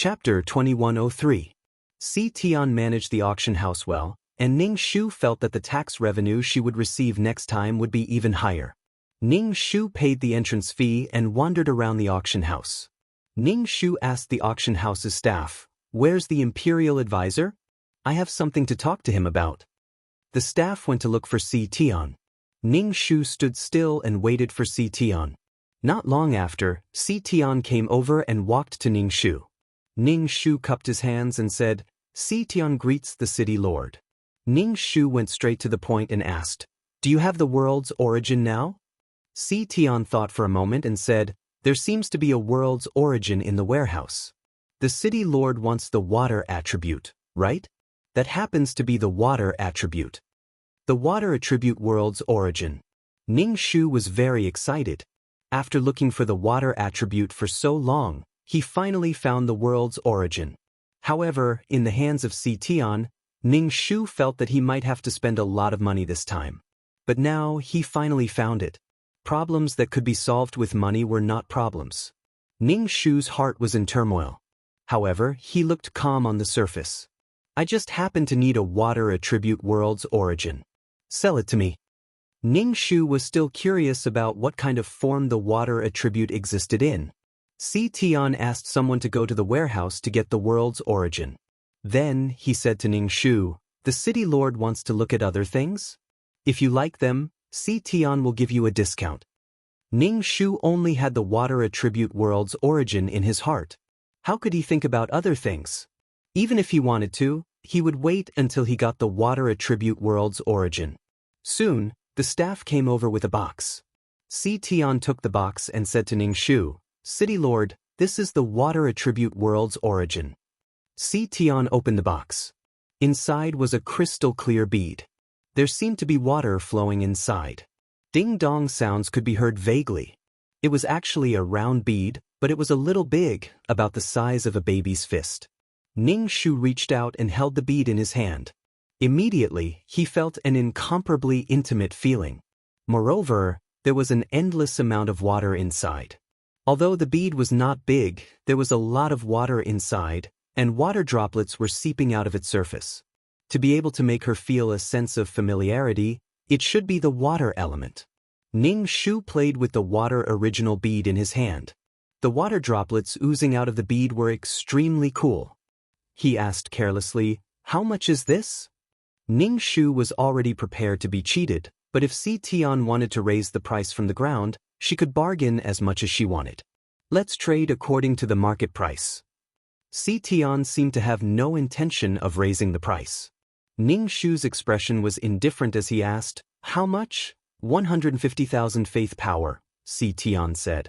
Chapter 2103. Si Tian managed the auction house well, and Ning Shu felt that the tax revenue she would receive next time would be even higher. Ning Shu paid the entrance fee and wandered around the auction house. Ning Shu asked the auction house's staff, "Where's the imperial advisor? I have something to talk to him about." The staff went to look for Si Tian. Ning Shu stood still and waited for Si Tian. Not long after, Si Tian came over and walked to Ning Shu. Ning Shu cupped his hands and said, "Si Tian greets the city lord." Ning Shu went straight to the point and asked, "Do you have the world's origin now?" Si Tian thought for a moment and said, "There seems to be a world's origin in the warehouse. The city lord wants the water attribute, right? That happens to be the water attribute. The water attribute world's origin." Ning Shu was very excited. After looking for the water attribute for so long, he finally found the world's origin. However, in the hands of Si Tian, Ning Shu felt that he might have to spend a lot of money this time. But now he finally found it. Problems that could be solved with money were not problems. Ning Shu's heart was in turmoil. However, he looked calm on the surface. "I just happen to need a water attribute world's origin. Sell it to me." Ning Shu was still curious about what kind of form the water attribute existed in. Si Tian asked someone to go to the warehouse to get the world's origin. Then, he said to Ning Shu, "The city lord wants to look at other things? If you like them, Si Tian will give you a discount." Ning Shu only had the water attribute world's origin in his heart. How could he think about other things? Even if he wanted to, he would wait until he got the water attribute world's origin. Soon, the staff came over with a box. Si Tian took the box and said to Ning Shu, "City lord, this is the water attribute world's origin." Si Tian opened the box. Inside was a crystal clear bead. There seemed to be water flowing inside. Ding-dong sounds could be heard vaguely. It was actually a round bead, but it was a little big, about the size of a baby's fist. Ning Shu reached out and held the bead in his hand. Immediately, he felt an incomparably intimate feeling. Moreover, there was an endless amount of water inside. Although the bead was not big, there was a lot of water inside, and water droplets were seeping out of its surface. To be able to make her feel a sense of familiarity, it should be the water element. Ning Shu played with the water original bead in his hand. The water droplets oozing out of the bead were extremely cool. He asked carelessly, "How much is this?" Ning Shu was already prepared to be cheated, but if Si Tian wanted to raise the price from the ground, she could bargain as much as she wanted. "Let's trade according to the market price." Si Tian seemed to have no intention of raising the price. Ning Shu's expression was indifferent as he asked, "How much?" 150,000 faith power, Si Tian said.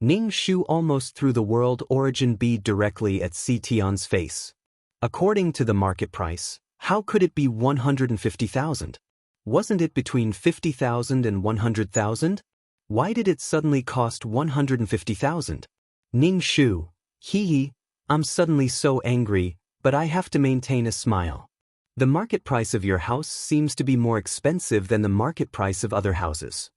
Ning Shu almost threw the world origin bead directly at Si Tian's face. According to the market price, how could it be 150,000? Wasn't it between 50,000 and 100,000? Why did it suddenly cost 150,000? Ning Shu, I'm suddenly so angry, but I have to maintain a smile. The market price of your house seems to be more expensive than the market price of other houses.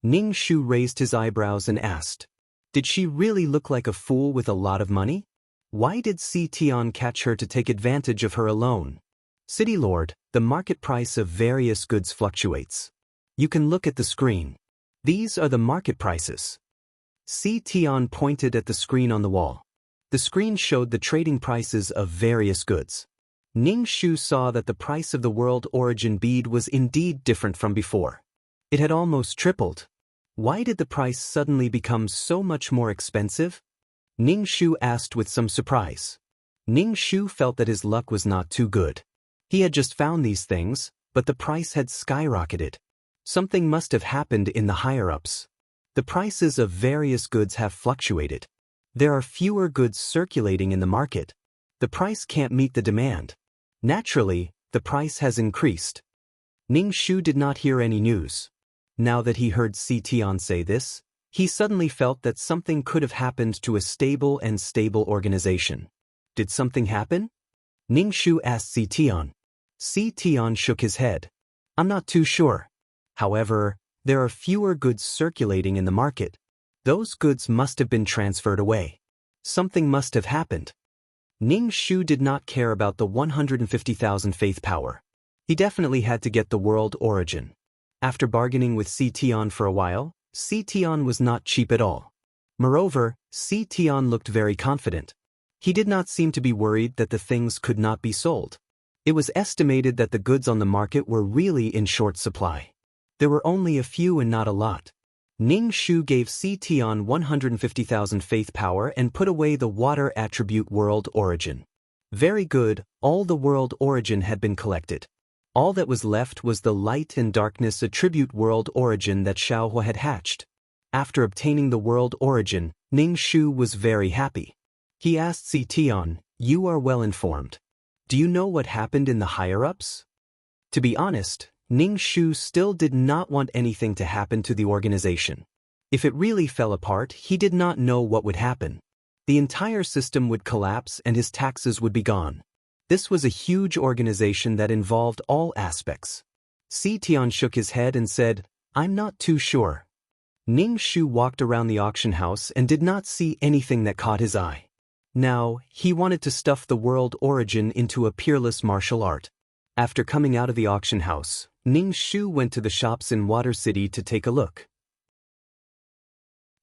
Ning Shu raised his eyebrows and asked, "Did she really look like a fool with a lot of money? Why did Si Tian catch her to take advantage of her alone?" "City lord, the market price of various goods fluctuates. You can look at the screen. These are the market prices." Si Tian pointed at the screen on the wall. The screen showed the trading prices of various goods. Ning Shu saw that the price of the world origin bead was indeed different from before. It had almost tripled. Why did the price suddenly become so much more expensive? Ning Shu asked with some surprise. Ning Shu felt that his luck was not too good. He had just found these things, but the price had skyrocketed. Something must have happened in the higher-ups. The prices of various goods have fluctuated. There are fewer goods circulating in the market. The price can't meet the demand. Naturally, the price has increased. Ning Shu did not hear any news. Now that he heard Si Tian say this, he suddenly felt that something could have happened to a stable organization. Did something happen? Ning Shu asked Si Tian. Si Tian shook his head. "I'm not too sure. However, there are fewer goods circulating in the market. Those goods must have been transferred away." Something must have happened. Ning Shu did not care about the 150,000 faith power. He definitely had to get the world origin. After bargaining with Si Tian for a while, Si Tian was not cheap at all. Moreover, Si Tian looked very confident. He did not seem to be worried that the things could not be sold. It was estimated that the goods on the market were really in short supply. There were only a few and not a lot. Ning Shu gave Si Tian 150,000 faith power and put away the water attribute world origin. Very good, all the world origin had been collected. All that was left was the light and darkness attribute world origin that Xiaohua had hatched. After obtaining the world origin, Ning Shu was very happy. He asked Si Tian, "You are well informed. Do you know what happened in the higher-ups?" To be honest, Ning Shu still did not want anything to happen to the organization. If it really fell apart, he did not know what would happen. The entire system would collapse and his taxes would be gone. This was a huge organization that involved all aspects. Si Tian shook his head and said, "I'm not too sure." Ning Shu walked around the auction house and did not see anything that caught his eye. Now, he wanted to stuff the world origin into a peerless martial art. After coming out of the auction house, Ning Shu went to the shops in Water City to take a look.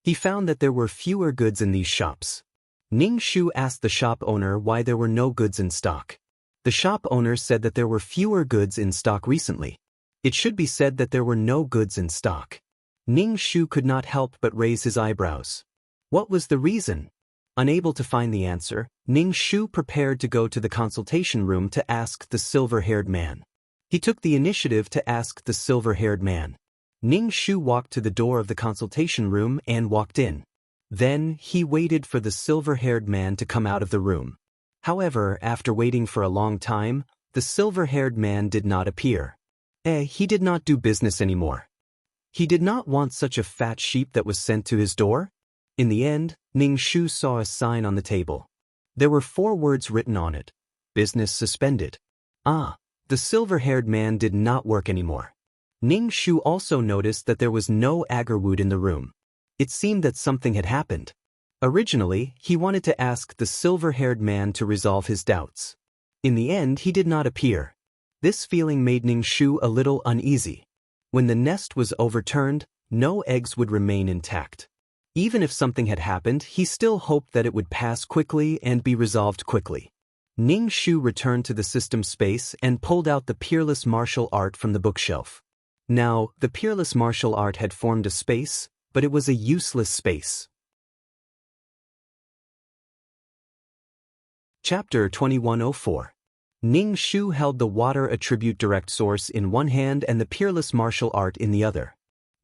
He found that there were fewer goods in these shops. Ning Shu asked the shop owner why there were no goods in stock. The shop owner said that there were fewer goods in stock recently. It should be said that there were no goods in stock. Ning Shu could not help but raise his eyebrows. What was the reason? Unable to find the answer, Ning Shu prepared to go to the consultation room to ask the silver-haired man. He took the initiative to ask the silver-haired man. Ning Shu walked to the door of the consultation room and walked in. Then, he waited for the silver-haired man to come out of the room. However, after waiting for a long time, the silver-haired man did not appear. He did not do business anymore. He did not want such a fat sheep that was sent to his door. In the end, Ning Shu saw a sign on the table. There were 4 words written on it. Business suspended. The silver-haired man did not work anymore. Ning Shu also noticed that there was no agarwood in the room. It seemed that something had happened. Originally, he wanted to ask the silver-haired man to resolve his doubts. In the end, he did not appear. This feeling made Ning Shu a little uneasy. When the nest was overturned, no eggs would remain intact. Even if something had happened, he still hoped that it would pass quickly and be resolved quickly. Ning Shu returned to the system space and pulled out the Peerless Martial Art from the bookshelf. Now, the Peerless Martial Art had formed a space, but it was a useless space. Chapter 2104. Ning Shu held the water attribute direct source in one hand and the Peerless Martial Art in the other.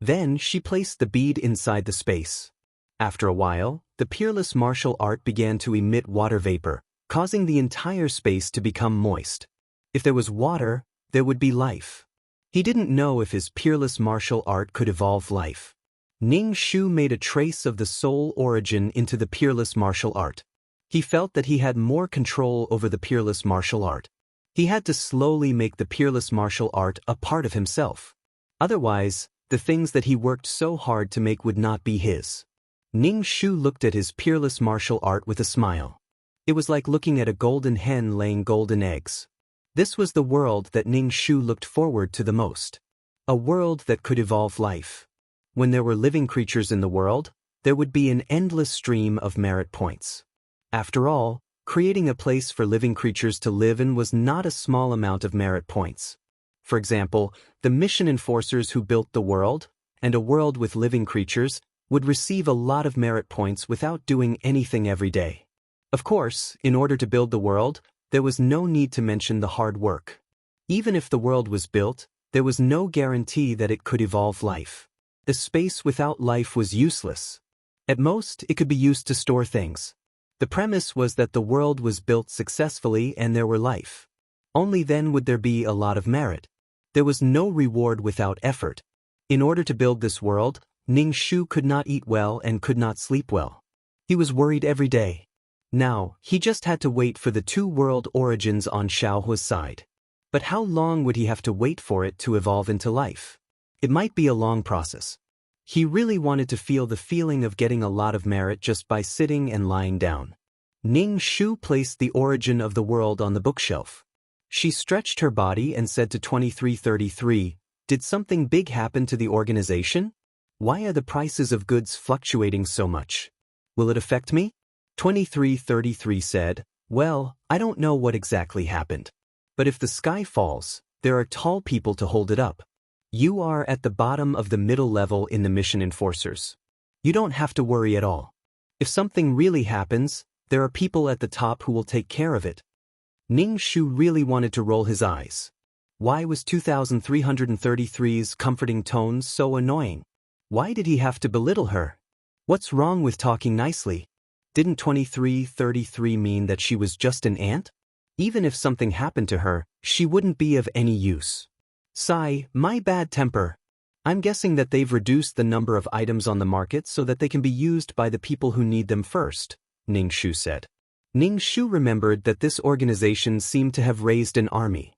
Then she placed the bead inside the space. After a while, the Peerless Martial Art began to emit water vapor, causing the entire space to become moist. If there was water, there would be life. He didn't know if his Peerless Martial Art could evolve life. Ning Shu made a trace of the soul origin into the Peerless Martial Art. He felt that he had more control over the Peerless Martial Art. He had to slowly make the Peerless Martial Art a part of himself. Otherwise, the things that he worked so hard to make would not be his. Ning Shu looked at his Peerless Martial Art with a smile. It was like looking at a golden hen laying golden eggs. This was the world that Ning Shu looked forward to the most. A world that could evolve life. When there were living creatures in the world, there would be an endless stream of merit points. After all, creating a place for living creatures to live in was not a small amount of merit points. For example, the mission enforcers who built the world, and a world with living creatures, would receive a lot of merit points without doing anything every day. Of course, in order to build the world, there was no need to mention the hard work. Even if the world was built, there was no guarantee that it could evolve life. The space without life was useless. At most, it could be used to store things. The premise was that the world was built successfully and there were life. Only then would there be a lot of merit. There was no reward without effort. In order to build this world, Ning Shu could not eat well and could not sleep well. He was worried every day. Now, he just had to wait for the 2 world origins on Xiaohua's side. But how long would he have to wait for it to evolve into life? It might be a long process. He really wanted to feel the feeling of getting a lot of merit just by sitting and lying down. Ning Shu placed The Origin of the World on the bookshelf. She stretched her body and said to 2333, "Did something big happen to the organization? Why are the prices of goods fluctuating so much? Will it affect me?" 2333 said, "Well, I don't know what exactly happened. But if the sky falls, there are tall people to hold it up. You are at the bottom of the middle level in the mission enforcers. You don't have to worry at all. If something really happens, there are people at the top who will take care of it." Ning Shu really wanted to roll his eyes. Why was 2333's comforting tone so annoying? Why did he have to belittle her? What's wrong with talking nicely? Didn't 2333 mean that she was just an ant? Even if something happened to her, she wouldn't be of any use. Sigh, my bad temper. I'm guessing that they've reduced the number of items on the market so that they can be used by the people who need them first, Ning Shu said. Ning Shu remembered that this organization seemed to have raised an army.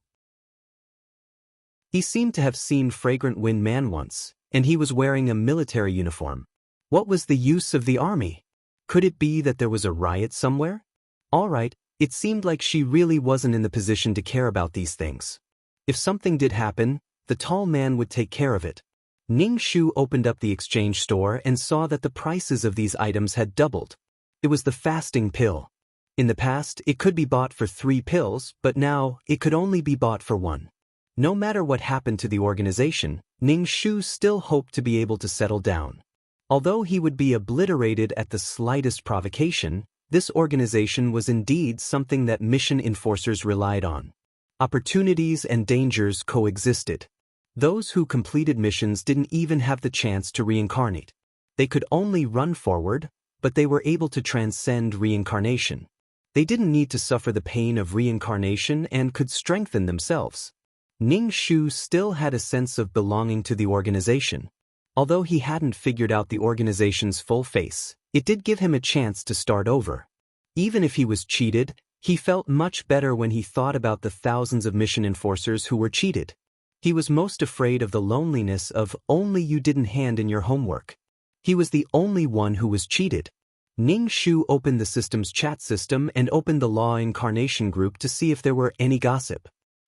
He seemed to have seen Fragrant Wind Man once, and he was wearing a military uniform. What was the use of the army? Could it be that there was a riot somewhere? All right, it seemed like she really wasn't in the position to care about these things. If something did happen, the tall man would take care of it. Ning Shu opened up the exchange store and saw that the prices of these items had doubled. It was the fasting pill. In the past, it could be bought for 3 pills, but now, it could only be bought for 1. No matter what happened to the organization, Ning Shu still hoped to be able to settle down. Although he would be obliterated at the slightest provocation, this organization was indeed something that mission enforcers relied on. Opportunities and dangers coexisted. Those who completed missions didn't even have the chance to reincarnate. They could only run forward, but they were able to transcend reincarnation. They didn't need to suffer the pain of reincarnation and could strengthen themselves. Ning Shu still had a sense of belonging to the organization. Although he hadn't figured out the organization's full face, it did give him a chance to start over. Even if he was cheated, he felt much better when he thought about the thousands of mission enforcers who were cheated. He was most afraid of the loneliness of only you didn't hand in your homework. He was the only one who was cheated. Ning Shu opened the system's chat system and opened the Law Incarnation group to see if there were any gossip.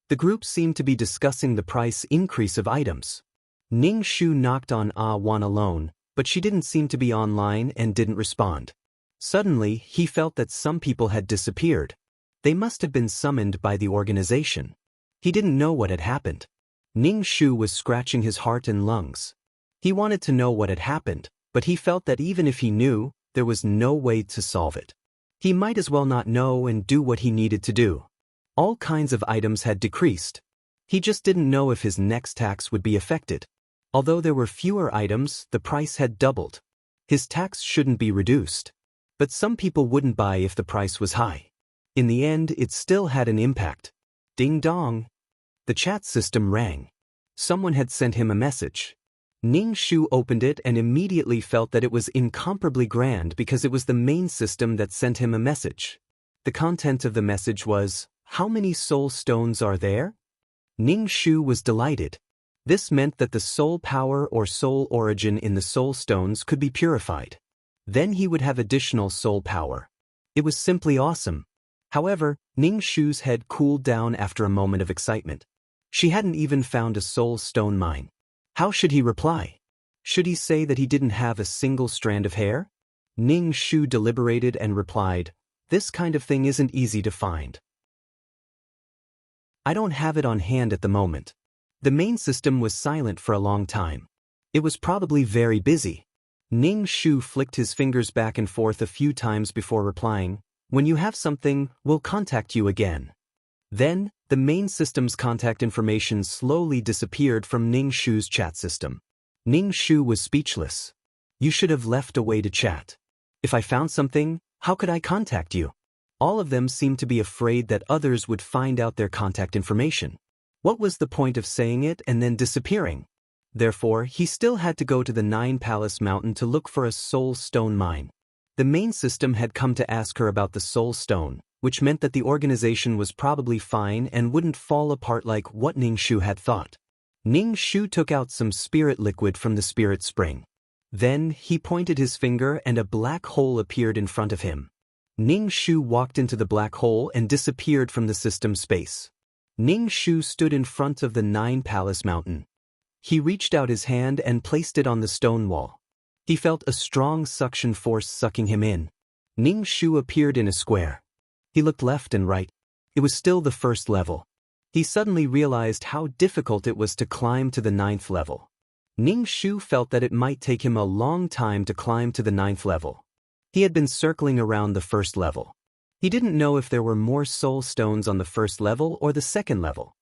The group seemed to be discussing the price increase of items. Ning Shu knocked on Ah-Wan alone, but she didn't seem to be online and didn't respond. Suddenly, he felt that some people had disappeared. They must have been summoned by the organization. He didn't know what had happened. Ning Shu was scratching his heart and lungs. He wanted to know what had happened, but he felt that even if he knew, there was no way to solve it. He might as well not know and do what he needed to do. All kinds of items had decreased. He just didn't know if his next tax would be affected. Although there were fewer items, the price had doubled. His tax shouldn't be reduced. But some people wouldn't buy if the price was high. In the end, it still had an impact. Ding dong. The chat system rang. Someone had sent him a message. Ning Shu opened it and immediately felt that it was incomparably grand because it was the main system that sent him a message. The content of the message was, "How many soul stones are there?" Ning Shu was delighted. This meant that the soul power or soul origin in the soul stones could be purified. Then he would have additional soul power. It was simply awesome. However, Ning Shu's head cooled down after a moment of excitement. She hadn't even found a soul stone mine. How should he reply? Should he say that he didn't have a single strand of hair? Ning Shu deliberated and replied, "This kind of thing isn't easy to find. I don't have it on hand at the moment." The main system was silent for a long time. It was probably very busy. Ning Shu flicked his fingers back and forth a few times before replying, "When you have something, we'll contact you again." Then, the main system's contact information slowly disappeared from Ning Shu's chat system. Ning Shu was speechless. "You should have left a way to chat. If I found something, how could I contact you?" All of them seemed to be afraid that others would find out their contact information. What was the point of saying it and then disappearing? Therefore, he still had to go to the 9-Palace Mountain to look for a soul stone mine. The main system had come to ask her about the soul stone, which meant that the organization was probably fine and wouldn't fall apart like what Ning Shu had thought. Ning Shu took out some spirit liquid from the spirit spring. Then, he pointed his finger and a black hole appeared in front of him. Ning Shu walked into the black hole and disappeared from the system space. Ning Shu stood in front of the 9 Palace Mountain. He reached out his hand and placed it on the stone wall. He felt a strong suction force sucking him in. Ning Shu appeared in a square. He looked left and right. It was still the first level. He suddenly realized how difficult it was to climb to the 9th level. Ning Shu felt that it might take him a long time to climb to the 9th level. He had been circling around the 1st level. He didn't know if there were more soul stones on the 1st level or the 2nd level.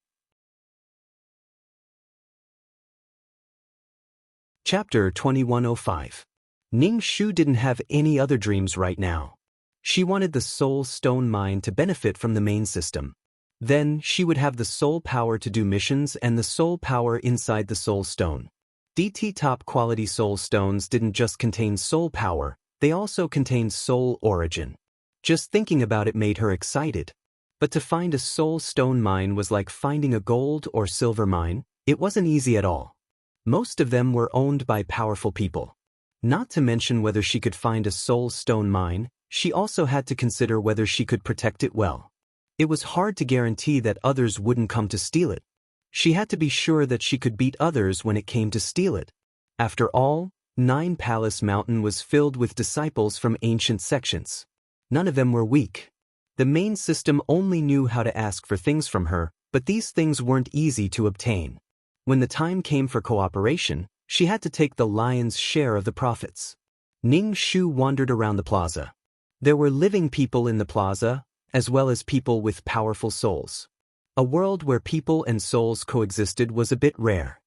Chapter 2105. Ning Shu didn't have any other dreams right now. She wanted the soul stone mine to benefit from the main system. Then, she would have the soul power to do missions and the soul power inside the soul stone. DT top quality soul stones didn't just contain soul power, they also contained soul origin. Just thinking about it made her excited. But to find a soul stone mine was like finding a gold or silver mine. It wasn't easy at all. Most of them were owned by powerful people. Not to mention whether she could find a soul stone mine, she also had to consider whether she could protect it well. It was hard to guarantee that others wouldn't come to steal it. She had to be sure that she could beat others when it came to steal it. After all, 9 Palace Mountain was filled with disciples from ancient sections. None of them were weak. The main system only knew how to ask for things from her, but these things weren't easy to obtain. When the time came for cooperation, she had to take the lion's share of the profits. Ning Shu wandered around the plaza. There were living people in the plaza, as well as people with powerful souls. A world where people and souls coexisted was a bit rare.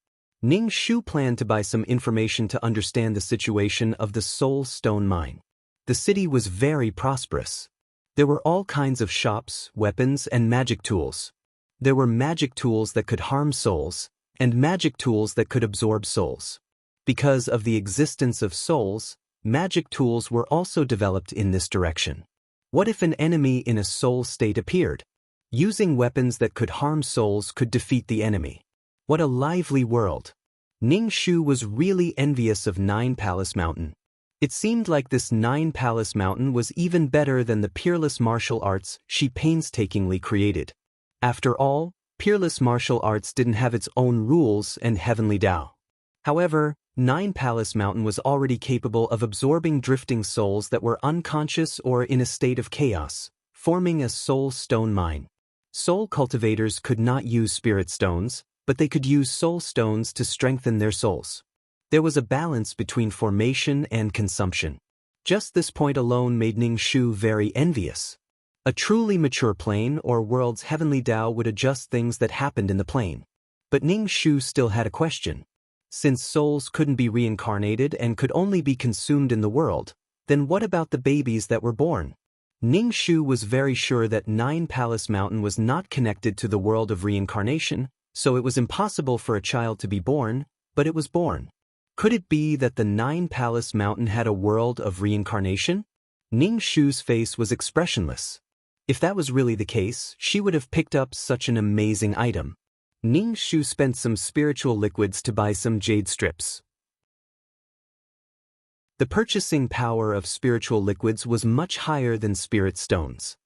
Ning Shu planned to buy some information to understand the situation of the soul stone mine. The city was very prosperous. There were all kinds of shops, weapons, and magic tools. There were magic tools that could harm souls, and magic tools that could absorb souls. Because of the existence of souls, magic tools were also developed in this direction. What if an enemy in a soul state appeared? Using weapons that could harm souls could defeat the enemy. What a lively world. Ning Shu was really envious of 9 Palace Mountain. It seemed like this 9 Palace Mountain was even better than the peerless martial arts she painstakingly created. After all, peerless martial arts didn't have its own rules and heavenly Tao. However, 9 Palace Mountain was already capable of absorbing drifting souls that were unconscious or in a state of chaos, forming a soul stone mine. Soul cultivators could not use spirit stones, but they could use soul stones to strengthen their souls. There was a balance between formation and consumption. Just this point alone made Ning Shu very envious. A truly mature plane or world's heavenly Tao would adjust things that happened in the plane. But Ning Shu still had a question. Since souls couldn't be reincarnated and could only be consumed in the world, then what about the babies that were born? Ning Shu was very sure that 9 Palace Mountain was not connected to the world of reincarnation, so it was impossible for a child to be born, but it was born. Could it be that the 9 Palace Mountain had a world of reincarnation? Ning Shu's face was expressionless. If that was really the case, she would have picked up such an amazing item. Ning Shu spent some spiritual liquids to buy some jade strips. The purchasing power of spiritual liquids was much higher than spirit stones.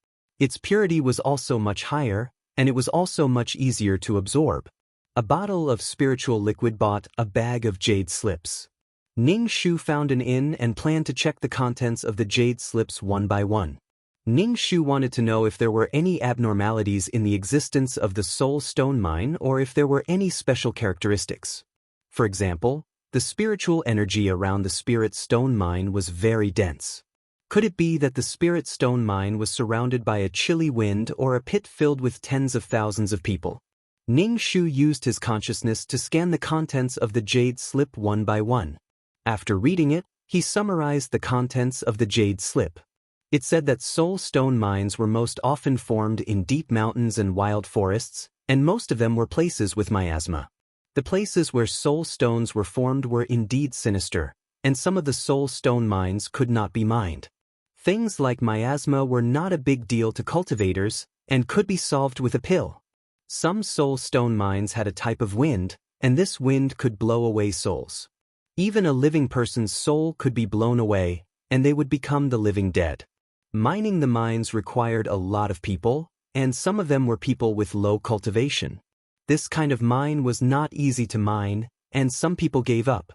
Its purity was also much higher, and it was also much easier to absorb. A bottle of spiritual liquid bought a bag of jade slips. Ning Shu found an inn and planned to check the contents of the jade slips one by one. Ning Shu wanted to know if there were any abnormalities in the existence of the soul stone mine or if there were any special characteristics. For example, the spiritual energy around the spirit stone mine was very dense. Could it be that the spirit stone mine was surrounded by a chilly wind or a pit filled with tens of thousands of people? Ning Shu used his consciousness to scan the contents of the jade slip one by one. After reading it, he summarized the contents of the jade slip. It said that soul stone mines were most often formed in deep mountains and wild forests, and most of them were places with miasma. The places where soul stones were formed were indeed sinister, and some of the soul stone mines could not be mined. Things like miasma were not a big deal to cultivators, and could be solved with a pill. Some soul stone mines had a type of wind, and this wind could blow away souls. Even a living person's soul could be blown away, and they would become the living dead. Mining the mines required a lot of people, and some of them were people with low cultivation. This kind of mine was not easy to mine, and some people gave up.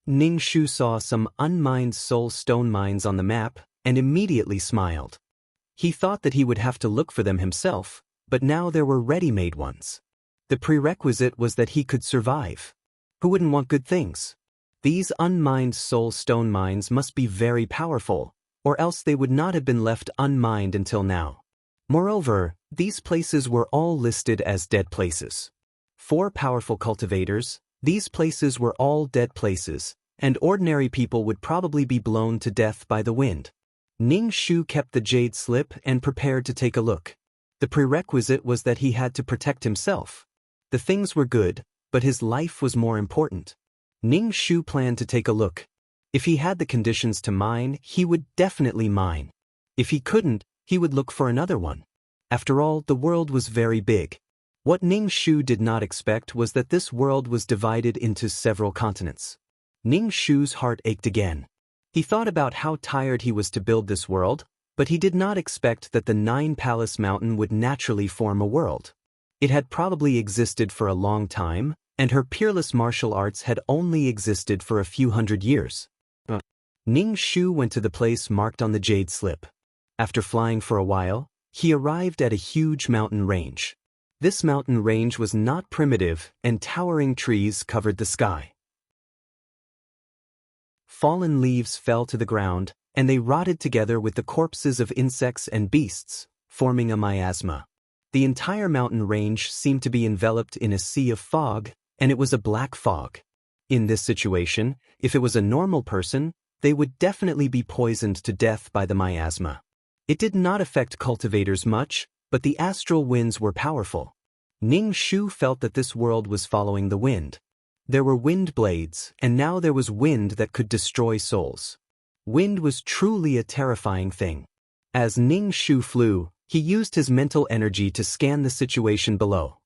Ning Shu saw some unmined soul stone mines on the map, and immediately smiled. He thought that he would have to look for them himself, but now there were ready-made ones. The prerequisite was that he could survive. Who wouldn't want good things? These unmined soul stone mines must be very powerful, or else they would not have been left unmined until now. Moreover, these places were all listed as dead places. For powerful cultivators, these places were all dead places, and ordinary people would probably be blown to death by the wind. Ning Shu kept the jade slip and prepared to take a look. The prerequisite was that he had to protect himself. The things were good, but his life was more important. Ning Shu planned to take a look. If he had the conditions to mine, he would definitely mine. If he couldn't, he would look for another one. After all, the world was very big. What Ning Shu did not expect was that this world was divided into several continents. Ning Shu's heart ached again. He thought about how tired he was to build this world, but he did not expect that the Nine-Palace Mountain would naturally form a world. It had probably existed for a long time, and her peerless martial arts had only existed for a few hundred years. Ning Shu went to the place marked on the jade slip. After flying for a while, he arrived at a huge mountain range. This mountain range was not primitive, and towering trees covered the sky. Fallen leaves fell to the ground, and they rotted together with the corpses of insects and beasts, forming a miasma. The entire mountain range seemed to be enveloped in a sea of fog, and it was a black fog. In this situation, if it was a normal person, they would definitely be poisoned to death by the miasma. It did not affect cultivators much, but the astral winds were powerful. Ning Shu felt that this world was following the wind. There were wind blades, and now there was wind that could destroy souls. Wind was truly a terrifying thing. As Ning Shu flew, he used his mental energy to scan the situation below.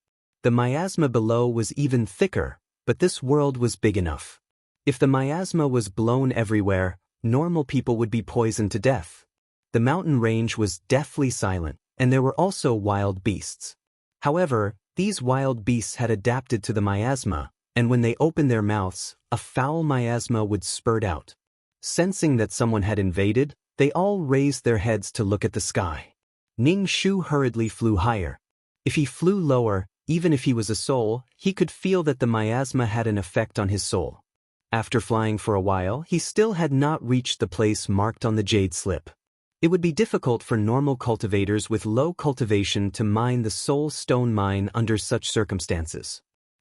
The miasma below was even thicker, but this world was big enough. If the miasma was blown everywhere, normal people would be poisoned to death. The mountain range was deathly silent, and there were also wild beasts. However, these wild beasts had adapted to the miasma, and when they opened their mouths, a foul miasma would spurt out. Sensing that someone had invaded, they all raised their heads to look at the sky. Ning Shu hurriedly flew higher. If he flew lower, even if he was a soul, he could feel that the miasma had an effect on his soul. After flying for a while, he still had not reached the place marked on the jade slip. It would be difficult for normal cultivators with low cultivation to mine the soul stone mine under such circumstances.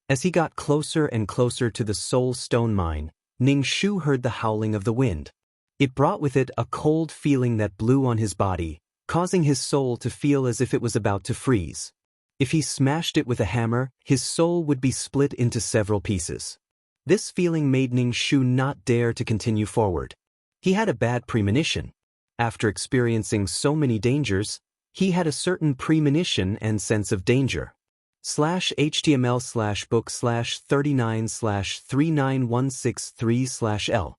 As he got closer and closer to the soul stone mine, Ning Shu heard the howling of the wind. It brought with it a cold feeling that blew on his body, causing his soul to feel as if it was about to freeze. If he smashed it with a hammer, his soul would be split into several pieces. This feeling made Ning Shu not dare to continue forward. He had a bad premonition. After experiencing so many dangers, he had a certain premonition and sense of danger. /HTML/book/39/39163/L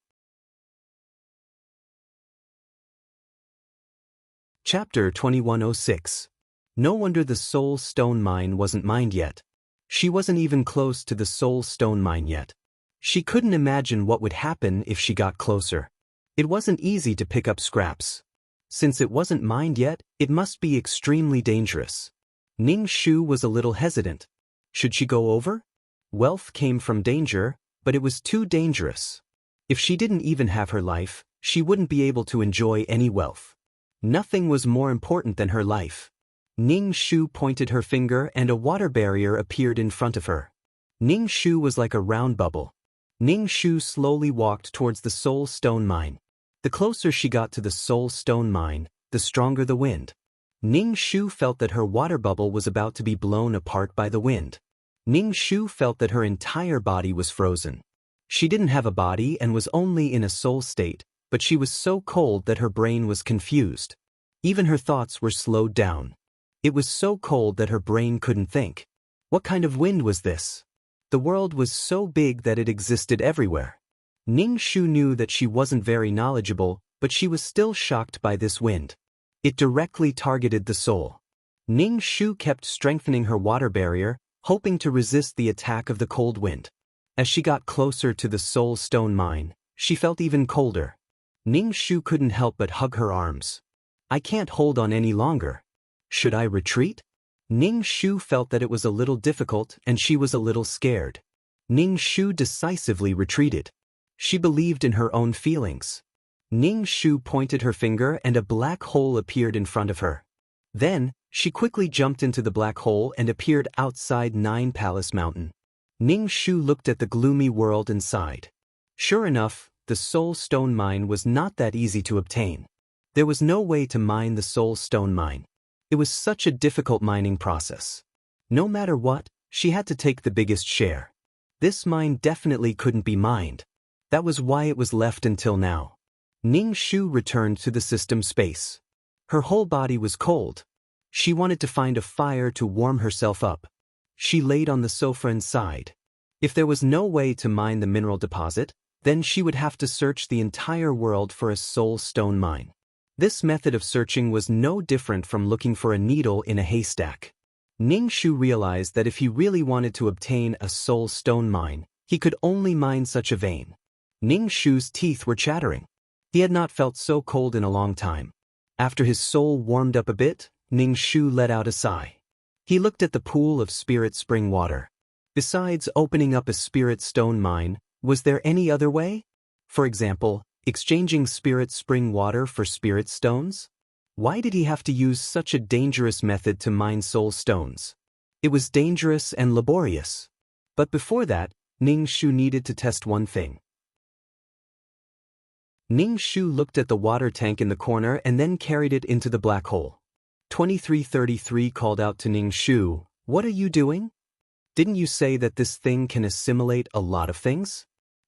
Chapter 2106. No wonder the soul stone mine wasn't mined yet. She wasn't even close to the soul stone mine yet. She couldn't imagine what would happen if she got closer. It wasn't easy to pick up scraps. Since it wasn't mined yet, it must be extremely dangerous. Ning Shu was a little hesitant. Should she go over? Wealth came from danger, but it was too dangerous. If she didn't even have her life, she wouldn't be able to enjoy any wealth. Nothing was more important than her life. Ning Shu pointed her finger and a water barrier appeared in front of her. Ning Shu was like a round bubble. Ning Shu slowly walked towards the soul stone mine. The closer she got to the soul stone mine, the stronger the wind. Ning Shu felt that her water bubble was about to be blown apart by the wind. Ning Shu felt that her entire body was frozen. She didn't have a body and was only in a soul state, but she was so cold that her brain was confused. Even her thoughts were slowed down. It was so cold that her brain couldn't think. What kind of wind was this? The world was so big that it existed everywhere. Ning Shu knew that she wasn't very knowledgeable, but she was still shocked by this wind. It directly targeted the soul. Ning Shu kept strengthening her water barrier, hoping to resist the attack of the cold wind. As she got closer to the soul stone mine, she felt even colder. Ning Shu couldn't help but hug her arms. I can't hold on any longer. Should I retreat? Ning Shu felt that it was a little difficult and she was a little scared. Ning Shu decisively retreated. She believed in her own feelings. Ning Shu pointed her finger and a black hole appeared in front of her. Then, she quickly jumped into the black hole and appeared outside Nine Palace Mountain. Ning Shu looked at the gloomy world inside. Sure enough, the soul stone mine was not that easy to obtain. There was no way to mine the soul stone mine. It was such a difficult mining process. No matter what, she had to take the biggest share. This mine definitely couldn't be mined. That was why it was left until now. Ning Shu returned to the system space. Her whole body was cold. She wanted to find a fire to warm herself up. She laid on the sofa and sighed. If there was no way to mine the mineral deposit, then she would have to search the entire world for a soul stone mine. This method of searching was no different from looking for a needle in a haystack. Ning Shu realized that if he really wanted to obtain a soul stone mine, he could only mine such a vein. Ning Shu's teeth were chattering. He had not felt so cold in a long time. After his soul warmed up a bit, Ning Shu let out a sigh. He looked at the pool of spirit spring water. Besides opening up a spirit stone mine, was there any other way? For example, exchanging spirit spring water for spirit stones? Why did he have to use such a dangerous method to mine soul stones? It was dangerous and laborious. But before that, Ning Shu needed to test one thing. Ning Shu looked at the water tank in the corner and then carried it into the black hole. 2333 called out to Ning Shu, "What are you doing? Didn't you say that this thing can assimilate a lot of things?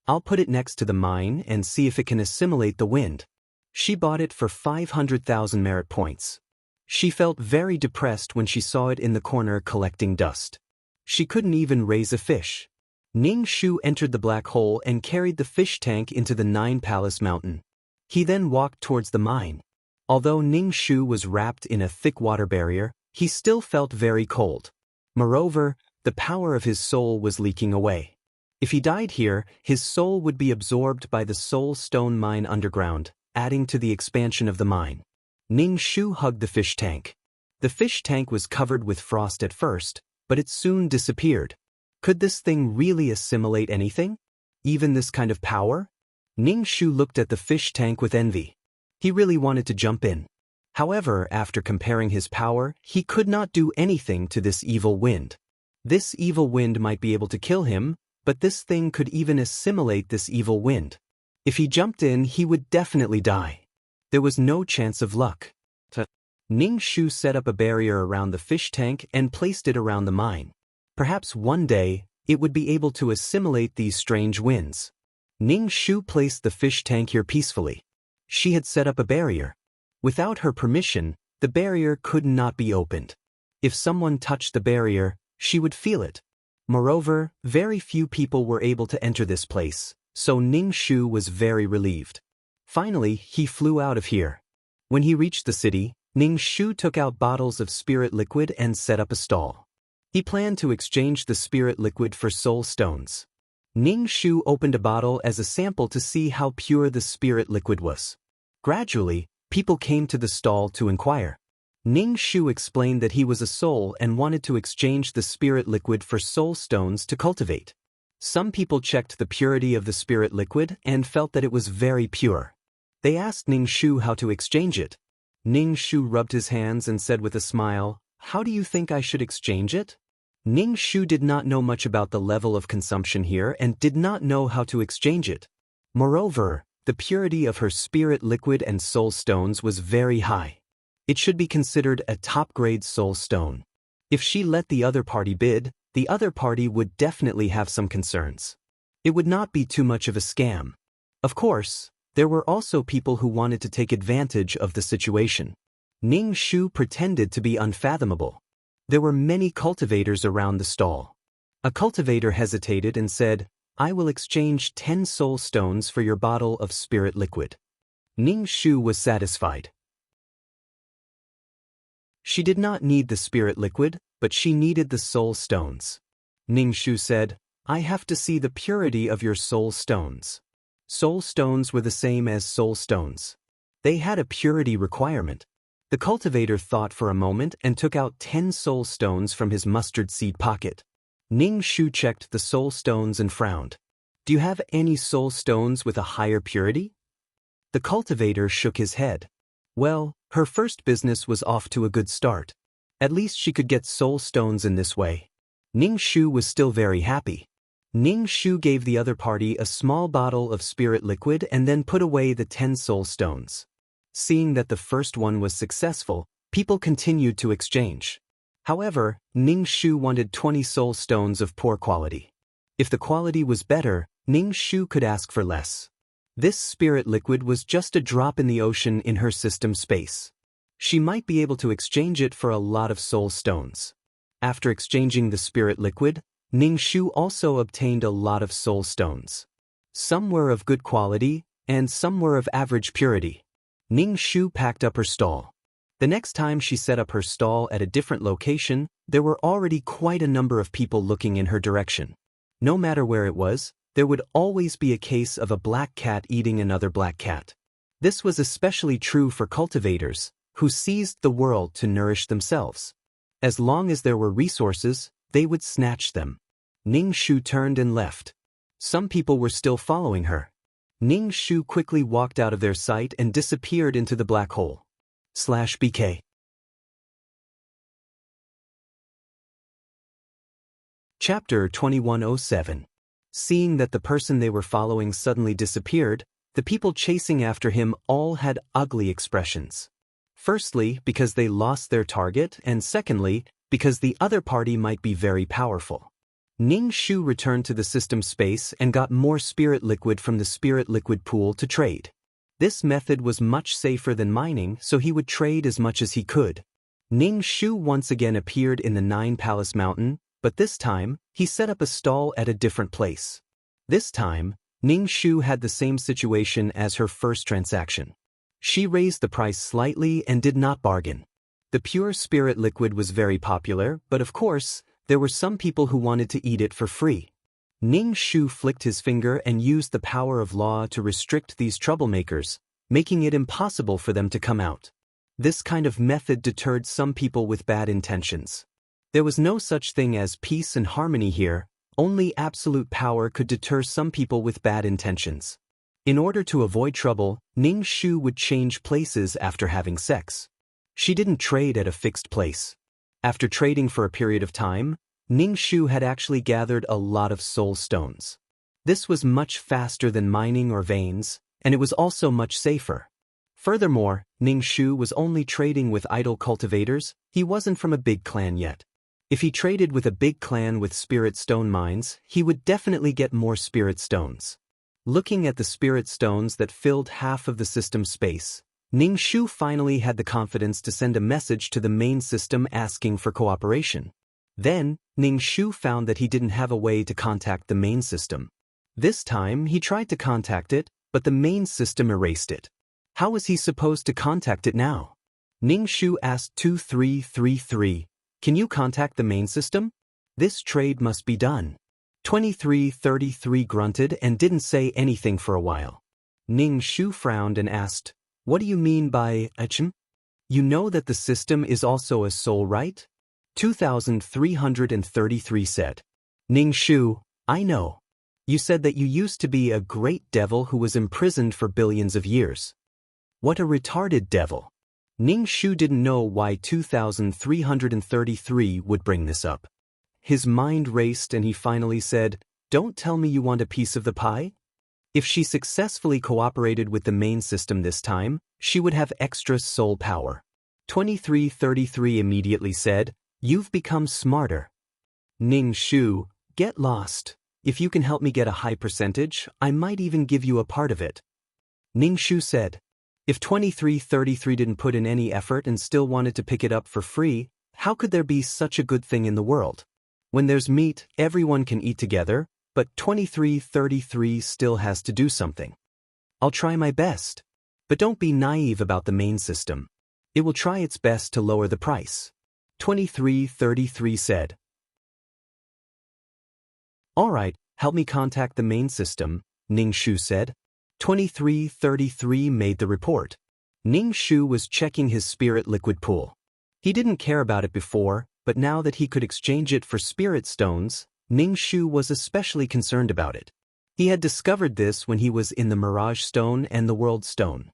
I'll put it next to the mine and see if it can assimilate the wind." She bought it for 500,000 merit points. She felt very depressed when she saw it in the corner collecting dust. She couldn't even raise a fish. Ning Shu entered the black hole and carried the fish tank into the Nine Palace Mountain. He then walked towards the mine. Although Ning Shu was wrapped in a thick water barrier, he still felt very cold. Moreover, the power of his soul was leaking away. If he died here, his soul would be absorbed by the soul stone mine underground, adding to the expansion of the mine. Ning Shu hugged the fish tank. The fish tank was covered with frost at first, but it soon disappeared. Could this thing really assimilate anything? Even this kind of power? Ning Shu looked at the fish tank with envy. He really wanted to jump in. However, after comparing his power, he could not do anything to this evil wind. This evil wind might be able to kill him, but this thing could even assimilate this evil wind. If he jumped in, he would definitely die. There was no chance of luck. Ning Shu set up a barrier around the fish tank and placed it around the mine. Perhaps one day, it would be able to assimilate these strange winds. Ning Shu placed the fish tank here peacefully. She had set up a barrier. Without her permission, the barrier could not be opened. If someone touched the barrier, she would feel it. Moreover, very few people were able to enter this place, so Ning Shu was very relieved. Finally, he flew out of here. When he reached the city, Ning Shu took out bottles of spirit liquid and set up a stall. He planned to exchange the spirit liquid for soul stones. Ning Shu opened a bottle as a sample to see how pure the spirit liquid was. Gradually, people came to the stall to inquire. Ning Shu explained that he was a soul and wanted to exchange the spirit liquid for soul stones to cultivate. Some people checked the purity of the spirit liquid and felt that it was very pure. They asked Ning Shu how to exchange it. Ning Shu rubbed his hands and said with a smile, "How do you think I should exchange it?" Ning Shu did not know much about the level of consumption here and did not know how to exchange it. Moreover, the purity of her spirit liquid and soul stones was very high. It should be considered a top-grade soul stone. If she let the other party bid, the other party would definitely have some concerns. It would not be too much of a scam. Of course, there were also people who wanted to take advantage of the situation. Ning Shu pretended to be unfathomable. There were many cultivators around the stall. A cultivator hesitated and said, I will exchange 10 soul stones for your bottle of spirit liquid. Ning Shu was satisfied. She did not need the spirit liquid, but she needed the soul stones. Ning Shu said, I have to see the purity of your soul stones. Soul stones were the same as soul stones. They had a purity requirement. The cultivator thought for a moment and took out 10 soul stones from his mustard seed pocket. Ning Shu checked the soul stones and frowned. Do you have any soul stones with a higher purity? The cultivator shook his head. Well, her first business was off to a good start. At least she could get soul stones in this way. Ning Shu was still very happy. Ning Shu gave the other party a small bottle of spirit liquid and then put away the 10 soul stones. Seeing that the first one was successful, people continued to exchange. However, Ning Shu wanted 20 soul stones of poor quality. If the quality was better, Ning Shu could ask for less. This spirit liquid was just a drop in the ocean in her system space. She might be able to exchange it for a lot of soul stones. After exchanging the spirit liquid, Ning Shu also obtained a lot of soul stones. Some were of good quality, and some were of average purity. Ning Shu packed up her stall. The next time she set up her stall at a different location, there were already quite a number of people looking in her direction. No matter where it was, there would always be a case of a black cat eating another black cat. This was especially true for cultivators, who seized the world to nourish themselves. As long as there were resources, they would snatch them. Ning Shu turned and left. Some people were still following her. Ning Shu quickly walked out of their sight and disappeared into the black hole. /BK. Chapter 2107. Seeing that the person they were following suddenly disappeared, the people chasing after him all had ugly expressions. Firstly, because they lost their target, and secondly, because the other party might be very powerful. Ning Shu returned to the system space and got more spirit liquid from the spirit liquid pool to trade. This method was much safer than mining, so he would trade as much as he could. Ning Shu once again appeared in the Nine Palace Mountain, but this time, he set up a stall at a different place. This time, Ning Shu had the same situation as her first transaction. She raised the price slightly and did not bargain. The pure spirit liquid was very popular, but of course, there were some people who wanted to eat it for free. Ning Shu flicked his finger and used the power of law to restrict these troublemakers, making it impossible for them to come out. This kind of method deterred some people with bad intentions. There was no such thing as peace and harmony here, only absolute power could deter some people with bad intentions. In order to avoid trouble, Ning Shu would change places after having sex. She didn't trade at a fixed place. After trading for a period of time, Ning Shu had actually gathered a lot of soul stones. This was much faster than mining or veins, and it was also much safer. Furthermore, Ning Shu was only trading with idle cultivators. He wasn't from a big clan yet. If he traded with a big clan with spirit stone mines, he would definitely get more spirit stones. Looking at the spirit stones that filled half of the system space, Ning Shu finally had the confidence to send a message to the main system asking for cooperation. Then, Ning Shu found that he didn't have a way to contact the main system. This time, he tried to contact it, but the main system erased it. How was he supposed to contact it now? Ning Shu asked 2333, "Can you contact the main system? This trade must be done." 2333 grunted and didn't say anything for a while. Ning Shu frowned and asked, "What do you mean by achm? You know that the system is also a soul, right?" 2333 said. Ning Shu, "I know. You said that you used to be a great devil who was imprisoned for billions of years." What a retarded devil. Ning Shu didn't know why 2333 would bring this up. His mind raced and he finally said, "Don't tell me you want a piece of the pie?" If she successfully cooperated with the main system this time, she would have extra soul power. 2333 immediately said, "You've become smarter." Ning Shu, "Get lost. If you can help me get a high percentage, I might even give you a part of it." Ning Shu said. If 2333 didn't put in any effort and still wanted to pick it up for free, how could there be such a good thing in the world? When there's meat, everyone can eat together, but 2333 still has to do something. I'll try my best. But don't be naive about the main system. It will try its best to lower the price. 2333 said. Alright, help me contact the main system, Ning Shu said. 2333 made the report. Ning Shu was checking his spirit liquid pool. He didn't care about it before, but now that he could exchange it for spirit stones, Ning Shu was especially concerned about it. He had discovered this when he was in the Mirage Stone and the World Stone.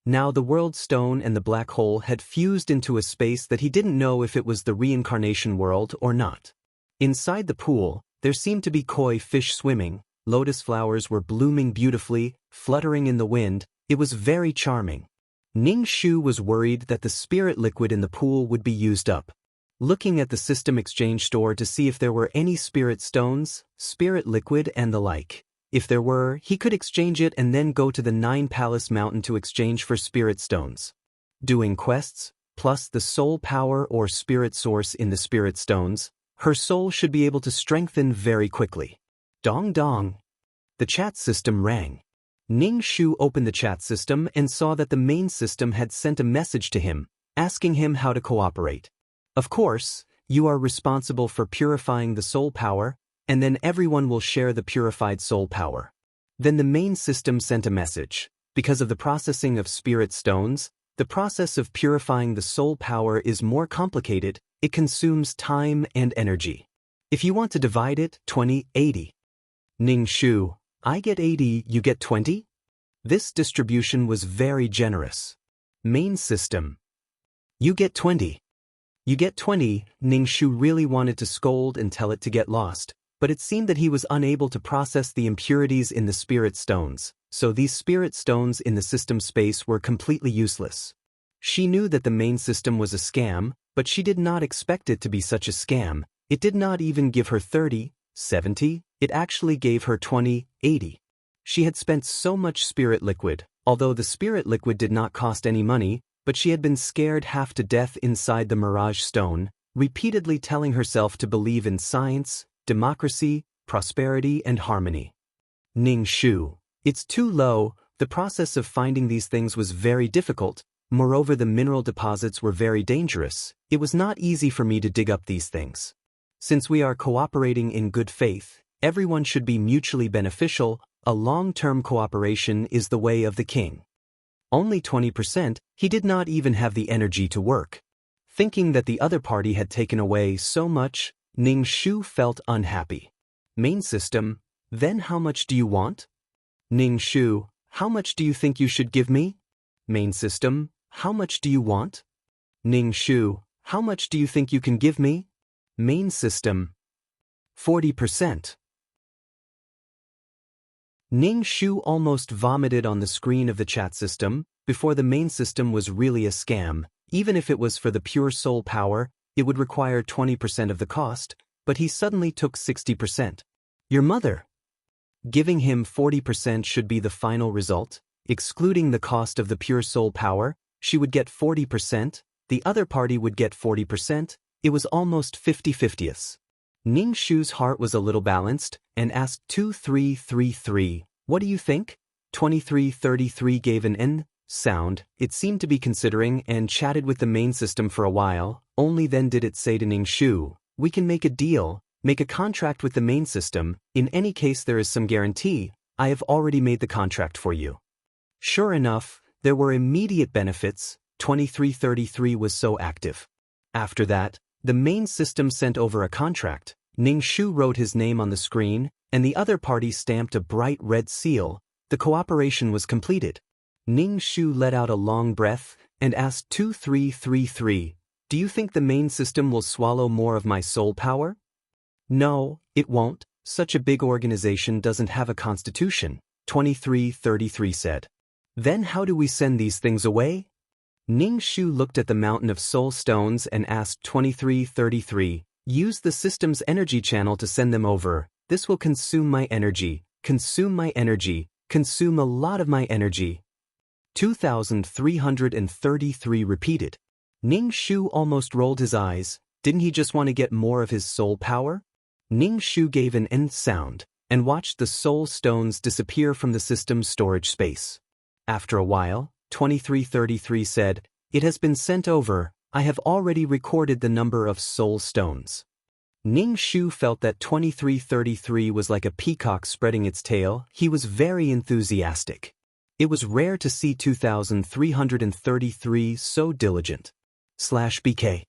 Now the World Stone and the Black Hole had fused into a space that he didn't know if it was the reincarnation world or not. Inside the pool, there seemed to be koi fish swimming, lotus flowers were blooming beautifully, fluttering in the wind. It was very charming. Ning Shu was worried that the spirit liquid in the pool would be used up. Looking at the system exchange store to see if there were any spirit stones, spirit liquid and the like. If there were, he could exchange it and then go to the 9 Palace Mountain to exchange for spirit stones. Doing quests, plus the soul power or spirit source in the spirit stones, her soul should be able to strengthen very quickly. Dong dong. The chat system rang. Ning Shu opened the chat system and saw that the main system had sent a message to him, asking him how to cooperate. Of course, you are responsible for purifying the soul power, and then everyone will share the purified soul power. Then the main system sent a message. Because of the processing of spirit stones, the process of purifying the soul power is more complicated. It consumes time and energy. If you want to divide it, 20-80. Ning Shu, I get 80, you get 20? This distribution was very generous. Main system. You get 20. You get 20. Ning Shu really wanted to scold and tell it to get lost, but it seemed that he was unable to process the impurities in the spirit stones, so these spirit stones in the system space were completely useless. She knew that the main system was a scam, but she did not expect it to be such a scam. It did not even give her 30, 70, it actually gave her 20, 80. She had spent so much spirit liquid, although the spirit liquid did not cost any money, but she had been scared half to death inside the Mirage Stone, repeatedly telling herself to believe in science, democracy, prosperity and harmony. Ning Shu, it's too low. The process of finding these things was very difficult. Moreover, the mineral deposits were very dangerous. It was not easy for me to dig up these things. Since we are cooperating in good faith, everyone should be mutually beneficial. A long-term cooperation is the way of the king. Only 20%, he did not even have the energy to work. Thinking that the other party had taken away so much, Ning Shu felt unhappy. Main system, then how much do you want? Ning Shu, how much do you think you should give me? Main system, how much do you want? Ning Shu, how much do you think you can give me? Main system, 40%. Ning Shu almost vomited on the screen of the chat system. Before the main system was really a scam. Even if it was for the pure soul power, it would require 20% of the cost, but he suddenly took 60%. Your mother. Giving him 40% should be the final result. Excluding the cost of the pure soul power, she would get 40%, the other party would get 40%, it was almost 50-50. Ning Shu's heart was a little balanced, and asked 2333, what do you think? 2333 gave an N sound. It seemed to be considering and chatted with the main system for a while. Only then did it say to Ning Shu, we can make a deal, make a contract with the main system. In any case there is some guarantee. I have already made the contract for you. Sure enough, there were immediate benefits. 2333 was so active. After that, the main system sent over a contract. Ning Shu wrote his name on the screen, and the other party stamped a bright red seal. The cooperation was completed. Ning Shu let out a long breath and asked 2333, do you think the main system will swallow more of my soul power? No, it won't. Such a big organization doesn't have a constitution, 2333 said. Then how do we send these things away? Ning Shu looked at the mountain of soul stones and asked 2333, use the system's energy channel to send them over. This will consume my energy, consume a lot of my energy. 2333 repeated. Ning Shu almost rolled his eyes. Didn't he just want to get more of his soul power? Ning Shu gave an N sound. and watched the soul stones disappear from the system's storage space. After a while, 2333 said, "It has been sent over. I have already recorded the number of soul stones." Ning Shu felt that 2333 was like a peacock spreading its tail. He was very enthusiastic. It was rare to see 2333 so diligent. /BK.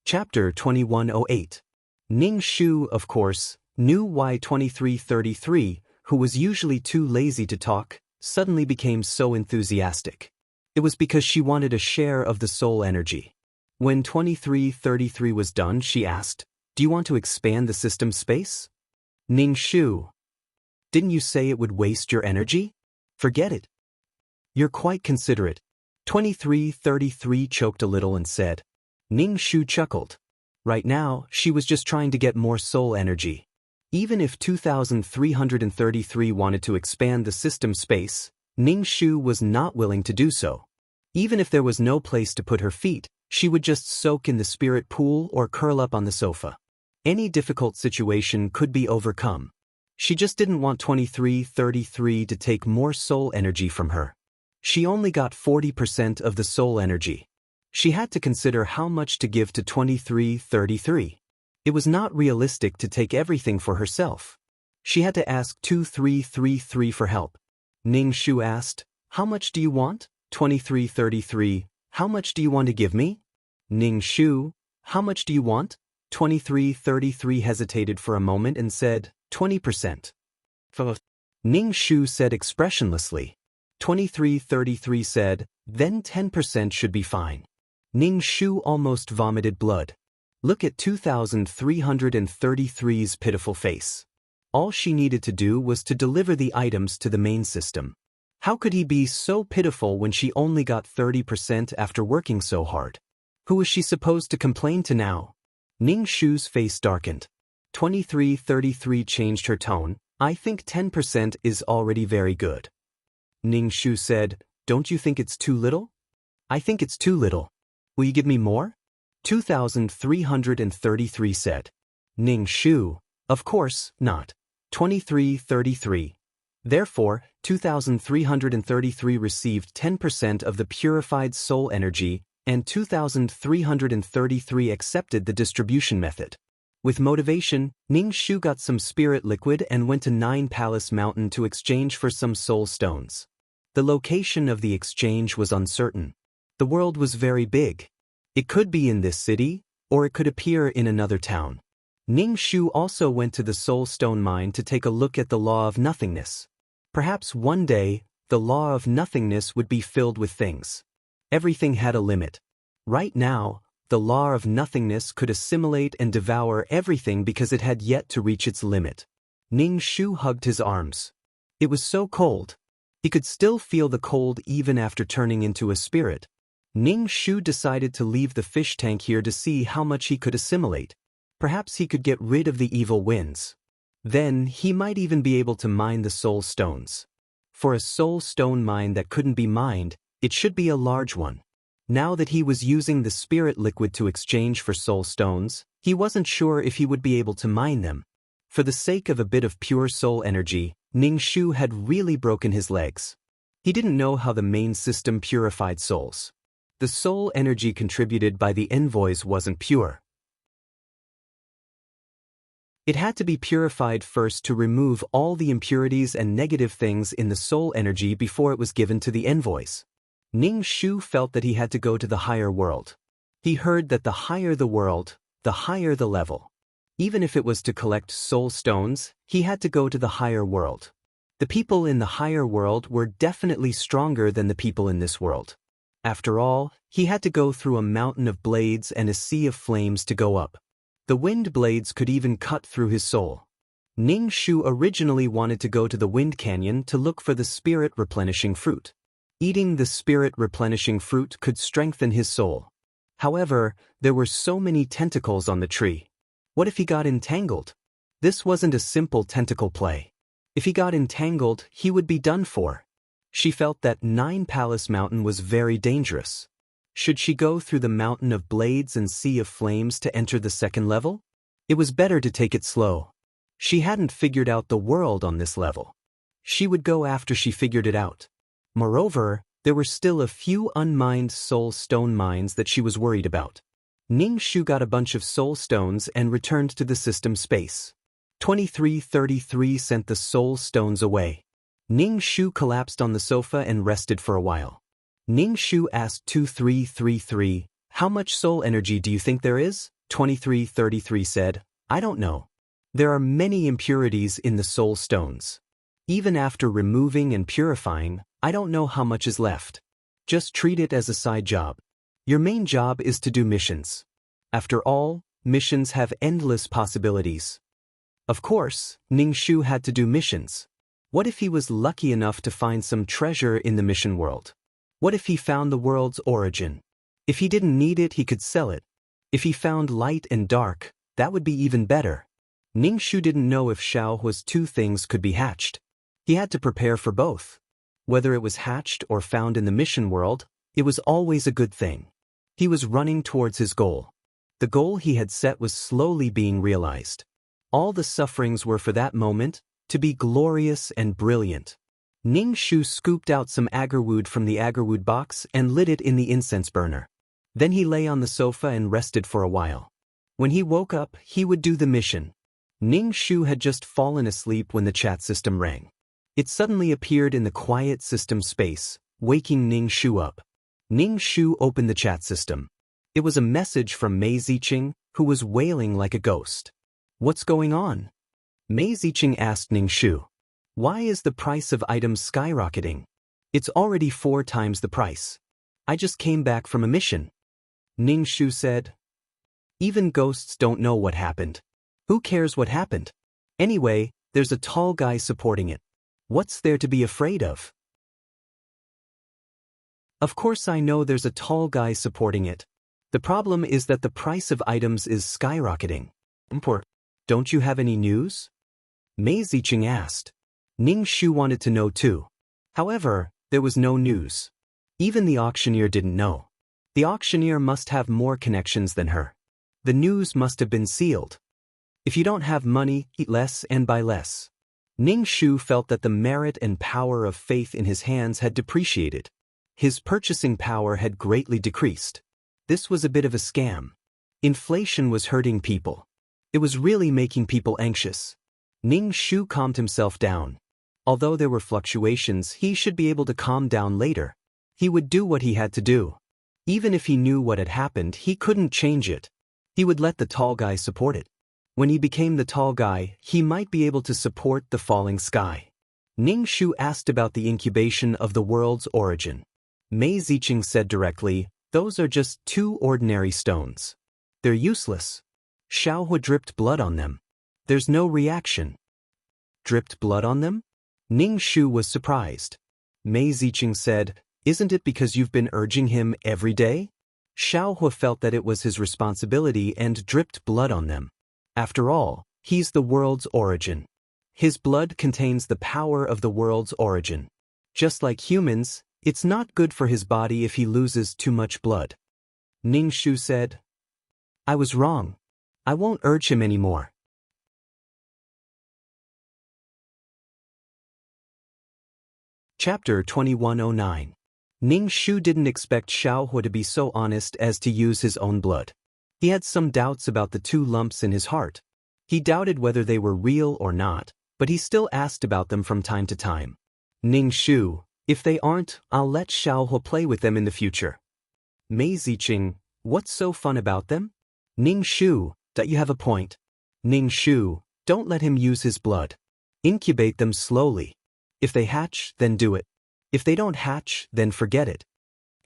Chapter 2108. Ning Shu, of course, knew why 2333, who was usually too lazy to talk, suddenly became so enthusiastic. It was because she wanted a share of the soul energy. When 2333 was done, she asked, "Do you want to expand the system space?" Ning Shu, "Didn't you say it would waste your energy? Forget it." "You're quite considerate." 2333 choked a little and said. Ning Shu chuckled. Right now, she was just trying to get more soul energy. Even if 2333 wanted to expand the system space, Ning Shu was not willing to do so. Even if there was no place to put her feet, she would just soak in the spirit pool or curl up on the sofa. Any difficult situation could be overcome. She just didn't want 2333 to take more soul energy from her. She only got 40% of the soul energy. She had to consider how much to give to 2333. It was not realistic to take everything for herself. She had to ask 2333 for help. Ning Shu asked, "How much do you want?" 2333, "How much do you want to give me?" Ning Shu, "How much do you want?" 2333 hesitated for a moment and said, 20%. Ning Shu said expressionlessly. 2333 said, "Then 10% should be fine." Ning Shu almost vomited blood. Look at 2333's pitiful face. All she needed to do was to deliver the items to the main system. How could he be so pitiful when she only got 30% after working so hard? Who was she supposed to complain to now? Ning Shu's face darkened. 2333 changed her tone. "I think 10% is already very good." Ning Shu said, "Don't you think it's too little?" "I think it's too little. Will you give me more?" 2333 said. Ning Shu, "Of course not." 2333. Therefore, 2333 received 10% of the purified soul energy, and 2333 accepted the distribution method. With motivation, Ning Shu got some spirit liquid and went to 9 Palace Mountain to exchange for some soul stones. The location of the exchange was uncertain. The world was very big. It could be in this city, or it could appear in another town. Ning Shu also went to the soul stone mine to take a look at the law of nothingness. Perhaps one day, the law of nothingness would be filled with things. Everything had a limit. Right now, the law of nothingness could assimilate and devour everything because it had yet to reach its limit. Ning Shu hugged his arms. It was so cold. He could still feel the cold even after turning into a spirit. Ning Shu decided to leave the fish tank here to see how much he could assimilate. Perhaps he could get rid of the evil winds. Then he might even be able to mine the soul stones. For a soul stone mine that couldn't be mined, it should be a large one. Now that he was using the spirit liquid to exchange for soul stones, he wasn't sure if he would be able to mine them. For the sake of a bit of pure soul energy, Ning Shu had really broken his legs. He didn't know how the main system purified souls. The soul energy contributed by the envoys wasn't pure. It had to be purified first to remove all the impurities and negative things in the soul energy before it was given to the envoys. Ning Shu felt that he had to go to the higher world. He heard that the higher the world, the higher the level. Even if it was to collect soul stones, he had to go to the higher world. The people in the higher world were definitely stronger than the people in this world. After all, he had to go through a mountain of blades and a sea of flames to go up. The wind blades could even cut through his soul. Ning Shu originally wanted to go to the Wind Canyon to look for the spirit replenishing fruit. Eating the spirit replenishing fruit could strengthen his soul. However, there were so many tentacles on the tree. What if he got entangled? This wasn't a simple tentacle play. If he got entangled, he would be done for. She felt that 9 Palace Mountain was very dangerous. Should she go through the mountain of blades and sea of flames to enter the second level? It was better to take it slow. She hadn't figured out the world on this level. She would go after she figured it out. Moreover, there were still a few unmined soul stone mines that she was worried about. Ning Shu got a bunch of soul stones and returned to the system space. 2333 sent the soul stones away. Ning Shu collapsed on the sofa and rested for a while. Ning Shu asked 2333, "How much soul energy do you think there is?" 2333 said, "I don't know. There are many impurities in the soul stones. Even after removing and purifying, I don't know how much is left. Just treat it as a side job. Your main job is to do missions. After all, missions have endless possibilities." Of course, Ning Shu had to do missions. What if he was lucky enough to find some treasure in the mission world? What if he found the world's origin? If he didn't need it, he could sell it. If he found light and dark, that would be even better. Ning Shu didn't know if Xiaohua's two things could be hatched. He had to prepare for both. Whether it was hatched or found in the mission world, it was always a good thing. He was running towards his goal. The goal he had set was slowly being realized. All the sufferings were for that moment, to be glorious and brilliant. Ning Shu scooped out some agarwood from the agarwood box and lit it in the incense burner. Then he lay on the sofa and rested for a while. When he woke up, he would do the mission. Ning Shu had just fallen asleep when the chat system rang. It suddenly appeared in the quiet system space, waking Ning Shu up. Ning Shu opened the chat system. It was a message from Mei Ziqing, who was wailing like a ghost. "What's going on?" Mei Ziqing asked Ning Shu. "Why is the price of items skyrocketing? It's already 4 times the price. I just came back from a mission." Ning Shu said, "Even ghosts don't know what happened. Who cares what happened? Anyway, there's a tall guy supporting it. What's there to be afraid of?" "Of course I know there's a tall guy supporting it. The problem is that the price of items is skyrocketing. Don't you have any news?" Mei Ziqing asked. Ning Shu wanted to know too. However, there was no news. Even the auctioneer didn't know. The auctioneer must have more connections than her. The news must have been sealed. If you don't have money, eat less and buy less. Ning Shu felt that the merit and power of faith in his hands had depreciated. His purchasing power had greatly decreased. This was a bit of a scam. Inflation was hurting people. It was really making people anxious. Ning Shu calmed himself down. Although there were fluctuations, he should be able to calm down later. He would do what he had to do. Even if he knew what had happened, he couldn't change it. He would let the tall guy support it. When he became the tall guy, he might be able to support the falling sky. Ning Shu asked about the incubation of the world's origin. Mei Ziqing said directly, "Those are just 2 ordinary stones. They're useless. Xiaohua dripped blood on them. There's no reaction." "Dripped blood on them?" Ning Shu was surprised. Mei Ziqing said, "Isn't it because you've been urging him every day?" Xiaohua felt that it was his responsibility and dripped blood on them. After all, he's the world's origin. His blood contains the power of the world's origin. Just like humans, it's not good for his body if he loses too much blood. Ning Shu said, "I was wrong. I won't urge him anymore." Chapter 2109. Ning Shu didn't expect Xiaohua to be so honest as to use his own blood. He had some doubts about the 2 lumps in his heart. He doubted whether they were real or not, but he still asked about them from time to time. "Ning Shu, if they aren't, I'll let Xiaohua play with them in the future." Mei Ziqing, "What's so fun about them?" Ning Shu, "That you have a point. Ning Shu, don't let him use his blood. Incubate them slowly. If they hatch, then do it. If they don't hatch, then forget it.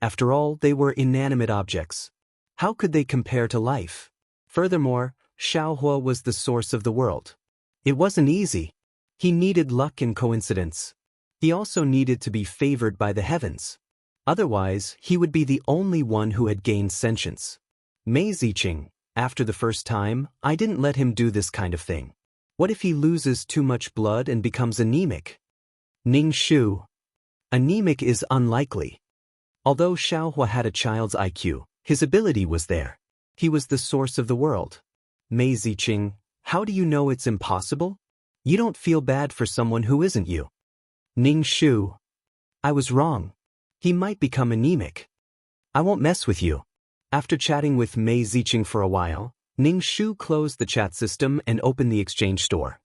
After all, they were inanimate objects. How could they compare to life? Furthermore, Xiaohua was the source of the world. It wasn't easy. He needed luck and coincidence. He also needed to be favored by the heavens. Otherwise, he would be the only one who had gained sentience. Mei Ziqing, after the first time, I didn't let him do this kind of thing. What if he loses too much blood and becomes anemic? Ning Shu, anemic is unlikely. Although Xiaohua had a child's IQ, his ability was there. He was the source of the world. Mei Ziqing, how do you know it's impossible? You don't feel bad for someone who isn't you. Ning Shu. I was wrong. He might become anemic. I won't mess with you. After chatting with Mei Ziqing for a while, Ning Shu closed the chat system and opened the exchange store.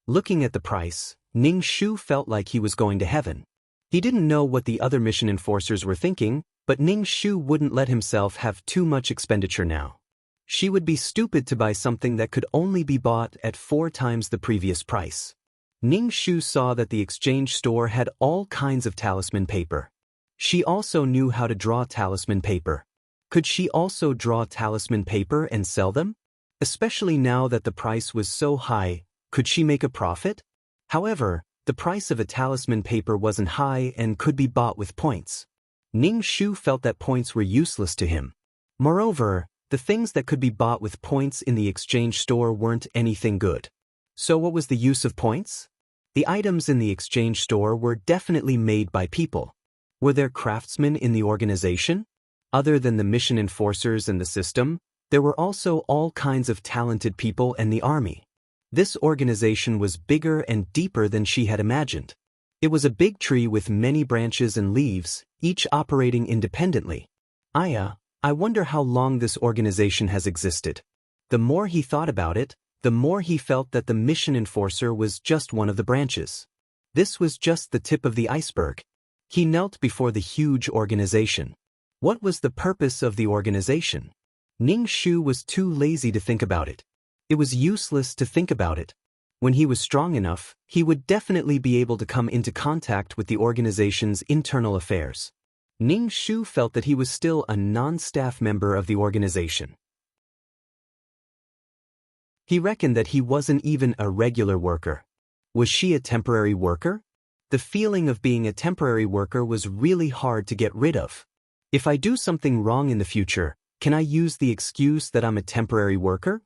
Looking at the price, Ning Shu felt like he was going to heaven. He didn't know what the other mission enforcers were thinking, but Ning Shu wouldn't let himself have too much expenditure now. She would be stupid to buy something that could only be bought at 4 times the previous price. Ning Shu saw that the exchange store had all kinds of talisman paper. She also knew how to draw talisman paper. Could she also draw talisman paper and sell them? Especially now that the price was so high, could she make a profit? However, the price of a talisman paper wasn't high and could be bought with points. Ning Shu felt that points were useless to him. Moreover, the things that could be bought with points in the exchange store weren't anything good. So what was the use of points? The items in the exchange store were definitely made by people. Were there craftsmen in the organization? Other than the mission enforcers and the system, there were also all kinds of talented people and the army. This organization was bigger and deeper than she had imagined. It was a big tree with many branches and leaves, each operating independently. I wonder how long this organization has existed. The more he thought about it, the more he felt that the mission enforcer was just one of the branches. This was just the tip of the iceberg. He knelt before the huge organization. What was the purpose of the organization? Ning Shu was too lazy to think about it. It was useless to think about it. When he was strong enough, he would definitely be able to come into contact with the organization's internal affairs. Ning Shu felt that he was still a non-staff member of the organization. He reckoned that he wasn't even a regular worker. Was she a temporary worker? The feeling of being a temporary worker was really hard to get rid of. If I do something wrong in the future, can I use the excuse that I'm a temporary worker?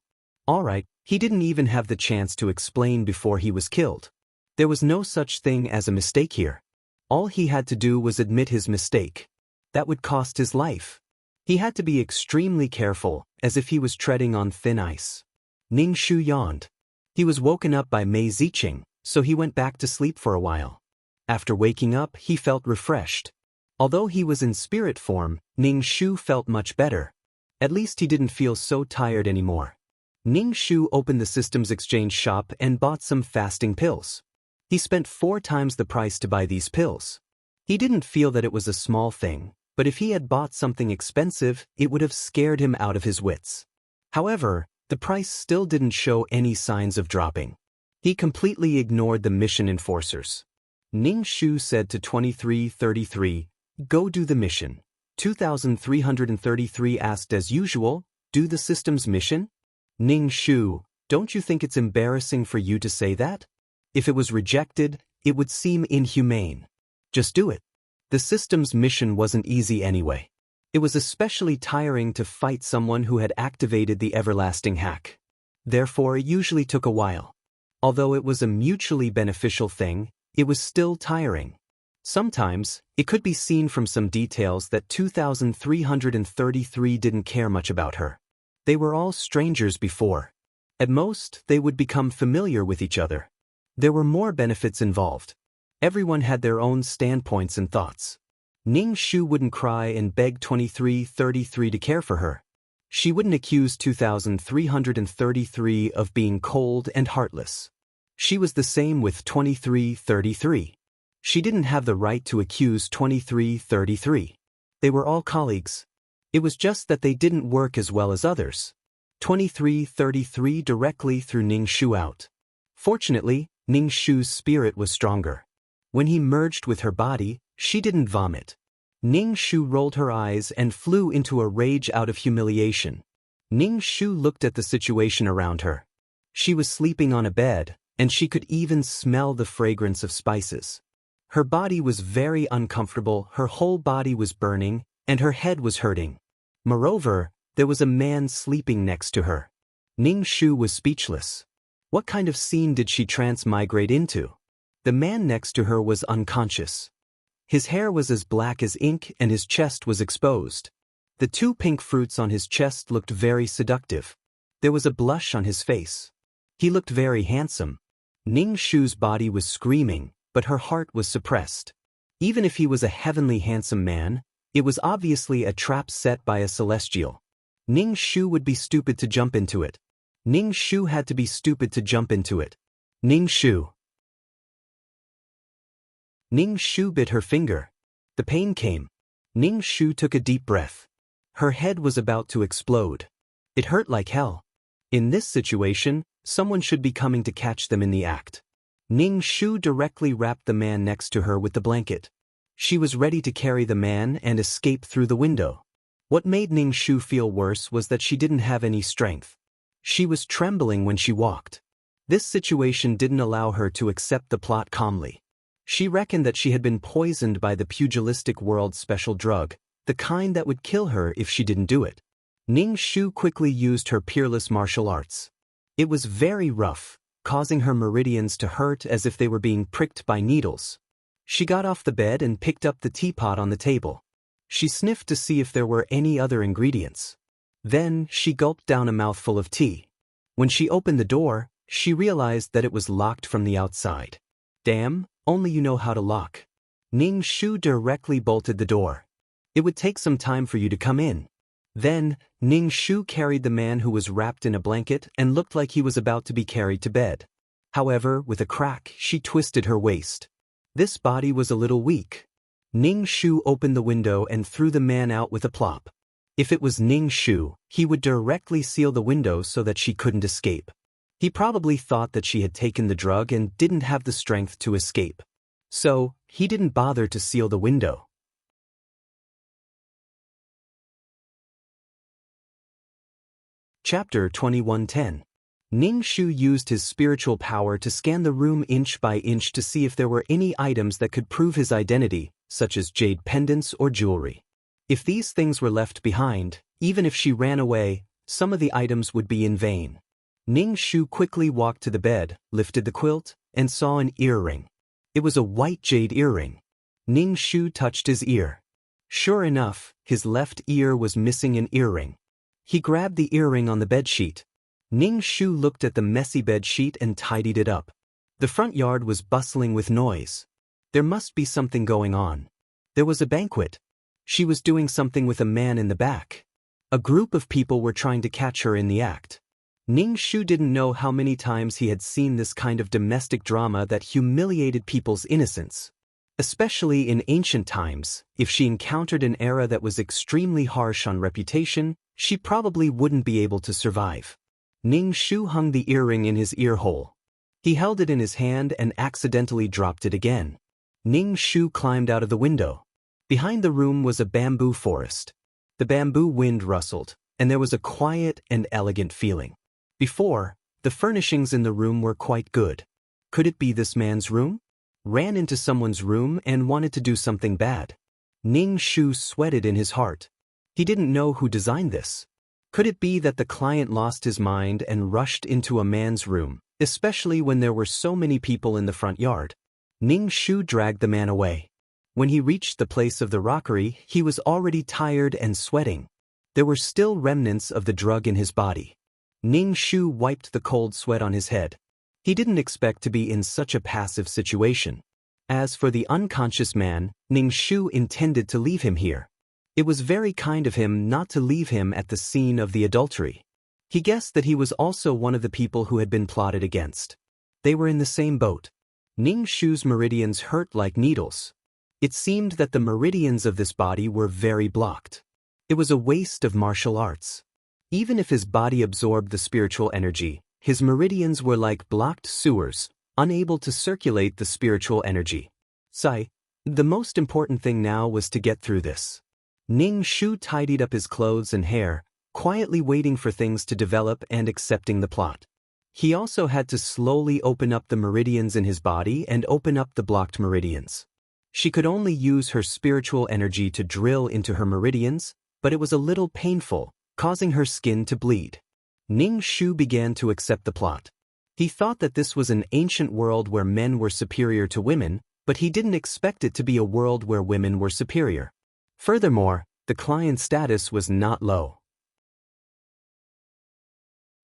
Alright, he didn't even have the chance to explain before he was killed. There was no such thing as a mistake here. All he had to do was admit his mistake. That would cost his life. He had to be extremely careful, as if he was treading on thin ice. Ning Shu yawned. He was woken up by Mei Ziqing, so he went back to sleep for a while. After waking up, he felt refreshed. Although he was in spirit form, Ning Shu felt much better. At least he didn't feel so tired anymore. Ning Shu opened the systems exchange shop and bought some fasting pills. He spent 4 times the price to buy these pills. He didn't feel that it was a small thing, but if he had bought something expensive, it would have scared him out of his wits. However, the price still didn't show any signs of dropping. He completely ignored the mission enforcers. Ning Shu said to 2333, "Go do the mission." 2333 asked as usual, "Do the system's mission?" Ning Shu, don't you think it's embarrassing for you to say that? If it was rejected, it would seem inhumane. Just do it. The system's mission wasn't easy anyway. It was especially tiring to fight someone who had activated the everlasting hack. Therefore, it usually took a while. Although it was a mutually beneficial thing, it was still tiring. Sometimes, it could be seen from some details that 2333 didn't care much about her. They were all strangers before. At most, they would become familiar with each other. There were more benefits involved. Everyone had their own standpoints and thoughts. Ning Shu wouldn't cry and beg 2333 to care for her. She wouldn't accuse 2333 of being cold and heartless. She was the same with 2333. She didn't have the right to accuse 2333. They were all colleagues. It was just that they didn't work as well as others. 2333 directly threw Ning Shu out. Fortunately, Ning Shu's spirit was stronger. When he merged with her body, she didn't vomit. Ning Shu rolled her eyes and flew into a rage out of humiliation. Ning Shu looked at the situation around her. She was sleeping on a bed, and she could even smell the fragrance of spices. Her body was very uncomfortable, her whole body was burning, and her head was hurting. Moreover, there was a man sleeping next to her. Ning Shu was speechless. What kind of scene did she transmigrate into? The man next to her was unconscious. His hair was as black as ink and his chest was exposed. The 2 pink fruits on his chest looked very seductive. There was a blush on his face. He looked very handsome. Ning Shu's body was screaming, but her heart was suppressed. Even if he was a heavenly handsome man, it was obviously a trap set by a celestial. Ning Shu would be stupid to jump into it. Ning Shu had to be stupid to jump into it. Ning Shu. Ning Shu bit her finger. The pain came. Ning Shu took a deep breath. Her head was about to explode. It hurt like hell. In this situation, someone should be coming to catch them in the act. Ning Shu directly wrapped the man next to her with the blanket. She was ready to carry the man and escape through the window. What made Ning Shu feel worse was that she didn't have any strength. She was trembling when she walked. This situation didn't allow her to accept the plot calmly. She reckoned that she had been poisoned by the pugilistic world's special drug, the kind that would kill her if she didn't do it. Ning Shu quickly used her peerless martial arts. It was very rough, causing her meridians to hurt as if they were being pricked by needles. She got off the bed and picked up the teapot on the table. She sniffed to see if there were any other ingredients. Then, she gulped down a mouthful of tea. When she opened the door, she realized that it was locked from the outside. Damn, only you know how to lock. Ning Shu directly bolted the door. It would take some time for you to come in. Then, Ning Shu carried the man who was wrapped in a blanket and looked like he was about to be carried to bed. However, with a crack, she twisted her waist. This body was a little weak. Ning Shu opened the window and threw the man out with a plop. If it was Ning Shu, he would directly seal the window so that she couldn't escape. He probably thought that she had taken the drug and didn't have the strength to escape. So, he didn't bother to seal the window. Chapter 2110. Ning Shu used his spiritual power to scan the room inch by inch to see if there were any items that could prove his identity, such as jade pendants or jewelry. If these things were left behind, even if she ran away, some of the items would be in vain. Ning Shu quickly walked to the bed, lifted the quilt, and saw an earring. It was a white jade earring. Ning Shu touched his ear. Sure enough, his left ear was missing an earring. He grabbed the earring on the bedsheet. Ning Shu looked at the messy bedsheet and tidied it up. The front yard was bustling with noise. There must be something going on. There was a banquet. She was doing something with a man in the back. A group of people were trying to catch her in the act. Ning Shu didn't know how many times he had seen this kind of domestic drama that humiliated people's innocence. Especially in ancient times, if she encountered an era that was extremely harsh on reputation, she probably wouldn't be able to survive. Ning Shu hung the earring in his ear hole. He held it in his hand and accidentally dropped it again. Ning Shu climbed out of the window. Behind the room was a bamboo forest. The bamboo wind rustled, and there was a quiet and elegant feeling. Before, the furnishings in the room were quite good. Could it be this man's room? Ran into someone's room and wanted to do something bad. Ning Shu sweated in his heart. He didn't know who designed this. Could it be that the client lost his mind and rushed into a man's room, especially when there were so many people in the front yard? Ning Shu dragged the man away. When he reached the place of the rockery, he was already tired and sweating. There were still remnants of the drug in his body. Ning Shu wiped the cold sweat on his head. He didn't expect to be in such a passive situation. As for the unconscious man, Ning Shu intended to leave him here. It was very kind of him not to leave him at the scene of the adultery. He guessed that he was also one of the people who had been plotted against. They were in the same boat. Ning Shu's meridians hurt like needles. It seemed that the meridians of this body were very blocked. It was a waste of martial arts. Even if his body absorbed the spiritual energy, his meridians were like blocked sewers, unable to circulate the spiritual energy. The most important thing now was to get through this. Ning Shu tidied up his clothes and hair, quietly waiting for things to develop and accepting the plot. He also had to slowly open up the meridians in his body and open up the blocked meridians. She could only use her spiritual energy to drill into her meridians, but it was a little painful, causing her skin to bleed. Ning Shu began to accept the plot. He thought that this was an ancient world where men were superior to women, but he didn't expect it to be a world where women were superior. Furthermore, the client's status was not low.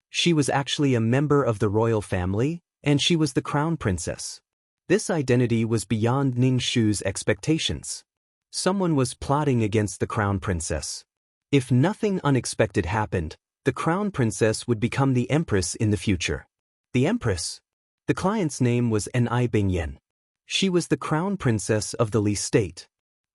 She was actually a member of the royal family, and she was the crown princess. This identity was beyond Ning Shu's expectations. Someone was plotting against the crown princess. If nothing unexpected happened, the crown princess would become the empress in the future. The empress? The client's name was Ni Bingyan. She was the crown princess of the Li state.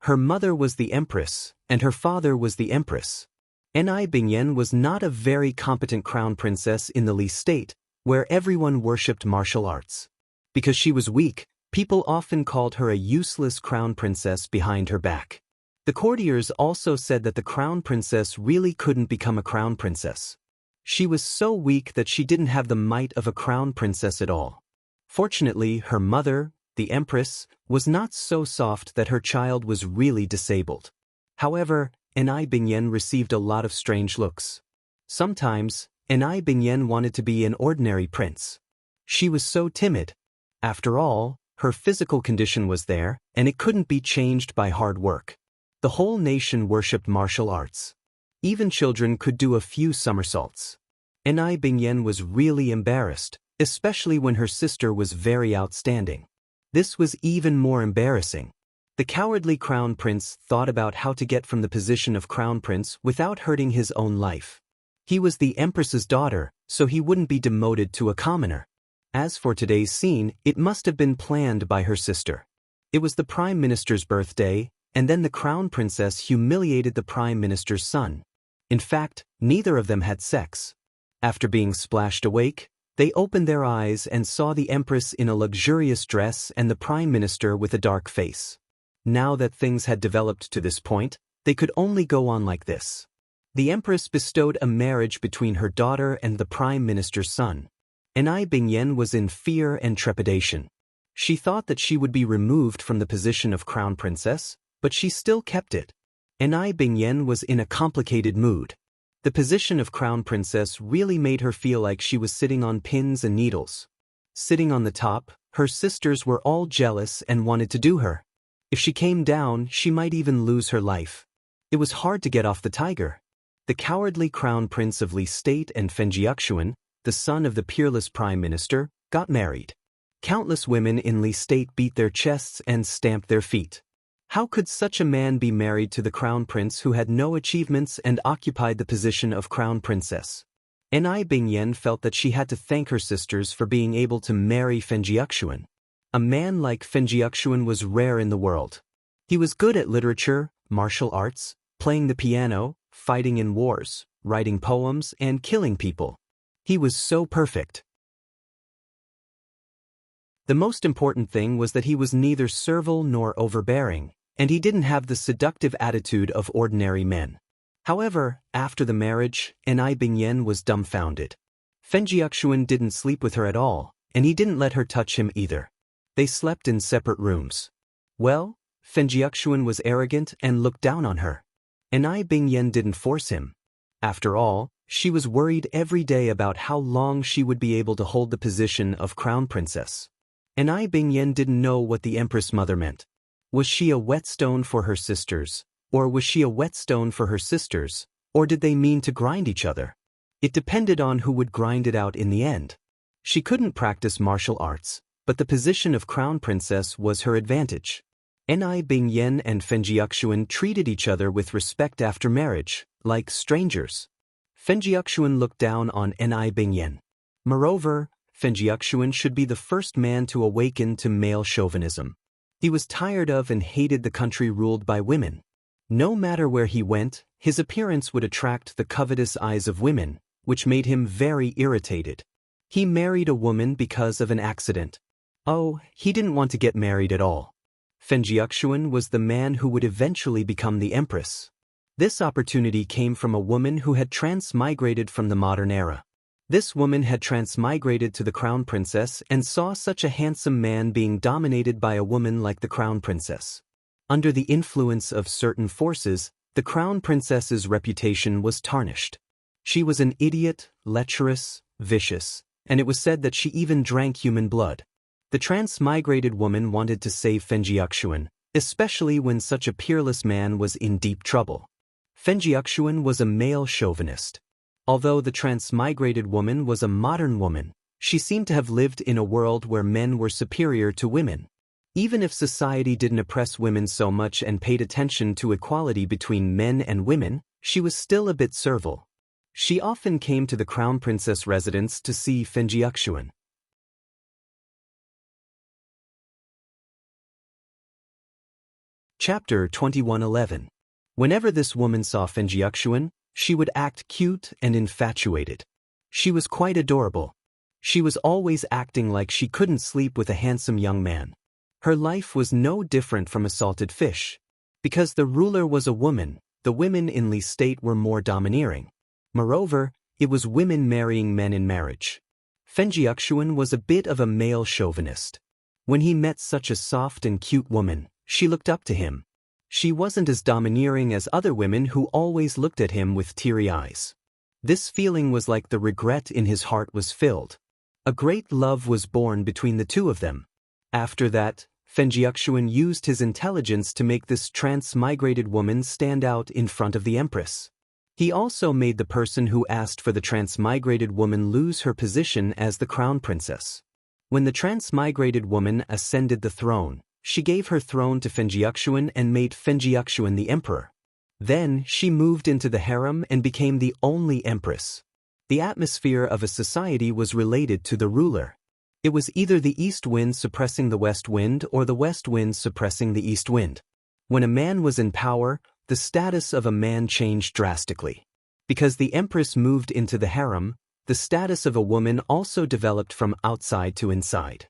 Her mother was the empress, and her father was the empress. Ni Bingyan was not a very competent crown princess in the Li state, where everyone worshipped martial arts. Because she was weak, people often called her a useless crown princess behind her back. The courtiers also said that the crown princess really couldn't become a crown princess. She was so weak that she didn't have the might of a crown princess at all. Fortunately, her mother, the empress, was not so soft that her child was really disabled. However, Ni Bingyan received a lot of strange looks. Sometimes, Ni Bingyan wanted to be an ordinary prince. She was so timid. After all, her physical condition was there, and it couldn't be changed by hard work. The whole nation worshipped martial arts. Even children could do a few somersaults. Ni Bingyan was really embarrassed, especially when her sister was very outstanding. This was even more embarrassing. The cowardly crown prince thought about how to get from the position of crown prince without hurting his own life. He was the empress's daughter, so he wouldn't be demoted to a commoner. As for today's scene, it must have been planned by her sister. It was the prime minister's birthday, and then the crown princess humiliated the prime minister's son. In fact, neither of them had sex. After being splashed awake, they opened their eyes and saw the empress in a luxurious dress and the prime minister with a dark face. Now that things had developed to this point, they could only go on like this. The empress bestowed a marriage between her daughter and the prime minister's son. Ni Bingyan was in fear and trepidation. She thought that she would be removed from the position of crown princess, but she still kept it. Ni Bingyan was in a complicated mood. The position of crown princess really made her feel like she was sitting on pins and needles. Sitting on the top, her sisters were all jealous and wanted to do her. If she came down, she might even lose her life. It was hard to get off the tiger. The cowardly crown prince of Li State and Fenjiaxuan, the son of the peerless prime minister, got married. Countless women in Li State beat their chests and stamped their feet. How could such a man be married to the crown prince who had no achievements and occupied the position of crown princess? Ni Bingyan felt that she had to thank her sisters for being able to marry Fenjiaxuan. A man like Fenjiaxuan was rare in the world. He was good at literature, martial arts, playing the piano, fighting in wars, writing poems, and killing people. He was so perfect. The most important thing was that he was neither servile nor overbearing, and he didn't have the seductive attitude of ordinary men. However, after the marriage, Ni Bingyan was dumbfounded. Fenjiaxuan didn't sleep with her at all, and he didn't let her touch him either. They slept in separate rooms. Well, Fenjiaxuan was arrogant and looked down on her. Ni Bingyan didn't force him. After all, she was worried every day about how long she would be able to hold the position of crown princess. Ni Bingyan didn't know what the empress mother meant. Was she a whetstone for her sisters, or was she a whetstone for her sisters, or did they mean to grind each other? It depended on who would grind it out in the end. She couldn't practice martial arts, but the position of crown princess was her advantage. Ni Bingyan and Fenjiaxuan treated each other with respect after marriage, like strangers. Fenjiaxuan looked down on Ni Bingyan. Moreover, Fenjiaxuan should be the first man to awaken to male chauvinism. He was tired of and hated the country ruled by women. No matter where he went, his appearance would attract the covetous eyes of women, which made him very irritated. He married a woman because of an accident. Oh, he didn't want to get married at all. Fenjiaxuan was the man who would eventually become the empress. This opportunity came from a woman who had transmigrated from the modern era. This woman had transmigrated to the crown princess and saw such a handsome man being dominated by a woman like the crown princess. Under the influence of certain forces, the crown princess's reputation was tarnished. She was an idiot, lecherous, vicious, and it was said that she even drank human blood. The transmigrated woman wanted to save Fenjiaxuan, especially when such a peerless man was in deep trouble. Fenjiaxuan was a male chauvinist. Although the transmigrated woman was a modern woman, she seemed to have lived in a world where men were superior to women. Even if society didn't oppress women so much and paid attention to equality between men and women, she was still a bit servile. She often came to the crown princess residence to see Fenjiaxuan. Chapter 2111. Whenever this woman saw Fenjiaxuan, she would act cute and infatuated. She was quite adorable. She was always acting like she couldn't sleep with a handsome young man. Her life was no different from a salted fish. Because the ruler was a woman, the women in Li state were more domineering. Moreover, it was women marrying men in marriage. Fenjiaxuan was a bit of a male chauvinist. When he met such a soft and cute woman, she looked up to him. She wasn't as domineering as other women who always looked at him with teary eyes. This feeling was like the regret in his heart was filled. A great love was born between the two of them. After that, Fenjiaxuan used his intelligence to make this transmigrated woman stand out in front of the empress. He also made the person who asked for the transmigrated woman lose her position as the crown princess. When the transmigrated woman ascended the throne, she gave her throne to Fenjiaxuan and made Fenjiaxuan the emperor. Then she moved into the harem and became the only empress. The atmosphere of a society was related to the ruler. It was either the east wind suppressing the west wind or the west wind suppressing the east wind. When a man was in power, the status of a man changed drastically. Because the empress moved into the harem, the status of a woman also developed from outside to inside.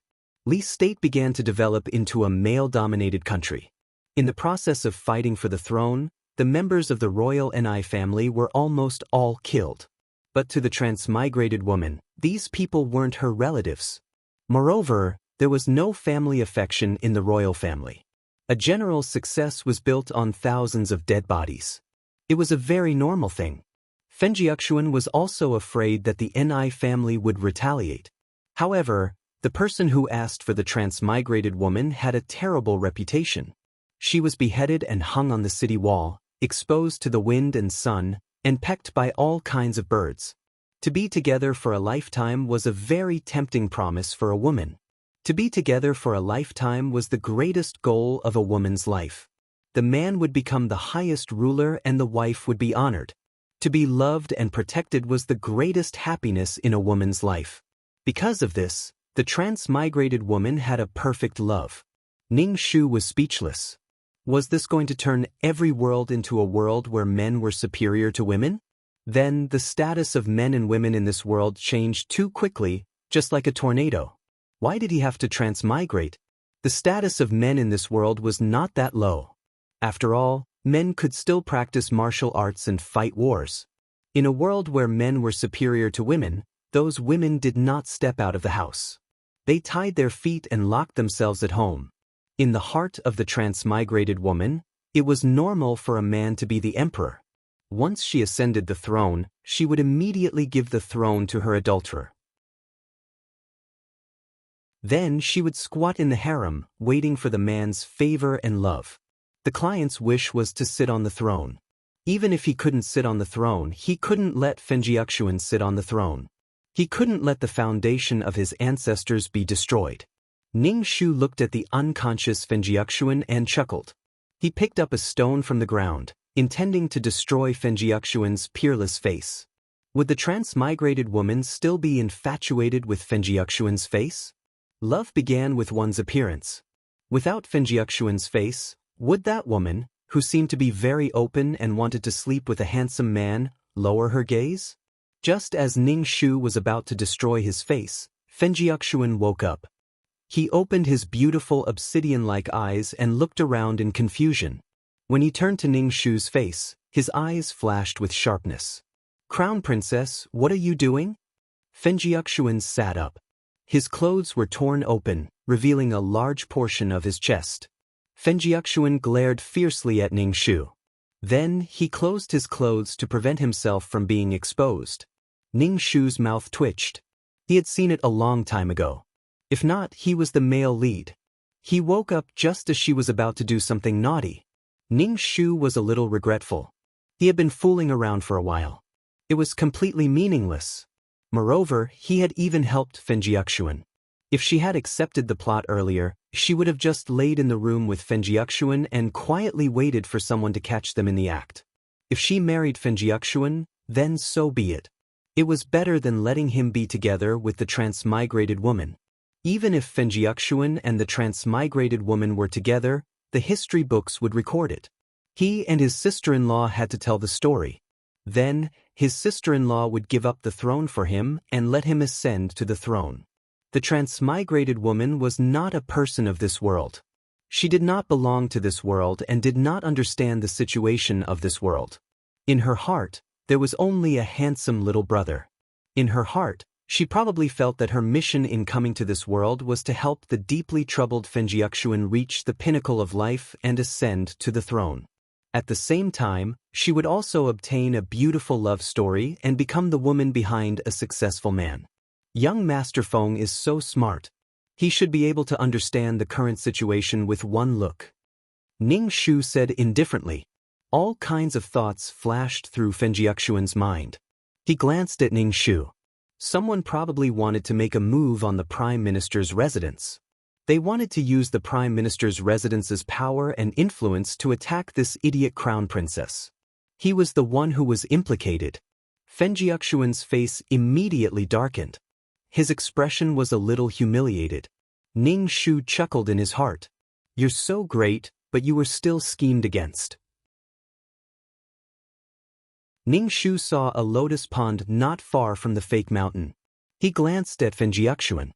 Li state began to develop into a male-dominated country. In the process of fighting for the throne, the members of the royal Ni family were almost all killed. But to the transmigrated woman, these people weren't her relatives. Moreover, there was no family affection in the royal family. A general success was built on thousands of dead bodies. It was a very normal thing. Fenjiaxuan was also afraid that the Ni family would retaliate. However, the person who asked for the transmigrated woman had a terrible reputation. She was beheaded and hung on the city wall, exposed to the wind and sun, and pecked by all kinds of birds. To be together for a lifetime was a very tempting promise for a woman. To be together for a lifetime was the greatest goal of a woman's life. The man would become the highest ruler and the wife would be honored. To be loved and protected was the greatest happiness in a woman's life. Because of this, the transmigrated woman had a perfect love. Ning Shu was speechless. Was this going to turn every world into a world where men were superior to women? Then the status of men and women in this world changed too quickly, just like a tornado. Why did he have to transmigrate? The status of men in this world was not that low. After all, men could still practice martial arts and fight wars. In a world where men were superior to women, those women did not step out of the house. They tied their feet and locked themselves at home. In the heart of the transmigrated woman, it was normal for a man to be the emperor. Once she ascended the throne, she would immediately give the throne to her adulterer. Then she would squat in the harem, waiting for the man's favor and love. The client's wish was to sit on the throne. Even if he couldn't sit on the throne, he couldn't let Fenjiaxuan sit on the throne. He couldn't let the foundation of his ancestors be destroyed. Ning Shu looked at the unconscious Fenjiaxuan and chuckled. He picked up a stone from the ground, intending to destroy Fenjiaxuan's peerless face. Would the transmigrated woman still be infatuated with Fenjiaxuan's face? Love began with one's appearance. Without Fenjiaxuan's face, would that woman, who seemed to be very open and wanted to sleep with a handsome man, lower her gaze? Just as Ning Shu was about to destroy his face, Fenjiaxuan woke up. He opened his beautiful obsidian-like eyes and looked around in confusion. When he turned to Ning Shu's face, his eyes flashed with sharpness. "Crown Princess, what are you doing?" Fenjiaxuan sat up. His clothes were torn open, revealing a large portion of his chest. Fenjiaxuan glared fiercely at Ning Shu. Then he closed his clothes to prevent himself from being exposed. Ning Shu's mouth twitched. He had seen it a long time ago. If not, he was the male lead. He woke up just as she was about to do something naughty. Ning Shu was a little regretful. He had been fooling around for a while. It was completely meaningless. Moreover, he had even helped Fenjiaxuan. If she had accepted the plot earlier, she would have just laid in the room with Fenjiaxuan and quietly waited for someone to catch them in the act. If she married Fenjiaxuan, then so be it. It was better than letting him be together with the transmigrated woman. Even if Fenjiaxuan and the transmigrated woman were together, the history books would record it. He and his sister-in-law had to tell the story. Then, his sister-in-law would give up the throne for him and let him ascend to the throne. The transmigrated woman was not a person of this world. She did not belong to this world and did not understand the situation of this world. In her heart, there was only a handsome little brother. In her heart, she probably felt that her mission in coming to this world was to help the deeply troubled Fenjiaxuan reach the pinnacle of life and ascend to the throne. At the same time, she would also obtain a beautiful love story and become the woman behind a successful man. Young Master Feng is so smart. He should be able to understand the current situation with one look. Ning Shu said indifferently. All kinds of thoughts flashed through Fenjiaxuan's mind. He glanced at Ning Shu. Someone probably wanted to make a move on the Prime Minister's residence. They wanted to use the Prime Minister's residence's power and influence to attack this idiot crown princess. He was the one who was implicated. Fenjiaxuan's face immediately darkened. His expression was a little humiliated. Ning Shu chuckled in his heart. You're so great, but you were still schemed against. Ning Shu saw a lotus pond not far from the fake mountain. He glanced at Fenjiaxuan.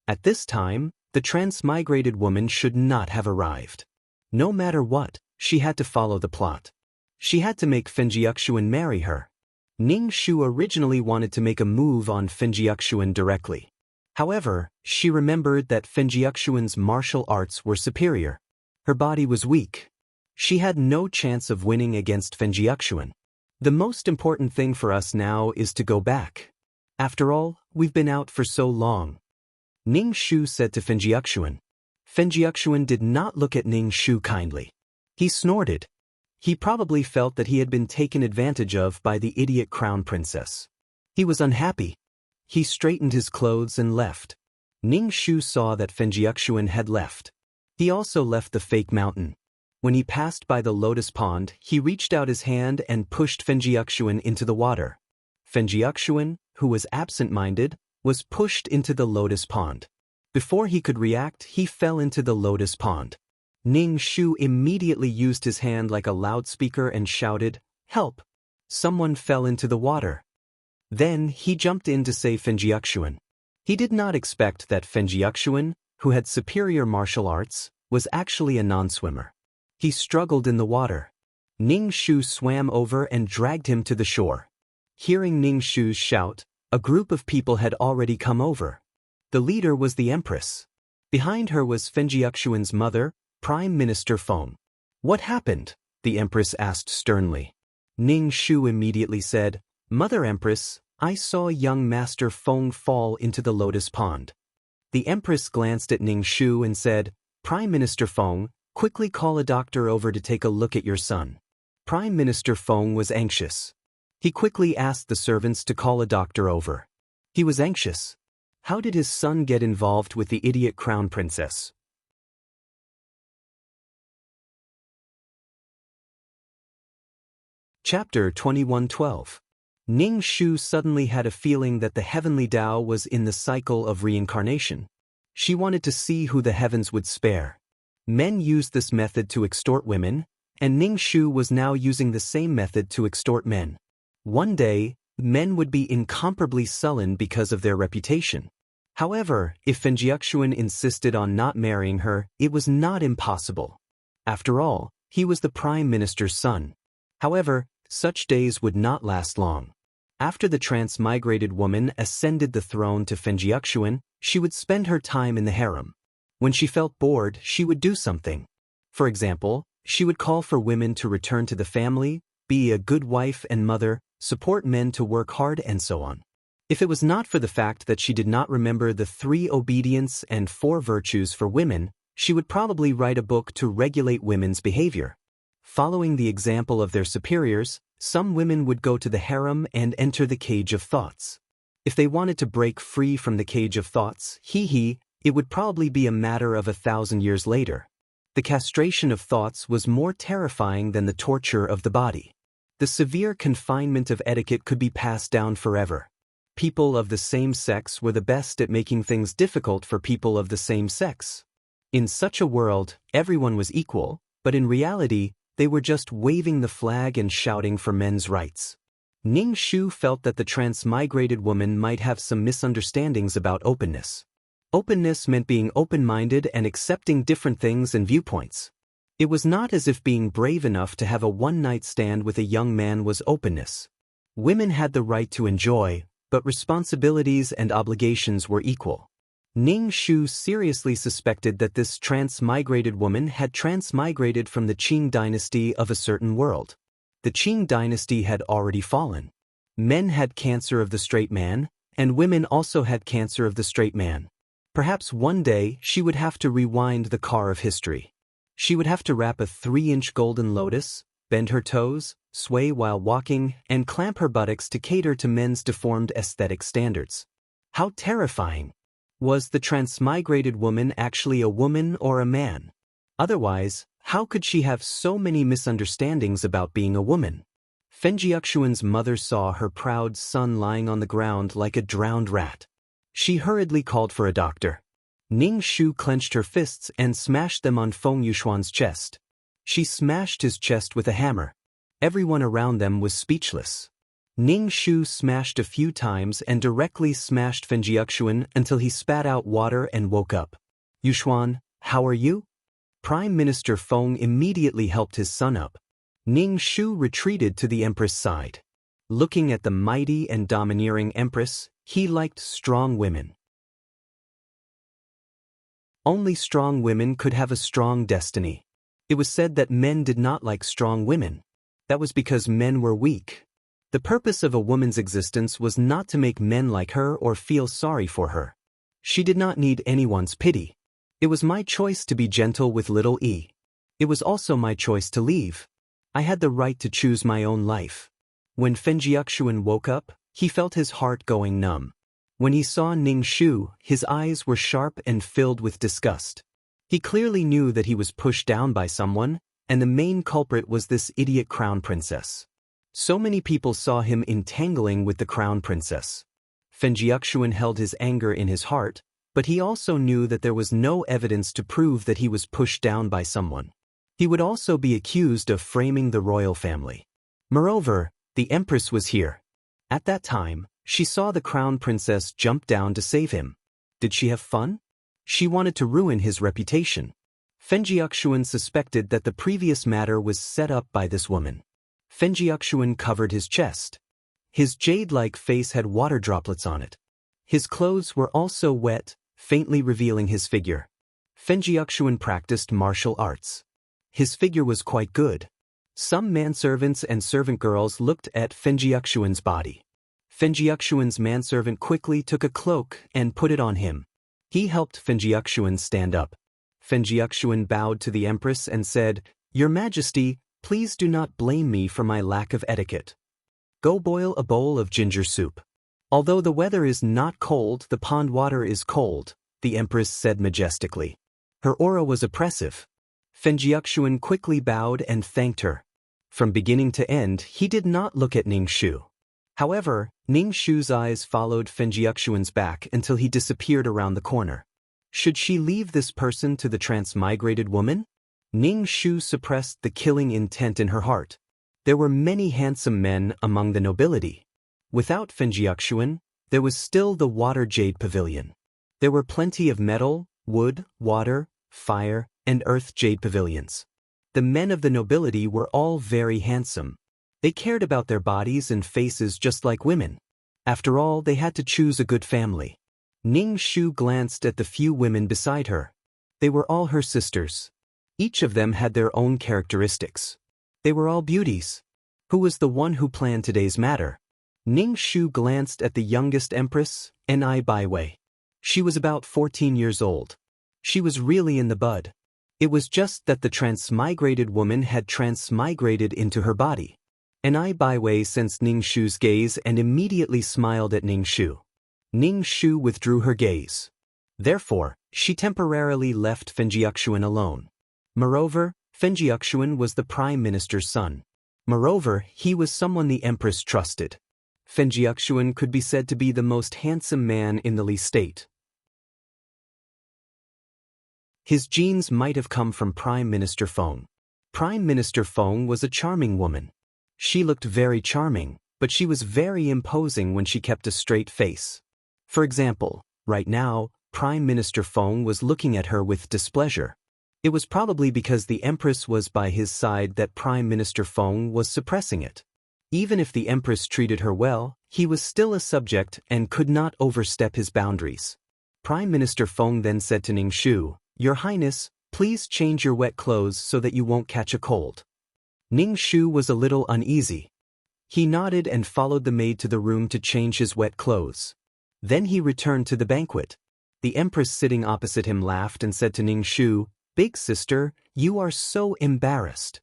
At this time, the transmigrated woman should not have arrived. No matter what, she had to follow the plot. She had to make Fenjiaxuan marry her. Ning Shu originally wanted to make a move on Fenjiaxuan directly. However, she remembered that Fenjiaxuan's martial arts were superior. Her body was weak. She had no chance of winning against Fenjiaxuan. The most important thing for us now is to go back. After all, we've been out for so long. Ning Shu said to Fenjiaxuan. Fenjiaxuan did not look at Ning Shu kindly. He snorted. He probably felt that he had been taken advantage of by the idiot crown princess. He was unhappy. He straightened his clothes and left. Ning Shu saw that Fenjiaxuan had left. He also left the fake mountain. When he passed by the lotus pond, he reached out his hand and pushed Fenjiaxuan into the water. Fenjiaxuan, who was absent-minded, was pushed into the lotus pond. Before he could react, he fell into the lotus pond. Ning Shu immediately used his hand like a loudspeaker and shouted, "Help! Someone fell into the water." Then he jumped in to save Fenjiaxuan. He did not expect that Fenjiaxuan, who had superior martial arts, was actually a non-swimmer. He struggled in the water. Ning Shu swam over and dragged him to the shore. Hearing Ning Shu's shout, a group of people had already come over. The leader was the Empress. Behind her was Fenjiaxuan's mother, Prime Minister Feng. "What happened?" the Empress asked sternly. Ning Shu immediately said, "Mother Empress, I saw young Master Feng fall into the lotus pond." The Empress glanced at Ning Shu and said, "Prime Minister Feng, quickly call a doctor over to take a look at your son." Prime Minister Feng was anxious. He quickly asked the servants to call a doctor over. He was anxious. How did his son get involved with the idiot crown princess? Chapter 21:12. Ning Shu suddenly had a feeling that the heavenly Tao was in the cycle of reincarnation. She wanted to see who the heavens would spare. Men used this method to extort women, and Ning Shu was now using the same method to extort men. One day, men would be incomparably sullen because of their reputation. However, if Fenjiaxuan insisted on not marrying her, it was not impossible. After all, he was the Prime Minister's son. However, such days would not last long. After the transmigrated woman ascended the throne to Fenjiaxuan, she would spend her time in the harem. When she felt bored, she would do something. For example, she would call for women to return to the family, be a good wife and mother, support men to work hard, and so on. If it was not for the fact that she did not remember the 3 obedience and 4 virtues for women, she would probably write a book to regulate women's behavior. Following the example of their superiors, some women would go to the harem and enter the cage of thoughts. If they wanted to break free from the cage of thoughts, it would probably be a matter of 1,000 years later. The castration of thoughts was more terrifying than the torture of the body. The severe confinement of etiquette could be passed down forever. People of the same sex were the best at making things difficult for people of the same sex. In such a world, everyone was equal, but in reality, they were just waving the flag and shouting for men's rights. Ning Shu felt that the transmigrated woman might have some misunderstandings about openness. Openness meant being open-minded and accepting different things and viewpoints. It was not as if being brave enough to have a one-night stand with a young man was openness. Women had the right to enjoy, but responsibilities and obligations were equal. Ning Shu seriously suspected that this transmigrated woman had transmigrated from the Qing dynasty of a certain world. The Qing dynasty had already fallen. Men had cancer of the straight man, and women also had cancer of the straight man. Perhaps one day she would have to rewind the car of history. She would have to wrap a 3-inch golden lotus, bend her toes, sway while walking, and clamp her buttocks to cater to men's deformed aesthetic standards. How terrifying! Was the transmigrated woman actually a woman or a man? Otherwise, how could she have so many misunderstandings about being a woman? Fenjiuxuan's mother saw her proud son lying on the ground like a drowned rat. She hurriedly called for a doctor. Ning Shu clenched her fists and smashed them on Feng Yuxuan's chest. She smashed his chest with a hammer. Everyone around them was speechless. Ning Shu smashed a few times and directly smashed Fenjiuxuan until he spat out water and woke up. "Yuxuan, how are you?" Prime Minister Feng immediately helped his son up. Ning Shu retreated to the Empress' side. Looking at the mighty and domineering Empress, he liked strong women. Only strong women could have a strong destiny. It was said that men did not like strong women. That was because men were weak. The purpose of a woman's existence was not to make men like her or feel sorry for her. She did not need anyone's pity. It was my choice to be gentle with little E. It was also my choice to leave. I had the right to choose my own life. When Fenjiuxuan woke up, he felt his heart going numb. When he saw Ning Shu, his eyes were sharp and filled with disgust. He clearly knew that he was pushed down by someone, and the main culprit was this idiot crown princess. So many people saw him entangling with the crown princess. Fenjiuxuan held his anger in his heart, but he also knew that there was no evidence to prove that he was pushed down by someone. He would also be accused of framing the royal family. Moreover, the Empress was here. At that time, she saw the crown princess jump down to save him. Did she have fun? She wanted to ruin his reputation. Fenjiuxuan suspected that the previous matter was set up by this woman. Fenjiuxuan covered his chest. His jade-like face had water droplets on it. His clothes were also wet, faintly revealing his figure. Fenjiuxuan practiced martial arts. His figure was quite good. Some manservants and servant girls looked at Fenjiuxuan's body. Fenjiuxuan's manservant quickly took a cloak and put it on him. He helped Fenjiuxuan stand up. Fenjiuxuan bowed to the Empress and said, "Your Majesty, please do not blame me for my lack of etiquette. Go boil a bowl of ginger soup." "Although the weather is not cold, the pond water is cold," the Empress said majestically. Her aura was oppressive. Fenjiuxuan quickly bowed and thanked her. From beginning to end, he did not look at Ning Shu. However, Ning Shu's eyes followed Fenjiuxuan's back until he disappeared around the corner. Should she leave this person to the transmigrated woman? Ning Shu suppressed the killing intent in her heart. There were many handsome men among the nobility. Without Fenjiuxuan, there was still the water jade pavilion. There were plenty of metal, wood, water, fire, and earth jade pavilions. The men of the nobility were all very handsome. They cared about their bodies and faces just like women. After all, they had to choose a good family. Ning Shu glanced at the few women beside her. They were all her sisters. Each of them had their own characteristics. They were all beauties. Who was the one who planned today's matter? Ning Shu glanced at the youngest empress, Ni Baiwei. She was about 14 years old. She was really in the bud. It was just that the transmigrated woman had transmigrated into her body. Ni Baiwei sensed Ning Shu's gaze and immediately smiled at Ning Shu. Ning Shu withdrew her gaze. Therefore, she temporarily left Fenjiuxuan alone. Moreover, Fenjiuxuan was the prime minister's son. Moreover, he was someone the empress trusted. Fenjiuxuan could be said to be the most handsome man in the Li state. His genes might have come from Prime Minister Feng. Prime Minister Feng was a charming woman. She looked very charming, but she was very imposing when she kept a straight face. For example, right now, Prime Minister Feng was looking at her with displeasure. It was probably because the Empress was by his side that Prime Minister Feng was suppressing it. Even if the Empress treated her well, he was still a subject and could not overstep his boundaries. Prime Minister Feng then said to Ning Shu, "Your Highness, please change your wet clothes so that you won't catch a cold." Ning Shu was a little uneasy. He nodded and followed the maid to the room to change his wet clothes. Then he returned to the banquet. The Empress sitting opposite him laughed and said to Ning Shu, "Big sister, you are so embarrassed."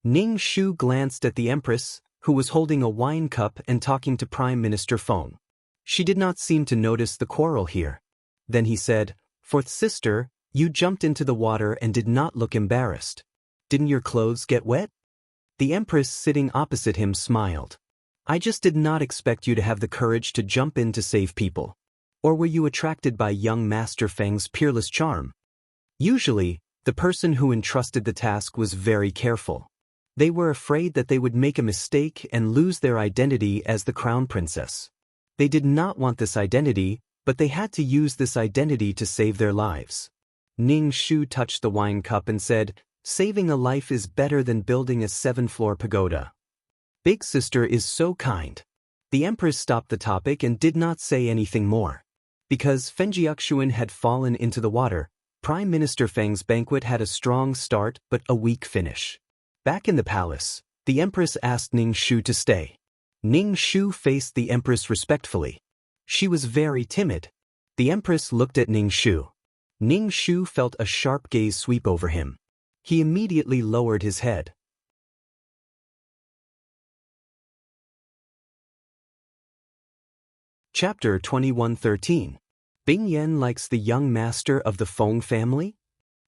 Ning Shu glanced at the Empress, who was holding a wine cup and talking to Prime Minister Feng. She did not seem to notice the quarrel here. Then he said, "Fourth sister, you jumped into the water and did not look embarrassed. Didn't your clothes get wet?" The Empress sitting opposite him smiled. "I just did not expect you to have the courage to jump in to save people. Or were you attracted by young Master Feng's peerless charm?" Usually, the person who entrusted the task was very careful. They were afraid that they would make a mistake and lose their identity as the crown princess. They did not want this identity, but they had to use this identity to save their lives. Ning Shu touched the wine cup and said, "Saving a life is better than building a 7-floor pagoda." Big sister is so kind. The Empress stopped the topic and did not say anything more. Because Fenjiuxuan had fallen into the water, Prime Minister Feng's banquet had a strong start but a weak finish. Back in the palace, the Empress asked Ning Shu to stay. Ning Shu faced the Empress respectfully. She was very timid. The Empress looked at Ning Shu. Ning Shu felt a sharp gaze sweep over him. He immediately lowered his head. Chapter 21:13. Bing Yan likes the young master of the Feng family?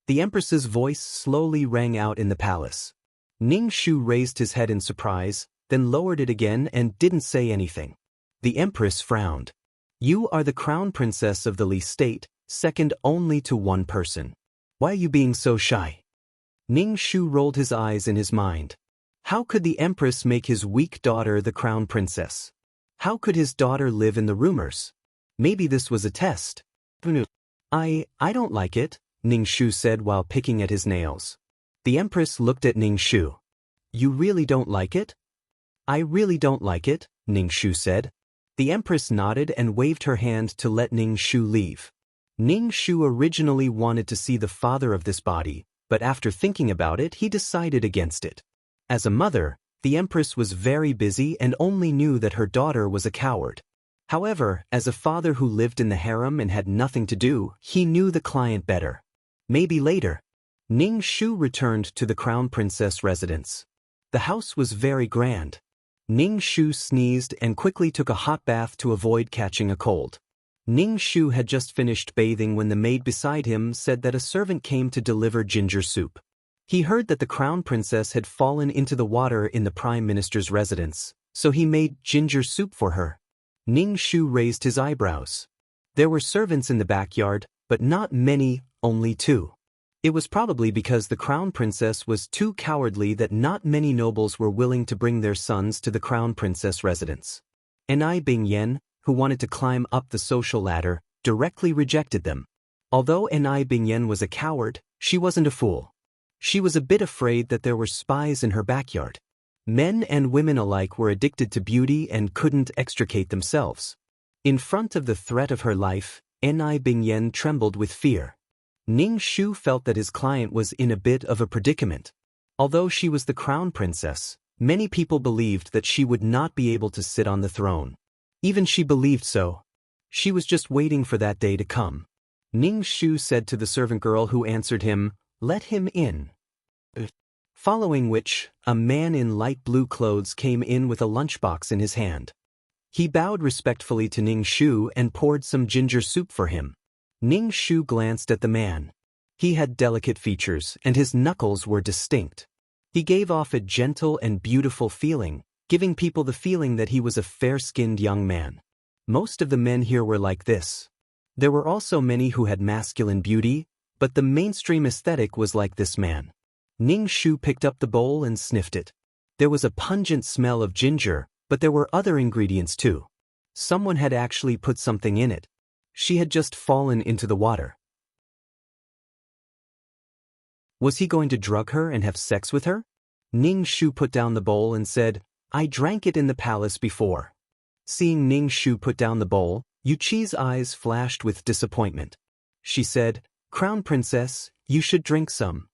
The Empress's voice slowly rang out in the palace. Ning Shu raised his head in surprise, then lowered it again and didn't say anything. The Empress frowned. "You are the crown princess of the Li state, second only to one person. Why are you being so shy?" Ning Shu rolled his eyes in his mind. How could the Empress make his weak daughter the crown princess? How could his daughter live in the rumors? Maybe this was a test. I don't like it, Ning Shu said while picking at his nails. The Empress looked at Ning Shu. "You really don't like it?" "I really don't like it," Ning Shu said. The Empress nodded and waved her hand to let Ning Shu leave. Ning Shu originally wanted to see the father of this body, but after thinking about it he decided against it. As a mother, the Empress was very busy and only knew that her daughter was a coward. However, as a father who lived in the harem and had nothing to do, he knew the client better. Maybe later. Ning Shu returned to the Crown Princess residence. The house was very grand. Ning Shu sneezed and quickly took a hot bath to avoid catching a cold. Ning Shu had just finished bathing when the maid beside him said that a servant came to deliver ginger soup. He heard that the Crown Princess had fallen into the water in the Prime Minister's residence, so he made ginger soup for her. Ning Shu raised his eyebrows. There were servants in the backyard, but not many, only 2. It was probably because the Crown Princess was too cowardly that not many nobles were willing to bring their sons to the Crown Princess residence. Ni Bing Yan, who wanted to climb up the social ladder, directly rejected them. Although Ni Bing Yan was a coward, she wasn't a fool. She was a bit afraid that there were spies in her backyard. Men and women alike were addicted to beauty and couldn't extricate themselves. In front of the threat of her life, Ni Bing Yan trembled with fear. Ning Shu felt that his client was in a bit of a predicament. Although she was the crown princess, many people believed that she would not be able to sit on the throne. Even she believed so. She was just waiting for that day to come. Ning Shu said to the servant girl who answered him, "Let him in." Following which, a man in light blue clothes came in with a lunchbox in his hand. He bowed respectfully to Ning Shu and poured some ginger soup for him. Ning Shu glanced at the man. He had delicate features, and his knuckles were distinct. He gave off a gentle and beautiful feeling, giving people the feeling that he was a fair-skinned young man. Most of the men here were like this. There were also many who had masculine beauty, but the mainstream aesthetic was like this man. Ning Shu picked up the bowl and sniffed it. There was a pungent smell of ginger, but there were other ingredients too. Someone had actually put something in it. She had just fallen into the water. Was he going to drug her and have sex with her? Ning Shu put down the bowl and said, "I drank it in the palace before." Seeing Ning Shu put down the bowl, Yuqi's eyes flashed with disappointment. She said, "Crown Princess, you should drink some."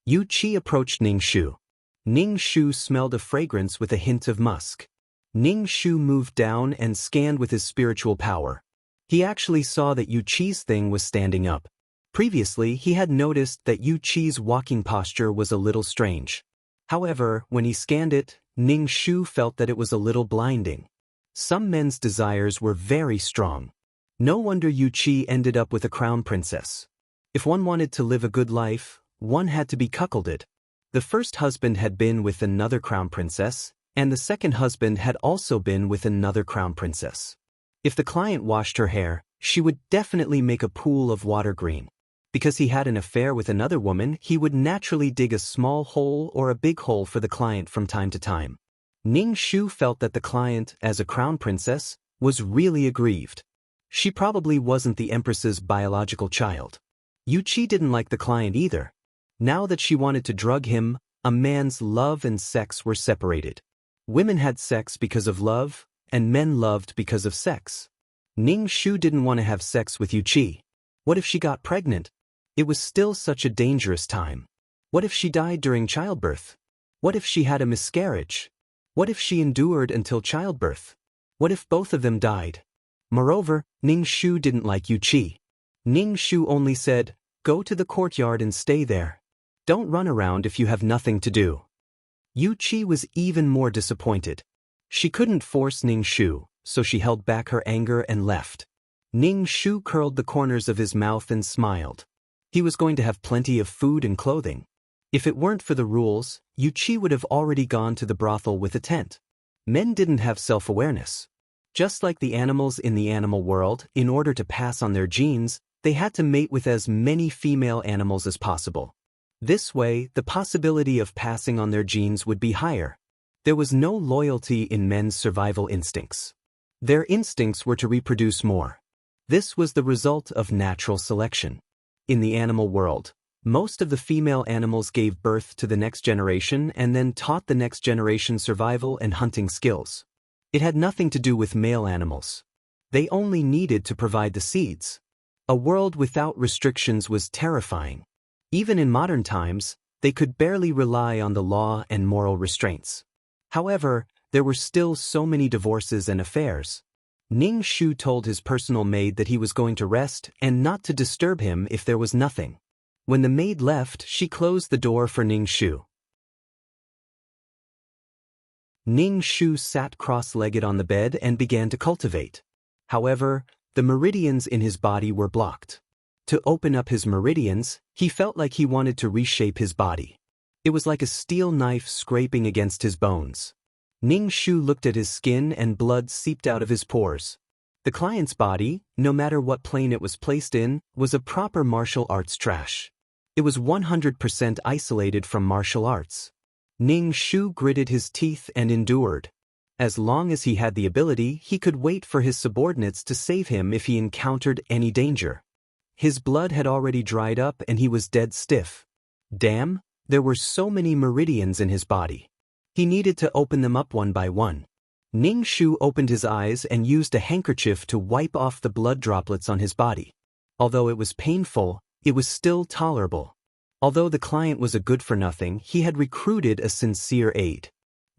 Yuqi approached Ning Shu. Ning Shu smelled a fragrance with a hint of musk. Ning Shu moved down and scanned with his spiritual power. He actually saw that Yuqi's thing was standing up. Previously, he had noticed that Yuqi's walking posture was a little strange. However, when he scanned it, Ning Shu felt that it was a little blinding. Some men's desires were very strong. No wonder Yuqi ended up with a crown princess. If one wanted to live a good life, one had to be cuckolded. The first husband had been with another crown princess, and the second husband had also been with another crown princess. If the client washed her hair, she would definitely make a pool of water green. Because he had an affair with another woman, he would naturally dig a small hole or a big hole for the client from time to time. Ning Shu felt that the client, as a crown princess, was really aggrieved. She probably wasn't the empress's biological child. Yuqi didn't like the client either. Now that she wanted to drug him, a man's love and sex were separated. Women had sex because of love, and men loved because of sex. Ning Shu didn't want to have sex with Yuqi. What if she got pregnant? It was still such a dangerous time. What if she died during childbirth? What if she had a miscarriage? What if she endured until childbirth? What if both of them died? Moreover, Ning Shu didn't like Yuqi. Ning Shu only said, "Go to the courtyard and stay there. Don't run around if you have nothing to do." Yuqi was even more disappointed. She couldn't force Ning Shu, so she held back her anger and left. Ning Shu curled the corners of his mouth and smiled. He was going to have plenty of food and clothing. If it weren't for the rules, Yuqi would have already gone to the brothel with a tent. Men didn't have self-awareness. Just like the animals in the animal world, in order to pass on their genes, they had to mate with as many female animals as possible. This way, the possibility of passing on their genes would be higher. There was no loyalty in men's survival instincts. Their instincts were to reproduce more. This was the result of natural selection. In the animal world, most of the female animals gave birth to the next generation and then taught the next generation survival and hunting skills. It had nothing to do with male animals. They only needed to provide the seeds. A world without restrictions was terrifying. Even in modern times, they could barely rely on the law and moral restraints. However, there were still so many divorces and affairs. Ning Shu told his personal maid that he was going to rest and not to disturb him if there was nothing. When the maid left, she closed the door for Ning Shu. Ning Shu sat cross-legged on the bed and began to cultivate. However, the meridians in his body were blocked. To open up his meridians, he felt like he wanted to reshape his body. It was like a steel knife scraping against his bones. Ning Shu looked at his skin and blood seeped out of his pores. The client's body, no matter what plane it was placed in, was a proper martial arts trash. It was 100% isolated from martial arts. Ning Shu gritted his teeth and endured. As long as he had the ability, he could wait for his subordinates to save him if he encountered any danger. His blood had already dried up and he was dead stiff. Damn, there were so many meridians in his body. He needed to open them up one by one. Ning Shu opened his eyes and used a handkerchief to wipe off the blood droplets on his body. Although it was painful, it was still tolerable. Although the client was a good-for-nothing, he had recruited a sincere aide.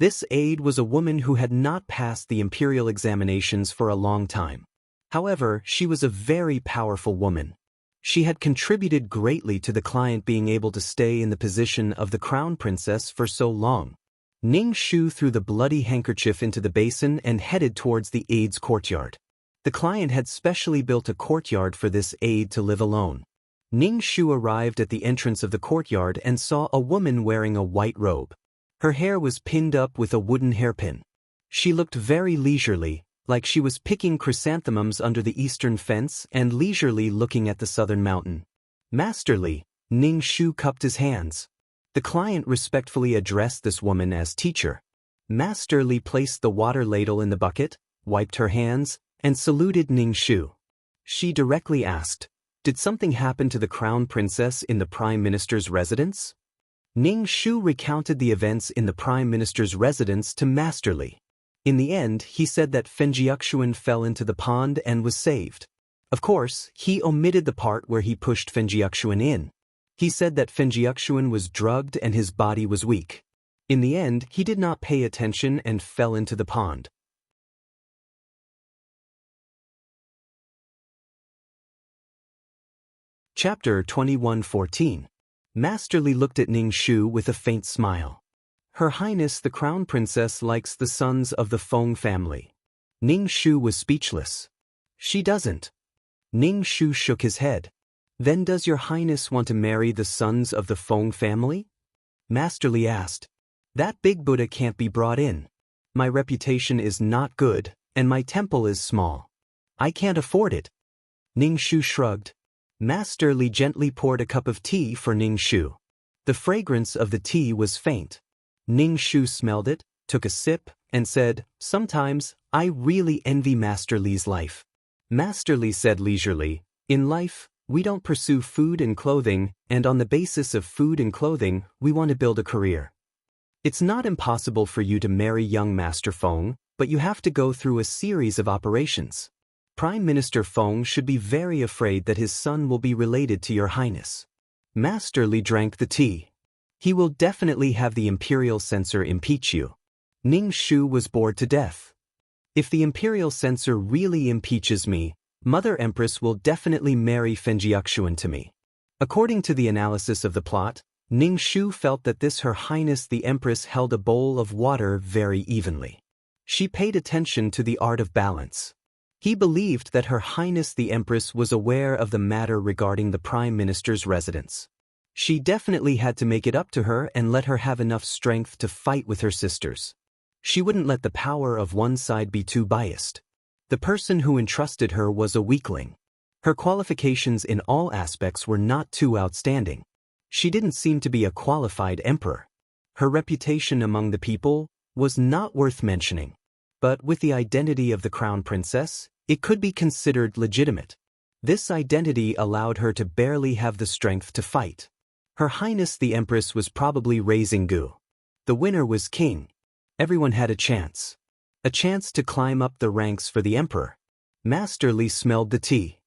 This aide was a woman who had not passed the imperial examinations for a long time. However, she was a very powerful woman. She had contributed greatly to the client being able to stay in the position of the crown princess for so long. Ning Shu threw the bloody handkerchief into the basin and headed towards the aide's courtyard. The client had specially built a courtyard for this aide to live alone. Ning Shu arrived at the entrance of the courtyard and saw a woman wearing a white robe. Her hair was pinned up with a wooden hairpin. She looked very leisurely, like she was picking chrysanthemums under the eastern fence and leisurely looking at the southern mountain. Masterly, Ning Shu cupped his hands. The client respectfully addressed this woman as teacher. Masterly placed the water ladle in the bucket, wiped her hands, and saluted Ning Shu. She directly asked, "Did something happen to the crown princess in the prime minister's residence?" Ning Shu recounted the events in the prime minister's residence to Masterly. In the end, he said that Fenjiaxuan fell into the pond and was saved. Of course, he omitted the part where he pushed Fenjiaxuan in. He said that Fenjiaxuan was drugged and his body was weak. In the end, he did not pay attention and fell into the pond. Chapter 21:14. Masterly looked at Ning Shu with a faint smile. Her Highness the Crown Princess likes the sons of the Feng family. Ning Shu was speechless. She doesn't. Ning Shu shook his head. Then does your Highness want to marry the sons of the Feng family? Masterly asked. That big Buddha can't be brought in. My reputation is not good, and my temple is small. I can't afford it. Ning Shu shrugged. Masterly gently poured a cup of tea for Ning Shu. The fragrance of the tea was faint. Ning Shu smelled it, took a sip, and said, "Sometimes, I really envy Masterly's life." Masterly said leisurely, "In life, we don't pursue food and clothing, and on the basis of food and clothing, we want to build a career. It's not impossible for you to marry young Master Feng, but you have to go through a series of operations. Prime Minister Feng should be very afraid that his son will be related to your Highness." Masterly drank the tea. "He will definitely have the imperial censor impeach you." Ning Shu was bored to death. "If the imperial censor really impeaches me, Mother Empress will definitely marry Fenjiaxuan to me." According to the analysis of the plot, Ning Shu felt that this Her Highness the Empress held a bowl of water very evenly. She paid attention to the art of balance. He believed that Her Highness the Empress was aware of the matter regarding the Prime Minister's residence. She definitely had to make it up to her and let her have enough strength to fight with her sisters. She wouldn't let the power of one side be too biased. The person who entrusted her was a weakling. Her qualifications in all aspects were not too outstanding. She didn't seem to be a qualified emperor. Her reputation among the people was not worth mentioning. But with the identity of the crown princess, it could be considered legitimate. This identity allowed her to barely have the strength to fight. Her Highness the Empress was probably raising gu. The winner was king. Everyone had a chance. A chance to climb up the ranks for the emperor. Masterly smelled the tea.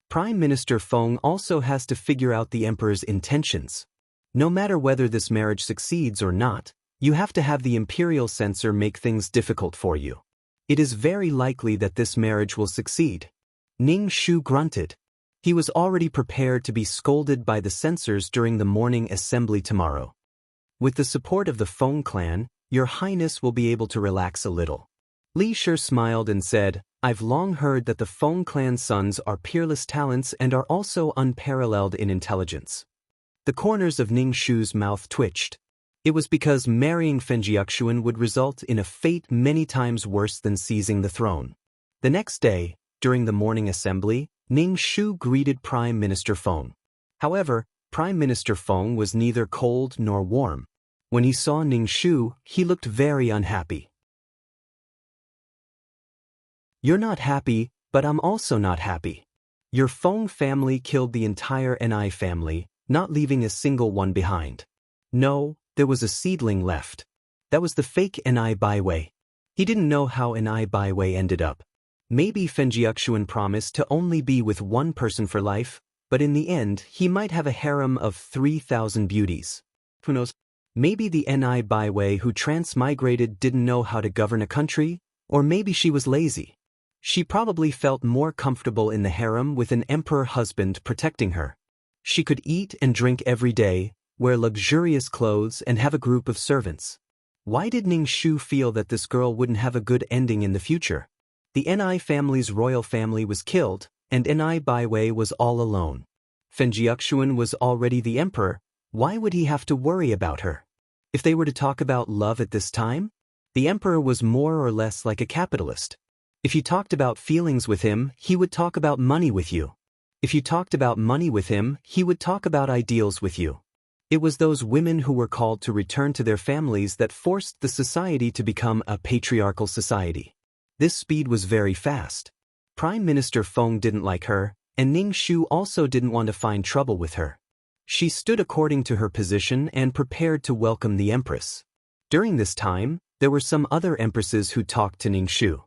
Prime Minister Feng also has to figure out the emperor's intentions. No matter whether this marriage succeeds or not, you have to have the imperial censor make things difficult for you. It is very likely that this marriage will succeed. Ning Shu grunted. He was already prepared to be scolded by the censors during the morning assembly tomorrow. With the support of the Feng clan, your Highness will be able to relax a little. Li Shi smiled and said, "I've long heard that the Feng clan sons are peerless talents and are also unparalleled in intelligence." The corners of Ning Shu's mouth twitched. It was because marrying Fenjiaxuan would result in a fate many times worse than seizing the throne. The next day, during the morning assembly, Ning Shu greeted Prime Minister Feng. However, Prime Minister Feng was neither cold nor warm. When he saw Ning Shu, he looked very unhappy. "You're not happy, but I'm also not happy. Your Feng family killed the entire Ni family, not leaving a single one behind. No, there was a seedling left. That was the fake Ni Baiwei. He didn't know how Ni Baiwei ended up. Maybe Fenjiaxuan promised to only be with one person for life, but in the end he might have a harem of 3,000 beauties. Who knows? Maybe the Ni Baiwei who transmigrated didn't know how to govern a country, or maybe she was lazy. She probably felt more comfortable in the harem with an emperor husband protecting her. She could eat and drink every day, wear luxurious clothes, and have a group of servants. Why did Ning Shu feel that this girl wouldn't have a good ending in the future? The Ni family's royal family was killed, and Ni Baiwei was all alone. Fenjiuxuan was already the emperor. Why would he have to worry about her? If they were to talk about love at this time, the emperor was more or less like a capitalist. If you talked about feelings with him, he would talk about money with you. If you talked about money with him, he would talk about ideals with you. It was those women who were called to return to their families that forced the society to become a patriarchal society. This speed was very fast. Prime Minister Feng didn't like her, and Ning Shu also didn't want to find trouble with her. She stood according to her position and prepared to welcome the empress. During this time, there were some other empresses who talked to Ning Shu.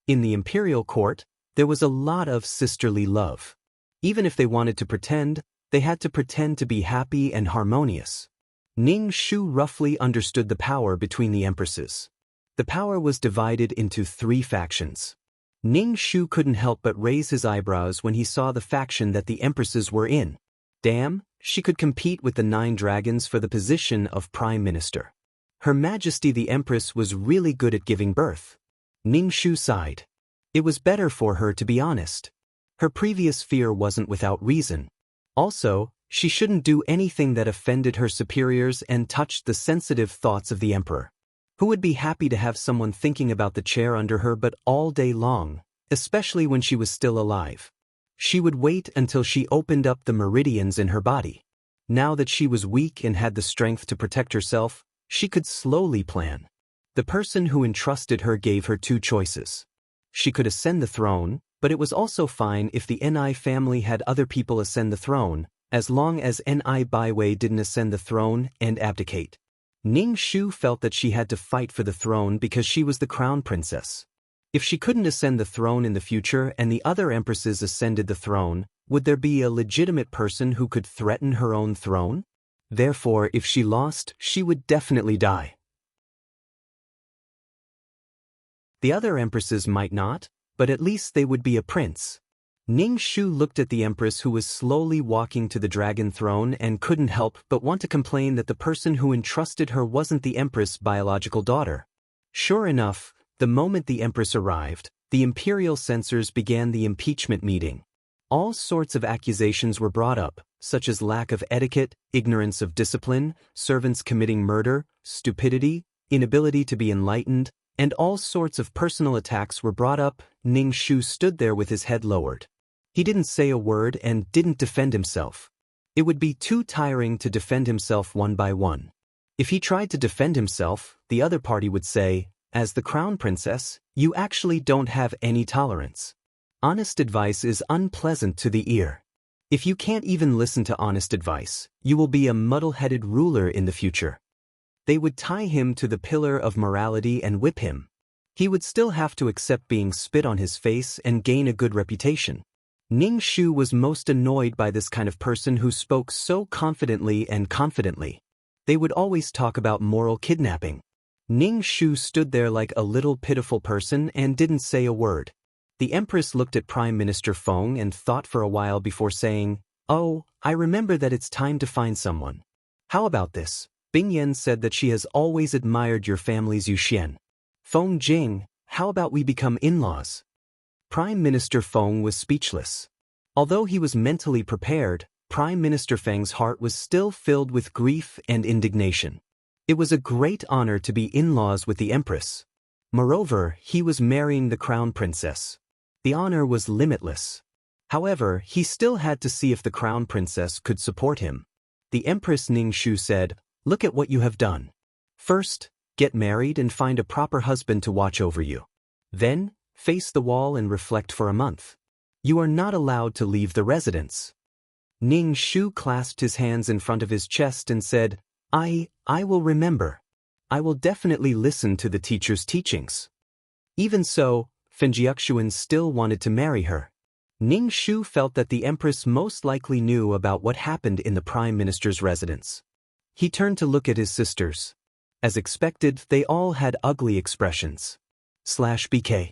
In the imperial court, there was a lot of sisterly love. Even if they wanted to pretend, they had to pretend to be happy and harmonious. Ning Shu roughly understood the power between the empresses. The power was divided into 3 factions. Ning Shu couldn't help but raise his eyebrows when he saw the faction that the empresses were in. Damn, she could compete with the 9 dragons for the position of prime minister. Her Majesty the Empress was really good at giving birth. Ning Shu sighed. It was better for her to be honest. Her previous fear wasn't without reason. Also, she shouldn't do anything that offended her superiors and touched the sensitive thoughts of the emperor. Who would be happy to have someone thinking about the chair under her but all day long, especially when she was still alive? She would wait until she opened up the meridians in her body. Now that she was weak and had the strength to protect herself, she could slowly plan. The person who entrusted her gave her 2 choices. She could ascend the throne, but it was also fine if the Ni family had other people ascend the throne, as long as Ni Baiwei didn't ascend the throne and abdicate. Ning Shu felt that she had to fight for the throne because she was the crown princess. If she couldn't ascend the throne in the future and the other empresses ascended the throne, would there be a legitimate person who could threaten her own throne? Therefore, if she lost, she would definitely die. The other empresses might not, but at least they would be a prince. Ning Shu looked at the empress who was slowly walking to the dragon throne and couldn't help but want to complain that the person who entrusted her wasn't the empress' biological daughter. Sure enough, the moment the empress arrived, the imperial censors began the impeachment meeting. All sorts of accusations were brought up, such as lack of etiquette, ignorance of discipline, servants committing murder, stupidity, inability to be enlightened, and all sorts of personal attacks were brought up. Ning Shu stood there with his head lowered. He didn't say a word and didn't defend himself. It would be too tiring to defend himself one by one. If he tried to defend himself, the other party would say, "As the crown princess, you actually don't have any tolerance. Honest advice is unpleasant to the ear. If you can't even listen to honest advice, you will be a muddle-headed ruler in the future." They would tie him to the pillar of morality and whip him. He would still have to accept being spit on his face and gain a good reputation. Ning Shu was most annoyed by this kind of person who spoke so confidently and confidently. They would always talk about moral kidnapping. Ning Shu stood there like a little pitiful person and didn't say a word. The empress looked at Prime Minister Feng and thought for a while before saying, "Oh, I remember that it's time to find someone. How about this? Bing Yan said that she has always admired your family's Yuxian. Feng Jing, how about we become in-laws?" Prime Minister Feng was speechless. Although he was mentally prepared, Prime Minister Feng's heart was still filled with grief and indignation. It was a great honor to be in-laws with the empress. Moreover, he was marrying the crown princess. The honor was limitless. However, he still had to see if the crown princess could support him. The Empress Ning Shu said, "Look at what you have done. First, get married and find a proper husband to watch over you. Then, face the wall and reflect for a month. You are not allowed to leave the residence." Ning Shu clasped his hands in front of his chest and said, I will remember. I will definitely listen to the teacher's teachings." Even so, Fenjiuxuan still wanted to marry her. Ning Shu felt that the empress most likely knew about what happened in the prime minister's residence. He turned to look at his sisters. As expected, they all had ugly expressions. /BK.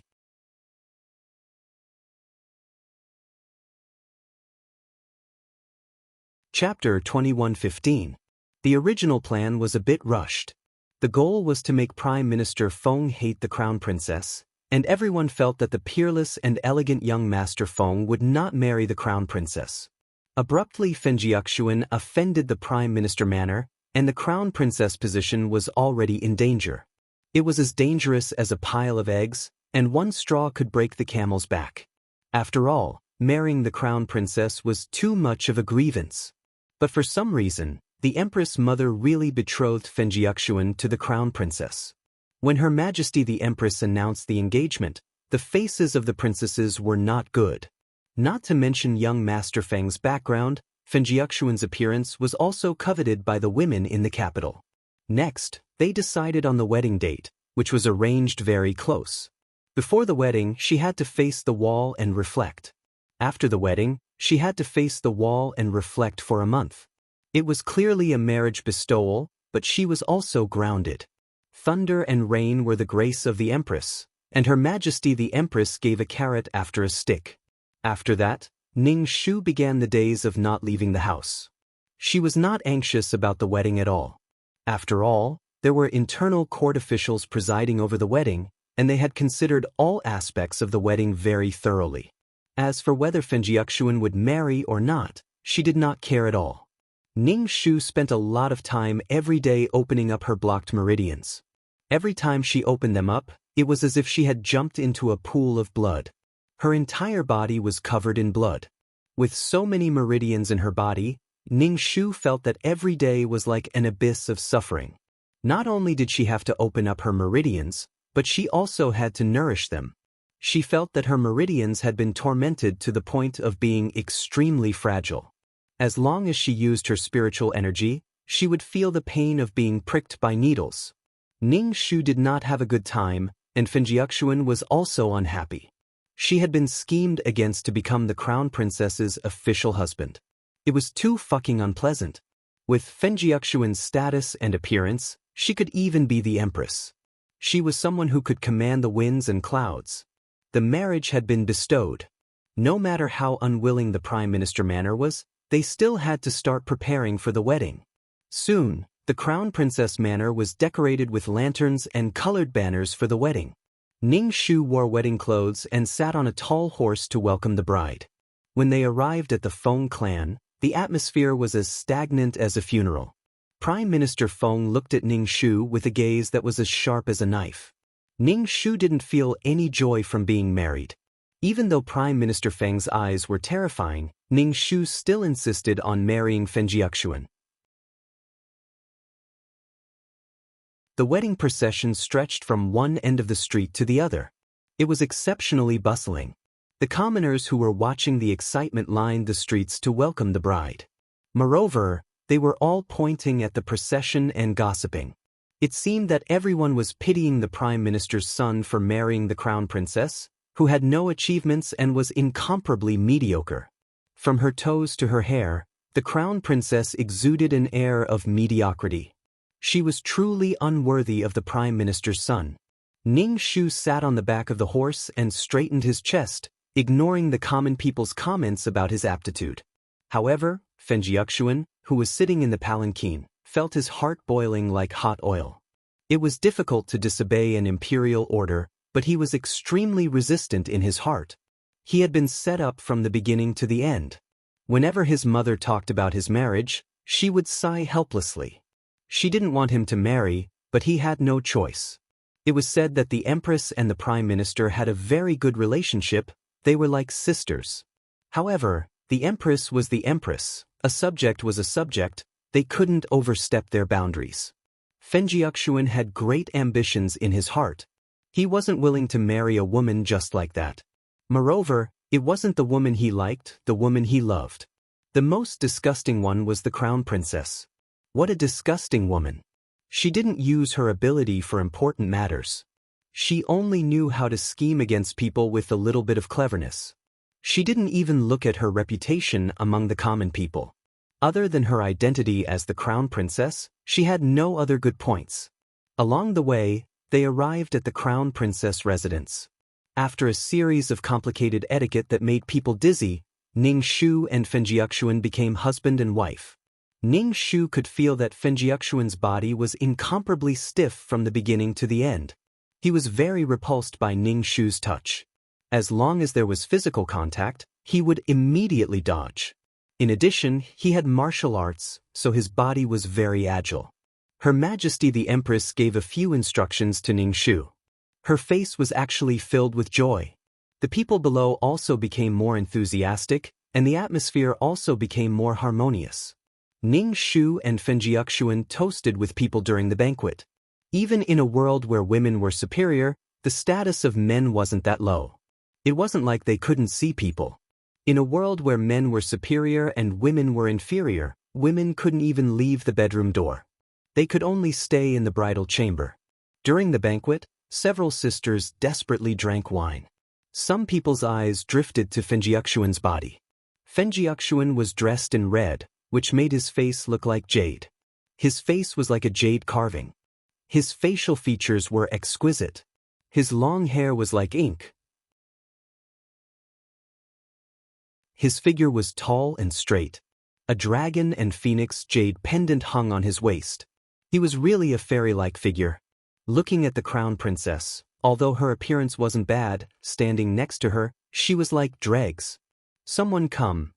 Chapter 21:15. The original plan was a bit rushed. The goal was to make Prime Minister Feng hate the Crown Princess, and everyone felt that the peerless and elegant young Master Feng would not marry the Crown Princess. Abruptly, Fenjiaxuan offended the Prime Minister manner, and the Crown Princess position was already in danger. It was as dangerous as a pile of eggs, and one straw could break the camel's back. After all, marrying the Crown Princess was too much of a grievance. But for some reason, the Empress Mother really betrothed Fenjiaxuan to the Crown Princess. When Her Majesty the Empress announced the engagement, the faces of the princesses were not good. Not to mention young Master Feng's background, Fenjiaxuan's appearance was also coveted by the women in the capital. Next, they decided on the wedding date, which was arranged very close. Before the wedding, she had to face the wall and reflect. After the wedding, she had to face the wall and reflect for a month. It was clearly a marriage bestowal, but she was also grounded. Thunder and rain were the grace of the Empress, and Her Majesty the Empress gave a carrot after a stick. After that, Ning Shu began the days of not leaving the house. She was not anxious about the wedding at all. After all, there were internal court officials presiding over the wedding, and they had considered all aspects of the wedding very thoroughly. As for whether Fenjiaxuan would marry or not, she did not care at all. Ning Shu spent a lot of time every day opening up her blocked meridians. Every time she opened them up, it was as if she had jumped into a pool of blood. Her entire body was covered in blood. With so many meridians in her body, Ning Shu felt that every day was like an abyss of suffering. Not only did she have to open up her meridians, but she also had to nourish them. She felt that her meridians had been tormented to the point of being extremely fragile. As long as she used her spiritual energy, she would feel the pain of being pricked by needles. Ning Shu did not have a good time, and Fenjiaxuan was also unhappy. She had been schemed against to become the Crown Princess's official husband. It was too fucking unpleasant. With Fenjiaxuan's status and appearance, she could even be the Empress. She was someone who could command the winds and clouds. The marriage had been bestowed. No matter how unwilling the Prime Minister manner was, they still had to start preparing for the wedding. Soon, the Crown Princess manor was decorated with lanterns and colored banners for the wedding. Ning Shu wore wedding clothes and sat on a tall horse to welcome the bride. When they arrived at the Feng clan, the atmosphere was as stagnant as a funeral. Prime Minister Feng looked at Ning Shu with a gaze that was as sharp as a knife. Ning Shu didn't feel any joy from being married. Even though Prime Minister Feng's eyes were terrifying, Ning Shu still insisted on marrying Fenjiaxuan. The wedding procession stretched from one end of the street to the other. It was exceptionally bustling. The commoners who were watching the excitement lined the streets to welcome the bride. Moreover, they were all pointing at the procession and gossiping. It seemed that everyone was pitying the Prime Minister's son for marrying the Crown Princess, who had no achievements and was incomparably mediocre. From her toes to her hair, the Crown Princess exuded an air of mediocrity. She was truly unworthy of the Prime Minister's son. Ning Shu sat on the back of the horse and straightened his chest, ignoring the common people's comments about his aptitude. However, Fenjiaxuan, who was sitting in the palanquin, felt his heart boiling like hot oil. It was difficult to disobey an imperial order, but he was extremely resistant in his heart. He had been set up from the beginning to the end. Whenever his mother talked about his marriage, she would sigh helplessly. She didn't want him to marry, but he had no choice. It was said that the Empress and the Prime Minister had a very good relationship. They were like sisters. However, the Empress was the Empress, a subject was a subject, they couldn't overstep their boundaries. Fenjiaxuan had great ambitions in his heart. He wasn't willing to marry a woman just like that. Moreover, it wasn't the woman he liked, the woman he loved. The most disgusting one was the Crown Princess. What a disgusting woman. She didn't use her ability for important matters. She only knew how to scheme against people with a little bit of cleverness. She didn't even look at her reputation among the common people. Other than her identity as the Crown Princess, She had no other good points. Along the way, they arrived at the Crown Princess residence. After a series of complicated etiquette that made people dizzy, Ning Shu and Fenjiuxuan became husband and wife. Ning Shu could feel that Fenjiuxuan's body was incomparably stiff from the beginning to the end. He was very repulsed by Ning Shu's touch. As long as there was physical contact, he would immediately dodge. In addition, he had martial arts, so his body was very agile. Her Majesty the Empress gave a few instructions to Ning Shu. Her face was actually filled with joy. The people below also became more enthusiastic, and the atmosphere also became more harmonious. Ning Shu and Fenjiuxuan toasted with people during the banquet. Even in a world where women were superior, the status of men wasn't that low. It wasn't like they couldn't see people. In a world where men were superior and women were inferior, women couldn't even leave the bedroom door. They could only stay in the bridal chamber. During the banquet, several sisters desperately drank wine. Some people's eyes drifted to Fenjiuxuan's body. Fenjiuxuan was dressed in red, which made his face look like jade. His face was like a jade carving. His facial features were exquisite. His long hair was like ink. His figure was tall and straight. A dragon and phoenix jade pendant hung on his waist. He was really a fairy-like figure. Looking at the crown princess, although her appearance wasn't bad, standing next to her, she was like dregs. Someone come,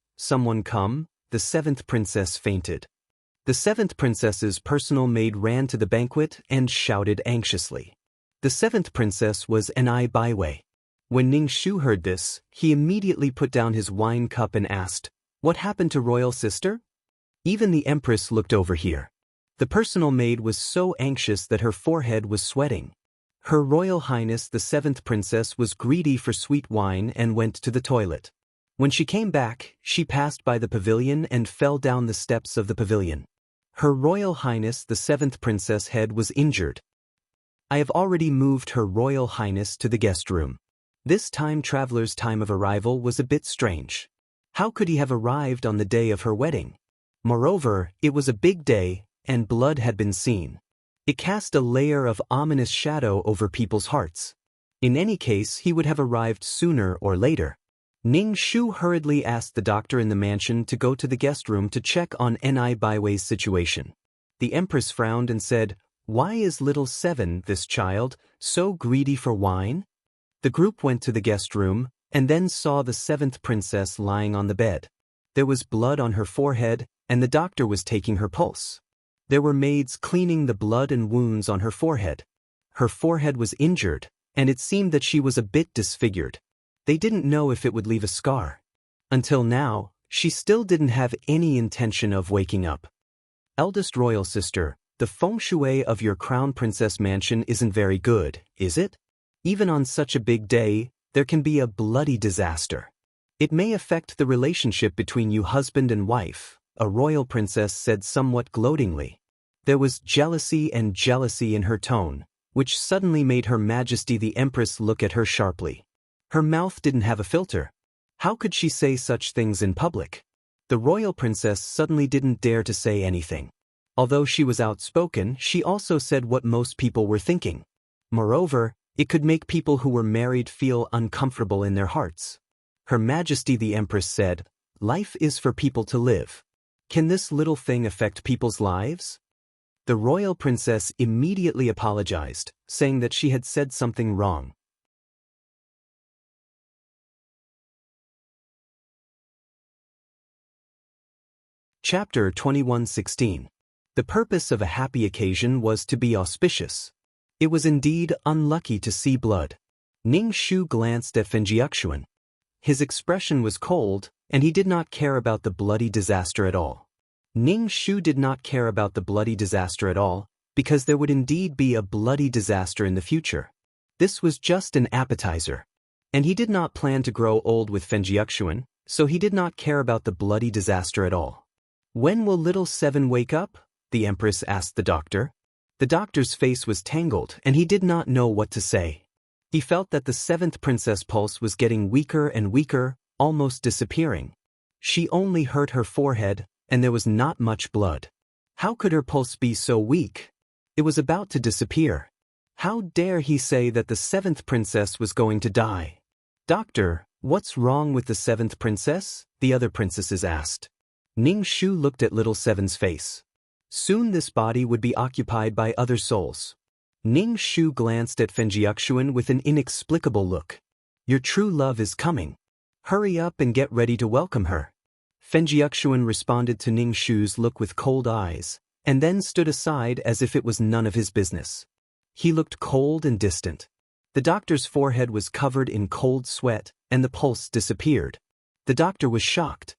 the seventh princess fainted. The seventh princess's personal maid ran to the banquet and shouted anxiously. The seventh princess was Enai Baiwei. When Ning Shu heard this, he immediately put down his wine cup and asked, "What happened to royal sister?" Even the empress looked over here. The personal maid was so anxious that her forehead was sweating. Her Royal Highness the seventh princess was greedy for sweet wine and went to the toilet. When she came back, she passed by the pavilion and fell down the steps of the pavilion. Her Royal Highness the seventh princess head was injured. I have already moved Her Royal Highness to the guest room. This time traveler's time of arrival was a bit strange. How could he have arrived on the day of her wedding? Moreover, it was a big day, and blood had been seen. It cast a layer of ominous shadow over people's hearts. In any case, he would have arrived sooner or later. Ning Shu hurriedly asked the doctor in the mansion to go to the guest room to check on Enai Baiwei's situation. The empress frowned and said, "Why is little Seven, this child, so greedy for wine?" The group went to the guest room, and then saw the seventh princess lying on the bed. There was blood on her forehead, and the doctor was taking her pulse. There were maids cleaning the blood and wounds on her forehead. Her forehead was injured, and it seemed that she was a bit disfigured. They didn't know if it would leave a scar. Until now, she still didn't have any intention of waking up. Eldest royal sister, the feng shui of your crown princess mansion isn't very good, is it? Even on such a big day, there can be a bloody disaster. It may affect the relationship between you husband and wife, a royal princess said somewhat gloatingly. There was jealousy in her tone, which suddenly made Her Majesty the Empress look at her sharply. Her mouth didn't have a filter. How could she say such things in public? The royal princess suddenly didn't dare to say anything. Although she was outspoken, she also said what most people were thinking. Moreover, it could make people who were married feel uncomfortable in their hearts. Her Majesty the Empress said, "Life is for people to live. Can this little thing affect people's lives?" The royal princess immediately apologized, saying that she had said something wrong. Chapter 21:16. The purpose of a happy occasion was to be auspicious. It was indeed unlucky to see blood. Ning Shu glanced at Fenjiuxuan. His expression was cold, and he did not care about the bloody disaster at all. Ning Shu did not care about the bloody disaster at all, because there would indeed be a bloody disaster in the future. This was just an appetizer. And he did not plan to grow old with Fenjiuxuan, so he did not care about the bloody disaster at all. "When will little Seven wake up?" the Empress asked the doctor. The doctor's face was tangled, and he did not know what to say. He felt that the seventh princess pulse was getting weaker and weaker, almost disappearing. She only hurt her forehead, and there was not much blood. How could her pulse be so weak? It was about to disappear. How dare he say that the seventh princess was going to die? Doctor, what's wrong with the seventh princess? The other princesses asked. Ning Shu looked at little Seven's face. Soon this body would be occupied by other souls. Ning Shu glanced at Fenjiaxuan with an inexplicable look. Your true love is coming. Hurry up and get ready to welcome her. Fenjiaxuan responded to Ning Shu's look with cold eyes, and then stood aside as if it was none of his business. He looked cold and distant. The doctor's forehead was covered in cold sweat, and the pulse disappeared. The doctor was shocked.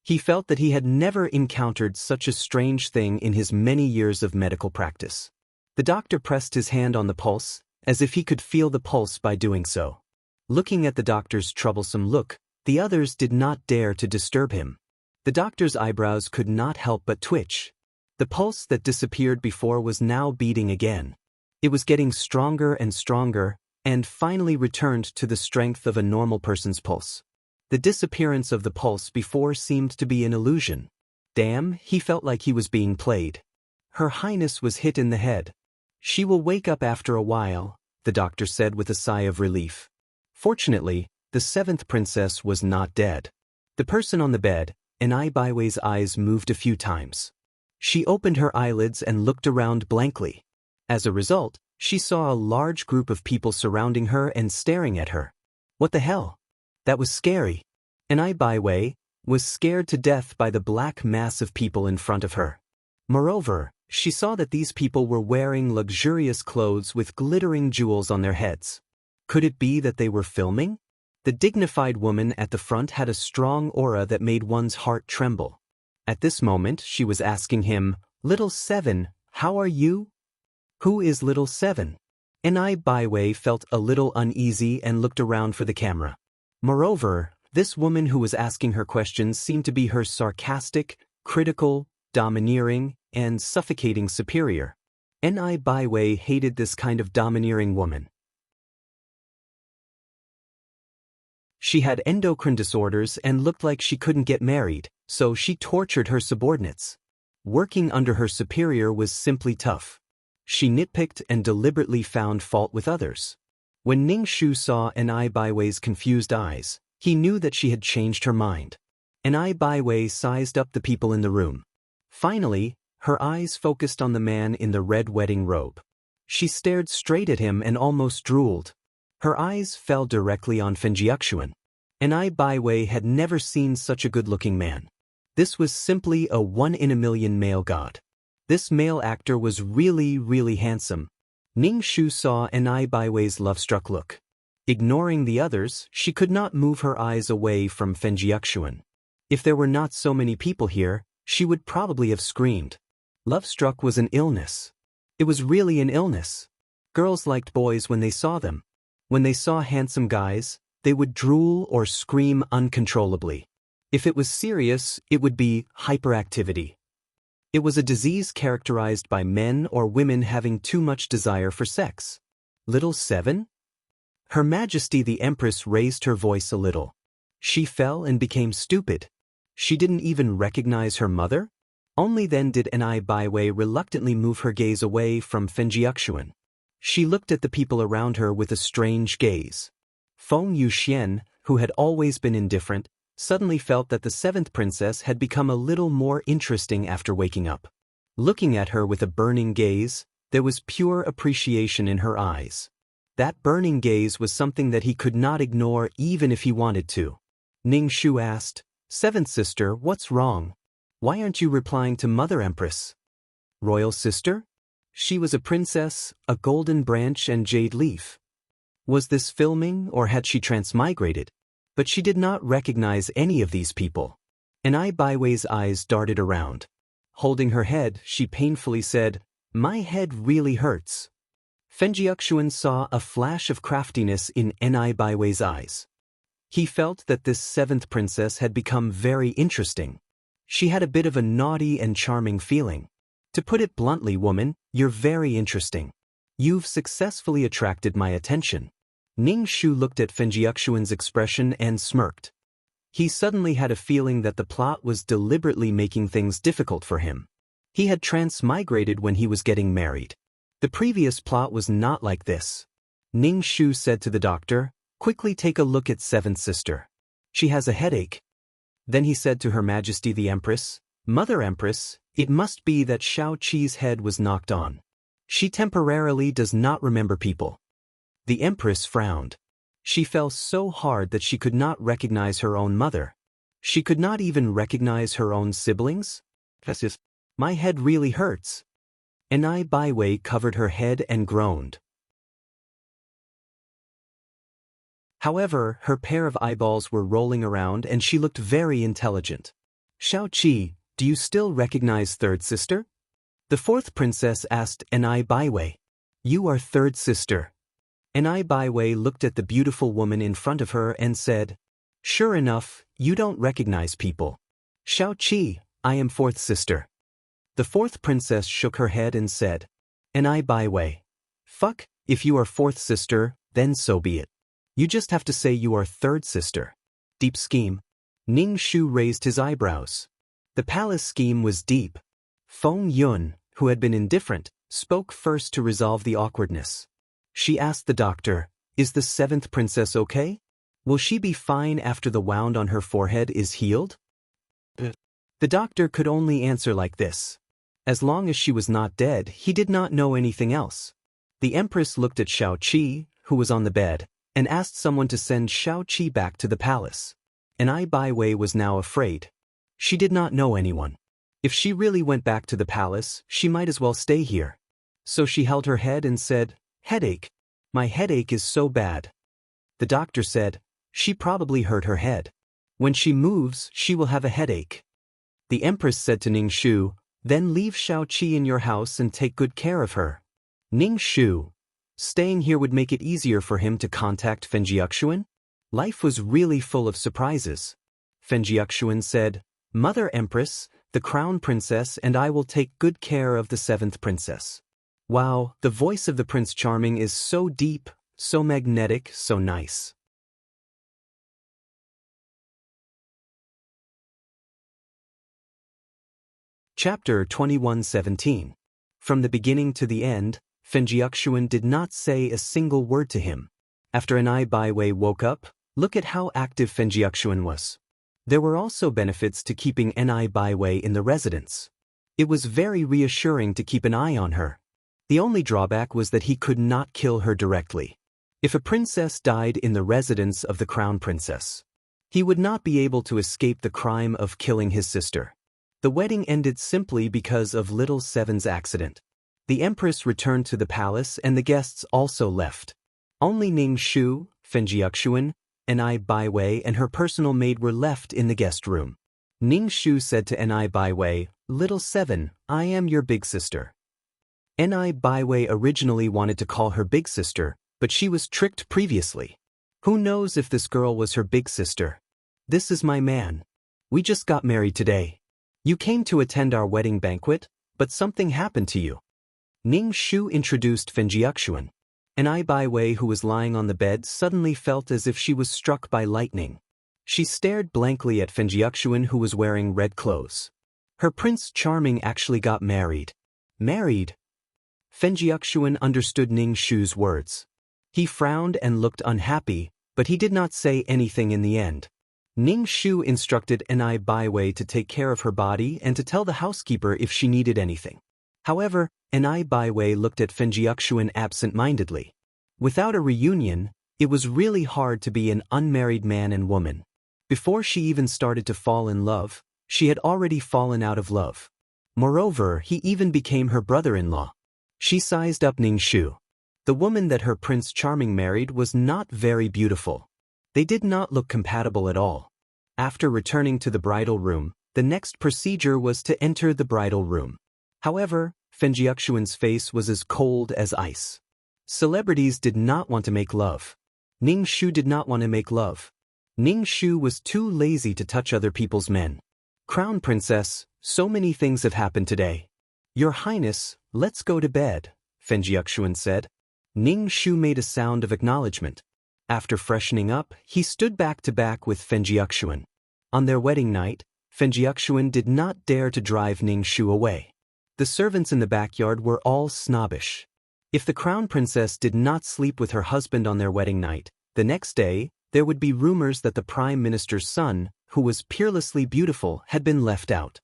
He felt that he had never encountered such a strange thing in his many years of medical practice. The doctor pressed his hand on the pulse, as if he could feel the pulse by doing so. Looking at the doctor's troublesome look, the others did not dare to disturb him. The doctor's eyebrows could not help but twitch. The pulse that disappeared before was now beating again. It was getting stronger and stronger, and finally returned to the strength of a normal person's pulse. The disappearance of the pulse before seemed to be an illusion. Damn, he felt like he was being played. Her Highness was hit in the head. She will wake up after a while, the doctor said with a sigh of relief. Fortunately, the seventh princess was not dead. The person on the bed, Enai Baiwei's eyes moved a few times. She opened her eyelids and looked around blankly. As a result, she saw a large group of people surrounding her and staring at her. What the hell? That was scary. Enai Baiwei was scared to death by the black mass of people in front of her. Moreover, she saw that these people were wearing luxurious clothes with glittering jewels on their heads. Could it be that they were filming? The dignified woman at the front had a strong aura that made one's heart tremble. At this moment, she was asking him, "Little Seven, how are you?" Who is Little Seven? Enai Baiwei felt a little uneasy and looked around for the camera. Moreover, this woman who was asking her questions seemed to be her sarcastic, critical, domineering, and suffocating superior. Enai Baiwei hated this kind of domineering woman. She had endocrine disorders and looked like she couldn't get married, so she tortured her subordinates. Working under her superior was simply tough. She nitpicked and deliberately found fault with others. When Ning Shu saw Enai Baiwei's confused eyes, he knew that she had changed her mind. Enai Baiwei sized up the people in the room. Finally, her eyes focused on the man in the red wedding robe. She stared straight at him and almost drooled. Her eyes fell directly on Fenjiaxuan. Enai Baiwei had never seen such a good-looking man. This was simply a one-in-a-million male god. This male actor was really handsome. Ning Shu saw Enai Baiwei's love-struck look. Ignoring the others, she could not move her eyes away from Fenjiaxuan. If there were not so many people here, she would probably have screamed. Love-struck was an illness. It was really an illness. Girls liked boys when they saw them. When they saw handsome guys, they would drool or scream uncontrollably. If it was serious, it would be hyperactivity. It was a disease characterized by men or women having too much desire for sex. Little Seven? Her Majesty the Empress raised her voice a little. She fell and became stupid. She didn't even recognize her mother? Only then did Enai Baiwei reluctantly move her gaze away from Fenjiaxuan. She looked at the people around her with a strange gaze. Feng Yuxian, who had always been indifferent, suddenly felt that the seventh princess had become a little more interesting after waking up. Looking at her with a burning gaze, there was pure appreciation in her eyes. That burning gaze was something that he could not ignore even if he wanted to. Ning Shu asked, "Seventh sister, what's wrong? Why aren't you replying to Mother Empress?" Royal sister? She was a princess, a golden branch and jade leaf. Was this filming or had she transmigrated? But she did not recognize any of these people. Enai Baiwei's eyes darted around. Holding her head, she painfully said, "My head really hurts." Fenjiaxuan saw a flash of craftiness in Enai Baiwei's eyes. He felt that this seventh princess had become very interesting. She had a bit of a naughty and charming feeling. To put it bluntly, woman, you're very interesting. You've successfully attracted my attention. Ning Shu looked at Fenjiaxuan's expression and smirked. He suddenly had a feeling that the plot was deliberately making things difficult for him. He had transmigrated when he was getting married. The previous plot was not like this. Ning Shu said to the doctor, "Quickly take a look at seventh sister. She has a headache." Then he said to Her Majesty the Empress, "Mother Empress, it must be that Shao Qi's head was knocked on. She temporarily does not remember people." The Empress frowned. She fell so hard that she could not recognize her own mother. She could not even recognize her own siblings? My head really hurts. Enai Baiwei covered her head and groaned. However, her pair of eyeballs were rolling around and she looked very intelligent. "Shao Qi, do you still recognize third sister?" The fourth princess asked Enai Baiwei. "You are third sister." Enai Baiwei looked at the beautiful woman in front of her and said, "Sure enough, you don't recognize people. Shao Qi, I am fourth sister." The fourth princess shook her head and said, "Enai Baiwei. Fuck, if you are fourth sister, then so be it. You just have to say you are third sister." Deep scheme. Ning Shu raised his eyebrows. The palace scheme was deep. Feng Yun, who had been indifferent, spoke first to resolve the awkwardness. She asked the doctor, "Is the seventh princess okay? Will she be fine after the wound on her forehead is healed?" The doctor could only answer like this. As long as she was not dead, he did not know anything else. The Empress looked at Shao Qi, who was on the bed, and asked someone to send Shao Qi back to the palace. Enai Baiwei was now afraid. She did not know anyone. If she really went back to the palace, she might as well stay here. So she held her head and said, "Headache. My headache is so bad." The doctor said, "She probably hurt her head. When she moves, she will have a headache." The Empress said to Ning Shu, "Then leave Shao Qi in your house and take good care of her." Ning Shu. Staying here would make it easier for him to contact Fenjiaxuan? Life was really full of surprises. Fenjiaxuan said, "Mother Empress, the Crown Princess and I will take good care of the seventh princess." Wow, the voice of the Prince Charming is so deep, so magnetic, so nice. Chapter 21:17. From the beginning to the end, Fenjiaxuan did not say a single word to him. After Enai Baiwei woke up, look at how active Fenjiaxuan was. There were also benefits to keeping Enai Baiwei in the residence. It was very reassuring to keep an eye on her. The only drawback was that he could not kill her directly. If a princess died in the residence of the crown princess, he would not be able to escape the crime of killing his sister. The wedding ended simply because of Little Seven's accident. The Empress returned to the palace and the guests also left. Only Ning Shu, Fenjiaxuan, Enai Baiwei and her personal maid were left in the guest room. Ning Shu said to Enai Baiwei, "Little Seven, I am your big sister." Enai Baiwei originally wanted to call her big sister, but she was tricked previously. Who knows if this girl was her big sister? "This is my man. We just got married today. You came to attend our wedding banquet, but something happened to you." Ning Shu introduced Fenjiaxuan. Enai Baiwei, who was lying on the bed, suddenly felt as if she was struck by lightning. She stared blankly at Fenjiaxuan, who was wearing red clothes. Her Prince Charming actually got married. Married? Fenjiaxuan understood Ning Shu's words. He frowned and looked unhappy, but he did not say anything in the end. Ning Shu instructed Enai Baiwei to take care of her body and to tell the housekeeper if she needed anything. However, Enai Baiwei looked at Fenjiaxuan absent-mindedly. Without a reunion, it was really hard to be an unmarried man and woman. Before she even started to fall in love, she had already fallen out of love. Moreover, he even became her brother-in-law. She sized up Ning Shu. The woman that her Prince Charming married was not very beautiful. They did not look compatible at all. After returning to the bridal room, the next procedure was to enter the bridal room. However, Fenjiaxuan's face was as cold as ice. Celebrities did not want to make love. Ning Shu did not want to make love. Ning Shu was too lazy to touch other people's men. "Crown Princess, so many things have happened today. Your Highness, let's go to bed," Fenjiaxuan said. Ning Shu made a sound of acknowledgement. After freshening up, he stood back to back with Fenjiaxuan. On their wedding night, Fenjiaxuan did not dare to drive Ning Shu away. The servants in the backyard were all snobbish. If the crown princess did not sleep with her husband on their wedding night, the next day, there would be rumors that the prime minister's son, who was peerlessly beautiful, had been left out.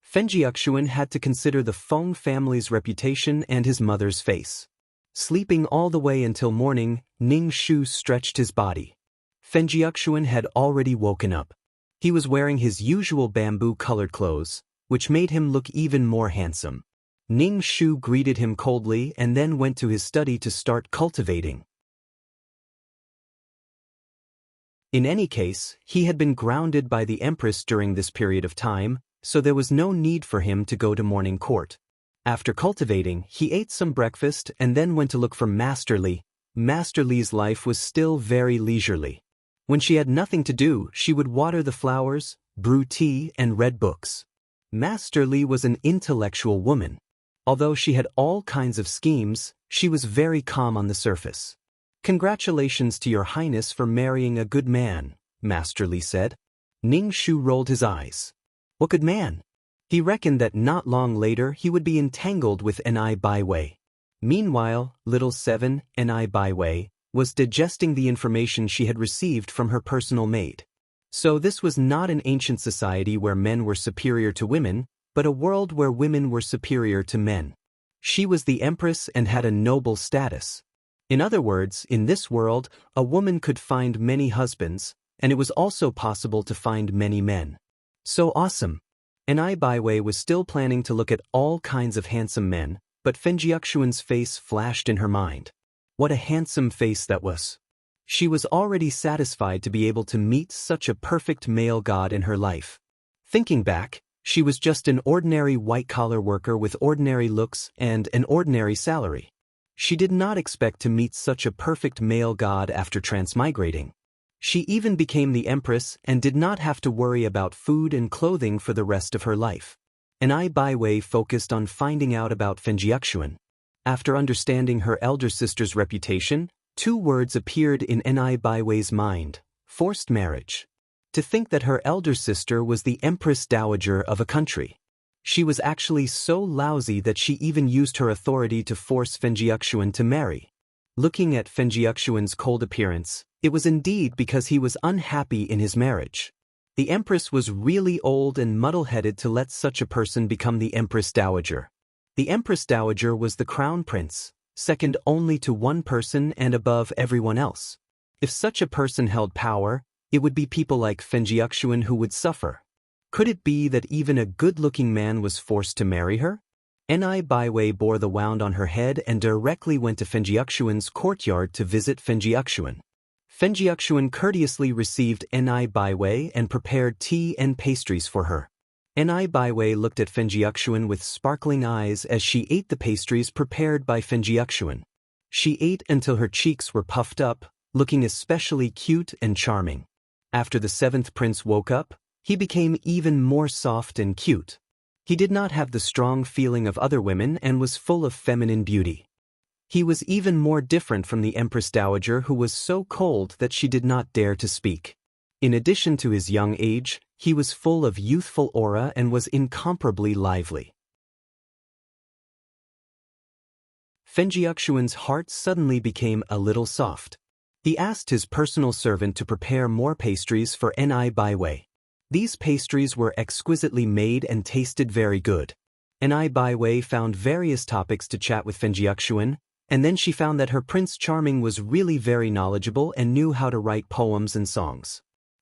Fenjiuxuan had to consider the Feng family's reputation and his mother's face. Sleeping all the way until morning, Ning Shu stretched his body. Fenjiuxuan had already woken up. He was wearing his usual bamboo-colored clothes, which made him look even more handsome. Ning Shu greeted him coldly and then went to his study to start cultivating. In any case, he had been grounded by the Empress during this period of time, so there was no need for him to go to morning court. After cultivating, he ate some breakfast and then went to look for Master Li. Master Li's life was still very leisurely. When she had nothing to do, she would water the flowers, brew tea, and read books. Master Li was an intellectual woman. Although she had all kinds of schemes, she was very calm on the surface. "Congratulations to your highness for marrying a good man," Master Li said. Ning Shu rolled his eyes. What good man? He reckoned that not long later he would be entangled with Ni Baiwei. Meanwhile, little 7, Ni Baiwei, was digesting the information she had received from her personal maid. So this was not an ancient society where men were superior to women, but a world where women were superior to men. She was the empress and had a noble status. In other words, in this world, a woman could find many husbands, and it was also possible to find many men. So awesome! Ni Baiwei was still planning to look at all kinds of handsome men, but Fenjiuxuan's face flashed in her mind. What a handsome face that was! She was already satisfied to be able to meet such a perfect male god in her life. Thinking back, she was just an ordinary white-collar worker with ordinary looks and an ordinary salary. She did not expect to meet such a perfect male god after transmigrating. She even became the empress and did not have to worry about food and clothing for the rest of her life. Ni Baiwei focused on finding out about Fenjiuxuan. After understanding her elder sister's reputation, 2 words appeared in Ni Baiwei's mind: forced marriage. To think that her elder sister was the empress dowager of a country. She was actually so lousy that she even used her authority to force Fenjiuxuan to marry. Looking at Fenjiuxuan's cold appearance, it was indeed because he was unhappy in his marriage. The empress was really old and muddle-headed to let such a person become the empress dowager. The empress dowager was the crown prince, second only to one person and above everyone else. If such a person held power, it would be people like Fenjiuxuan who would suffer. Could it be that even a good-looking man was forced to marry her? Ni Baiwei bore the wound on her head and directly went to Fenjiuxuan's courtyard to visit Fenjiuxuan. Fenjiuxuan courteously received Ni Baiwei and prepared tea and pastries for her. Ni Baiwei looked at Fenjiuxuan with sparkling eyes as she ate the pastries prepared by Fenjiuxuan. She ate until her cheeks were puffed up, looking especially cute and charming. After the 7th prince woke up, he became even more soft and cute. He did not have the strong feeling of other women and was full of feminine beauty. He was even more different from the Empress Dowager, who was so cold that she did not dare to speak. In addition to his young age, he was full of youthful aura and was incomparably lively. Fenjiuxuan's heart suddenly became a little soft. He asked his personal servant to prepare more pastries for Ni Baiwei. These pastries were exquisitely made and tasted very good. Ni Baiwei found various topics to chat with Fenjiuxuan, and then she found that her Prince Charming was really very knowledgeable and knew how to write poems and songs.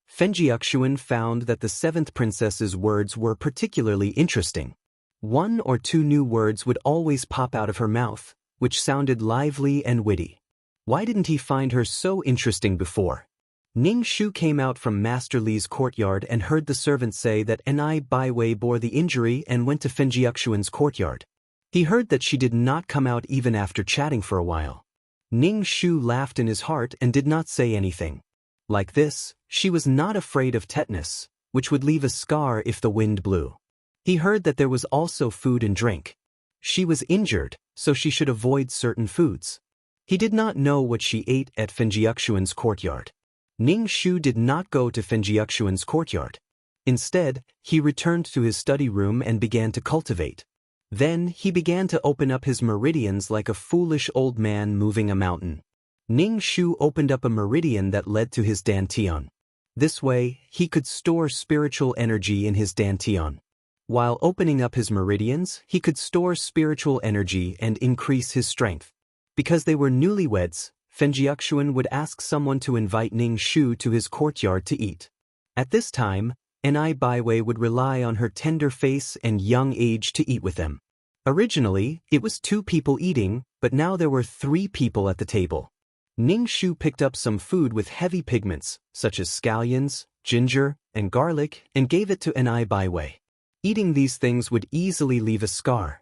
Fenjiuxuan found that the 7th princess's words were particularly interesting. 1 or 2 new words would always pop out of her mouth, which sounded lively and witty. Why didn't he find her so interesting before? Ning Shu came out from Master Li's courtyard and heard the servant say that Ni Baiwei bore the injury and went to Fenjiuxuan's courtyard. He heard that she did not come out even after chatting for a while. Ning Shu laughed in his heart and did not say anything. Like this, she was not afraid of tetanus, which would leave a scar if the wind blew. He heard that there was also food and drink. She was injured, so she should avoid certain foods. He did not know what she ate at Fenjiuxuan's courtyard. Ning Shu did not go to Fenjiuxuan's courtyard. Instead, he returned to his study room and began to cultivate. Then he began to open up his meridians like a foolish old man moving a mountain. Ning Shu opened up a meridian that led to his dantian. This way, he could store spiritual energy in his dantian. While opening up his meridians, he could store spiritual energy and increase his strength. Because they were newlyweds, Fenjiaxuan would ask someone to invite Ning Shu to his courtyard to eat. At this time, Ni Baiwei would rely on her tender face and young age to eat with them. Originally, it was 2 people eating, but now there were 3 people at the table. Ning Shu picked up some food with heavy pigments, such as scallions, ginger, and garlic, and gave it to Ni Baiwei. Eating these things would easily leave a scar.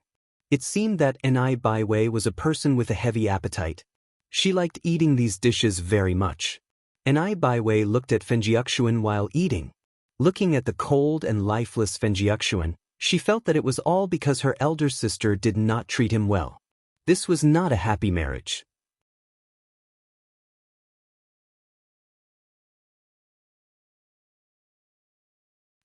It seemed that Ni Baiwei was a person with a heavy appetite. She liked eating these dishes very much. Ni Baiwei looked at Fenjiaxuan while eating. Looking at the cold and lifeless Fenjiaxuan, she felt that it was all because her elder sister did not treat him well. This was not a happy marriage.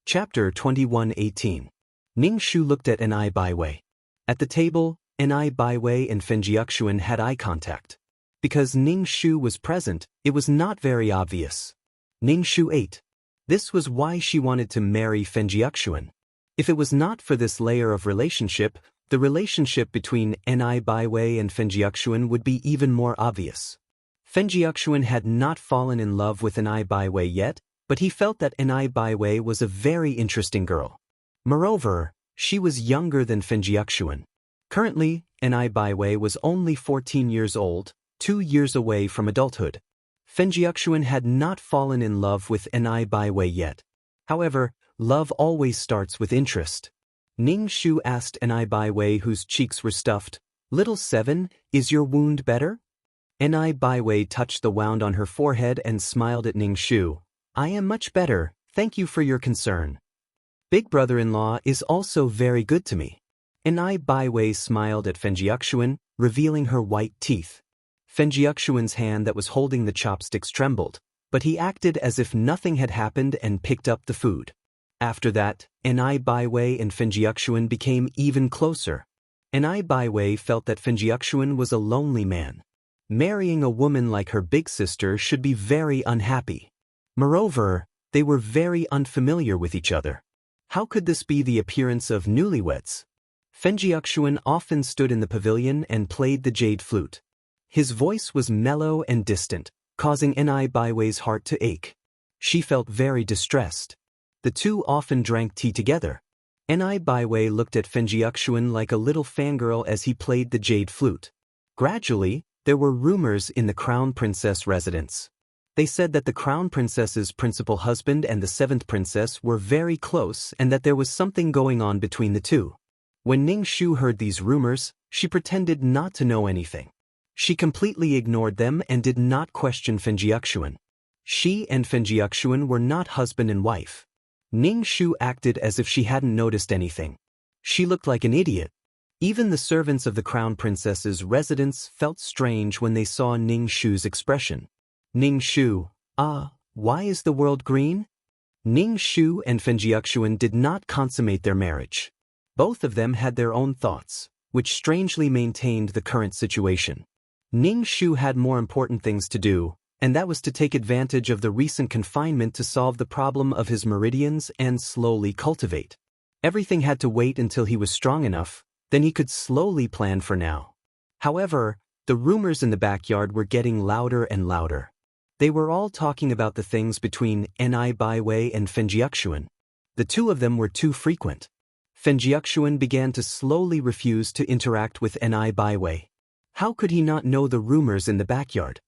Chapter 21:18. Ning Shu looked at Ni Baiwei. At the table, Ni Baiwei and Fenjiaxuan had eye contact. Because Ning Shu was present, it was not very obvious. Ning Shu ate. This was why she wanted to marry Fenjiaxuan. If it was not for this layer of relationship, the relationship between Ni Baiwei and Fenjiaxuan would be even more obvious. Fenjiaxuan had not fallen in love with Ni Baiwei yet, but he felt that Ni Baiwei was a very interesting girl. Moreover, she was younger than Fenjiaxuan. Currently, Ni Baiwei was only 14 years old, 2 years away from adulthood. Fenjiaxuan had not fallen in love with Ni Baiwei yet. However, love always starts with interest. Ning Shu asked Ni Baiwei, whose cheeks were stuffed, "Little Seven, is your wound better?" Ni Baiwei touched the wound on her forehead and smiled at Ning Shu. "I am much better, thank you for your concern. Big brother-in-law is also very good to me." Ni Baiwei smiled at Fenjiaxuan, revealing her white teeth. Fenjiaxuan's hand that was holding the chopsticks trembled, but he acted as if nothing had happened and picked up the food. After that, Ni Baiwei and Fenjiaxuan became even closer. Ni Baiwei felt that Fenjiaxuan was a lonely man. Marrying a woman like her big sister should be very unhappy. Moreover, they were very unfamiliar with each other. How could this be the appearance of newlyweds? Fenjiaxuan often stood in the pavilion and played the jade flute. His voice was mellow and distant, causing Ni Baiwei's heart to ache. She felt very distressed. The two often drank tea together. Ni Baiwei looked at Fenjiaxuan like a little fangirl as he played the jade flute. Gradually, there were rumors in the Crown Princess residence. They said that the Crown Princess's principal husband and the 7th princess were very close and that there was something going on between the two. When Ning Shu heard these rumors, she pretended not to know anything. She completely ignored them and did not question Fenjiaxuan. She and Fenjiaxuan were not husband and wife. Ning Shu acted as if she hadn't noticed anything. She looked like an idiot. Even the servants of the Crown Princess's residence felt strange when they saw Ning Shu's expression. Ning Shu, why is the world green? Ning Shu and Fenjiaxuan did not consummate their marriage. Both of them had their own thoughts, which strangely maintained the current situation. Ning Shu had more important things to do, and that was to take advantage of the recent confinement to solve the problem of his meridians and slowly cultivate. Everything had to wait until he was strong enough, then he could slowly plan for now. However, the rumors in the backyard were getting louder and louder. They were all talking about the things between Ni Baiwei and Fenjiaxuan. The two of them were too frequent. Fenjiaxuan began to slowly refuse to interact with Ni Baiwei. How could he not know the rumors in the backyard?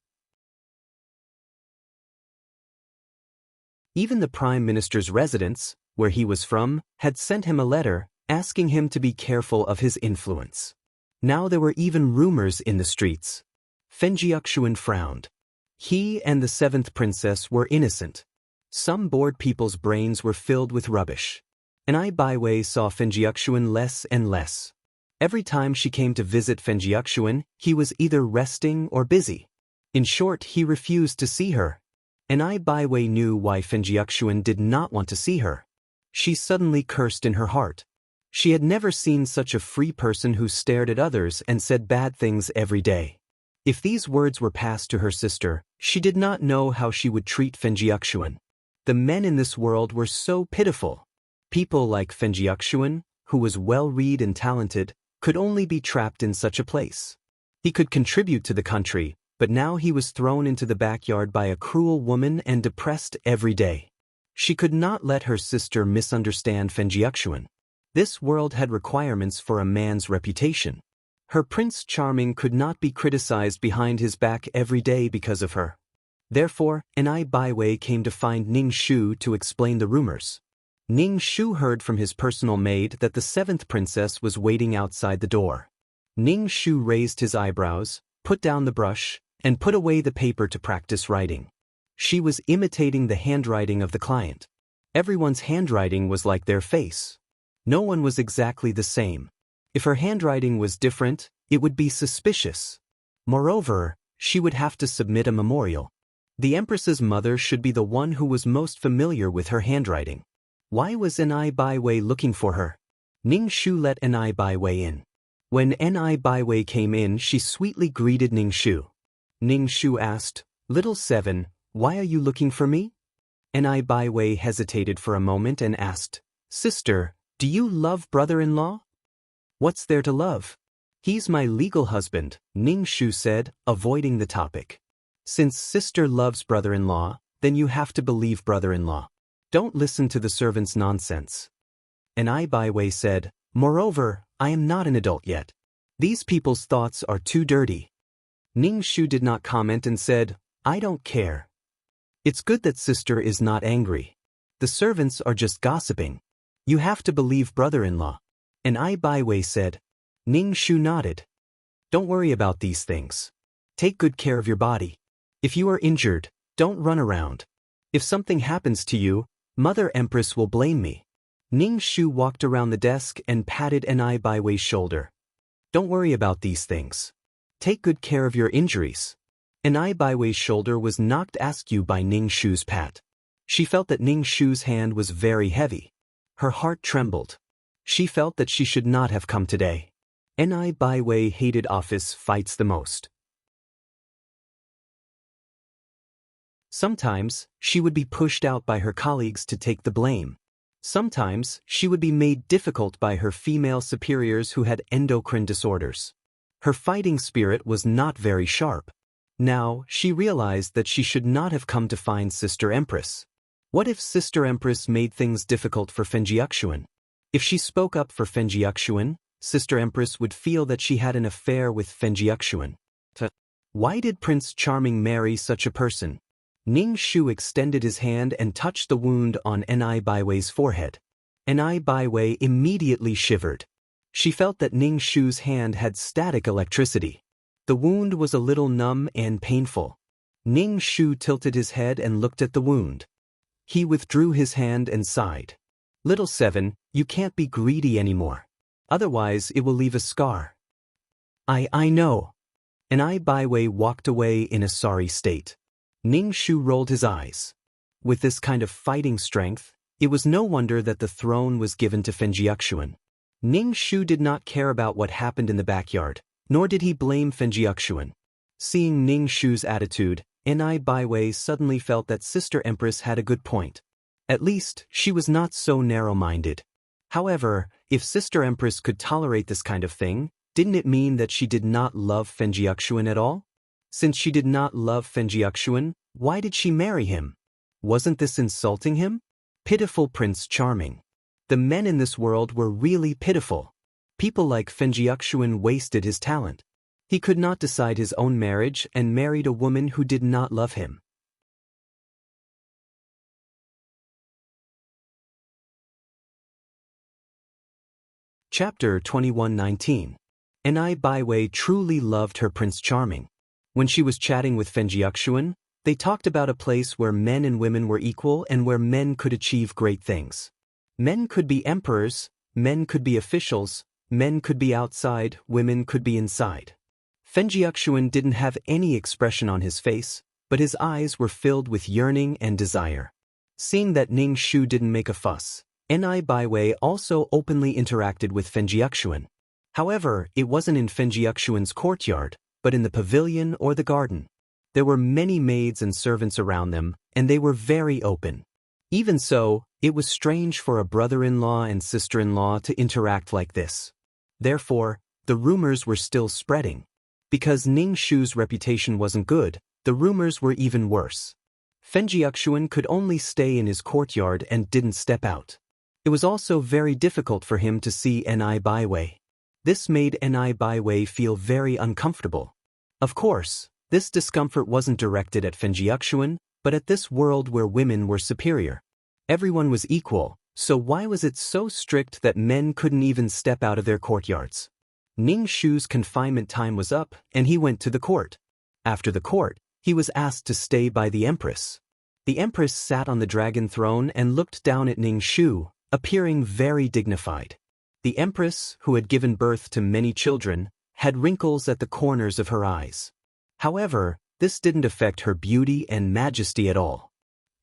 Even the Prime Minister's residence, where he was from, had sent him a letter, asking him to be careful of his influence. Now there were even rumors in the streets. Fenjiaxuan frowned. He and the 7th princess were innocent. Some bored people's brains were filled with rubbish. Ni Baiwei saw Fenjiaxuan less and less. Every time she came to visit Fenjiaxuan, he was either resting or busy. In short, he refused to see her. Ni Baiwei knew why Fenjiaxuan did not want to see her. She suddenly cursed in her heart. She had never seen such a free person who stared at others and said bad things every day. If these words were passed to her sister, she did not know how she would treat Fenjiaxuan. The men in this world were so pitiful. People like Fenjiaxuan, who was well-read and talented, could only be trapped in such a place. He could contribute to the country, but now he was thrown into the backyard by a cruel woman and depressed every day. She could not let her sister misunderstand Fenjiaxuan. This world had requirements for a man's reputation. Her Prince Charming could not be criticized behind his back every day because of her. Therefore, Enai Baiwei came to find Ning Shu to explain the rumors. Ning Shu heard from his personal maid that the seventh princess was waiting outside the door. Ning Shu raised his eyebrows, put down the brush, and put away the paper to practice writing. She was imitating the handwriting of the client. Everyone's handwriting was like their face. No one was exactly the same. If her handwriting was different, it would be suspicious. Moreover, she would have to submit a memorial. The Empress's mother should be the one who was most familiar with her handwriting. Why was Enai Baiwei looking for her? Ning Shu let Enai Baiwei in. When Enai Baiwei came in, she sweetly greeted Ning Shu. Ning Shu asked, "Little Seven, why are you looking for me?" Enai Baiwei hesitated for a moment and asked, "Sister, do you love brother-in-law?" "What's there to love? He's my legal husband," Ning Shu said, avoiding the topic. "Since sister loves brother-in-law, then you have to believe brother-in-law. Don't listen to the servant's nonsense." Enai Baiwei said, "Moreover, I am not an adult yet. These people's thoughts are too dirty." Ning Shu did not comment and said, "I don't care. It's good that sister is not angry. The servants are just gossiping. You have to believe brother-in-law." Enai Baiwei said. Ning Shu nodded. "Don't worry about these things. Take good care of your body. If you are injured, don't run around. If something happens to you, Mother Empress will blame me." Ning Shu walked around the desk and patted Enai Baiwei's shoulder. "Don't worry about these things. Take good care of your injuries." Enai Baiwei's shoulder was knocked askew by Ning Shu's pat. She felt that Ning Shu's hand was very heavy. Her heart trembled. She felt that she should not have come today. Enai Baiwei hated office fights the most. Sometimes, she would be pushed out by her colleagues to take the blame. Sometimes, she would be made difficult by her female superiors who had endocrine disorders. Her fighting spirit was not very sharp. Now, she realized that she should not have come to find Sister Empress. What if Sister Empress made things difficult for Fenjiaxuan? If she spoke up for Fenjiaxuan, Sister Empress would feel that she had an affair with Fenjiaxuan. Why did Prince Charming marry such a person? Ning Shu extended his hand and touched the wound on Enai Baiwei's forehead. Enai Baiwei immediately shivered. She felt that Ning Shu's hand had static electricity. The wound was a little numb and painful. Ning Shu tilted his head and looked at the wound. He withdrew his hand and sighed. "Little Seven, you can't be greedy anymore. Otherwise it will leave a scar." I know." Enai Baiwei walked away in a sorry state. Ning Shu rolled his eyes. With this kind of fighting strength, it was no wonder that the throne was given to Fenjiaxuan. Ning Shu did not care about what happened in the backyard, nor did he blame Fenjiaxuan. Seeing Ning Shu's attitude, Enai Baiwei suddenly felt that Sister Empress had a good point. At least, she was not so narrow-minded. However, if Sister Empress could tolerate this kind of thing, didn't it mean that she did not love Fenjiaxuan at all? Since she did not love Fenjiaxuan, why did she marry him? Wasn't this insulting him? Pitiful Prince Charming. The men in this world were really pitiful. People like Fenjiaxuan wasted his talent. He could not decide his own marriage and married a woman who did not love him. Chapter 21:19. Enai Baiwei truly loved her Prince Charming. When she was chatting with Fenjiaxuan, they talked about a place where men and women were equal and where men could achieve great things. Men could be emperors, men could be officials, men could be outside, women could be inside. Fenjiaxuan didn't have any expression on his face, but his eyes were filled with yearning and desire. Seeing that Ning Shu didn't make a fuss, Ni Baiwei also openly interacted with Fenjiuxuan. However, it wasn't in Fenjiuxuan's courtyard, but in the pavilion or the garden. There were many maids and servants around them, and they were very open. Even so, it was strange for a brother-in-law and sister-in-law to interact like this. Therefore, the rumors were still spreading. Because Ning Shu's reputation wasn't good, the rumors were even worse. Fenjiuxuan could only stay in his courtyard and didn't step out. It was also very difficult for him to see Ni Baiwei. This made Ni Baiwei feel very uncomfortable. Of course, this discomfort wasn't directed at Fenjiuxuan, but at this world where women were superior. Everyone was equal, so why was it so strict that men couldn't even step out of their courtyards? Ning Shu's confinement time was up, and he went to the court. After the court, he was asked to stay by the Empress. The Empress sat on the dragon throne and looked down at Ning Shu, appearing very dignified. The Empress, who had given birth to many children, had wrinkles at the corners of her eyes. However, this didn't affect her beauty and majesty at all.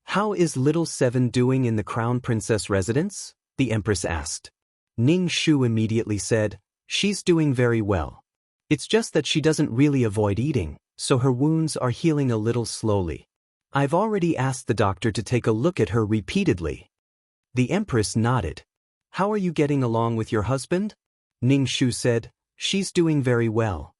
"How is little Seven doing in the Crown Princess residence?" the Empress asked. Ning Shu immediately said, "She's doing very well. It's just that she doesn't really avoid eating, so her wounds are healing a little slowly. I've already asked the doctor to take a look at her repeatedly." The Empress nodded. "How are you getting along with your husband?" Ning Shu said, "She's doing very well."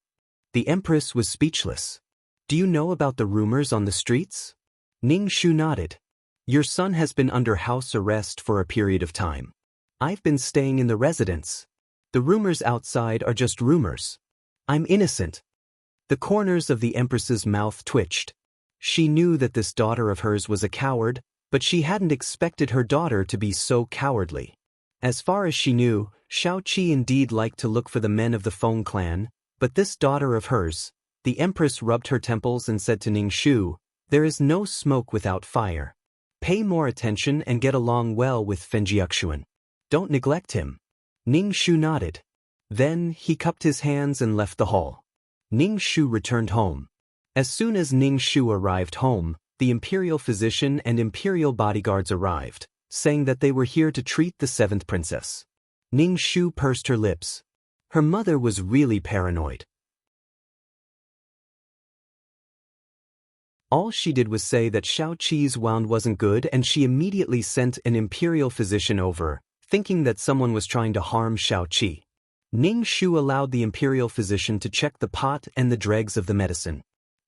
The Empress was speechless. "Do you know about the rumors on the streets?" Ning Shu nodded. "Your son has been under house arrest for a period of time. I've been staying in the residence. The rumors outside are just rumors. I'm innocent." The corners of the Empress's mouth twitched. She knew that this daughter of hers was a coward, but she hadn't expected her daughter to be so cowardly. As far as she knew, Shao Qi indeed liked to look for the men of the Feng clan, but this daughter of hers— the Empress rubbed her temples and said to Ning Shu, "There is no smoke without fire. Pay more attention and get along well with Fenjiuxuan. Don't neglect him." Ning Shu nodded. Then he cupped his hands and left the hall. Ning Shu returned home. As soon as Ning Shu arrived home, the imperial physician and imperial bodyguards arrived, saying that they were here to treat the seventh princess. Ning Shu pursed her lips. Her mother was really paranoid. All she did was say that Shao Qi's wound wasn't good, and she immediately sent an imperial physician over, thinking that someone was trying to harm Shao Qi. Ning Shu allowed the imperial physician to check the pot and the dregs of the medicine.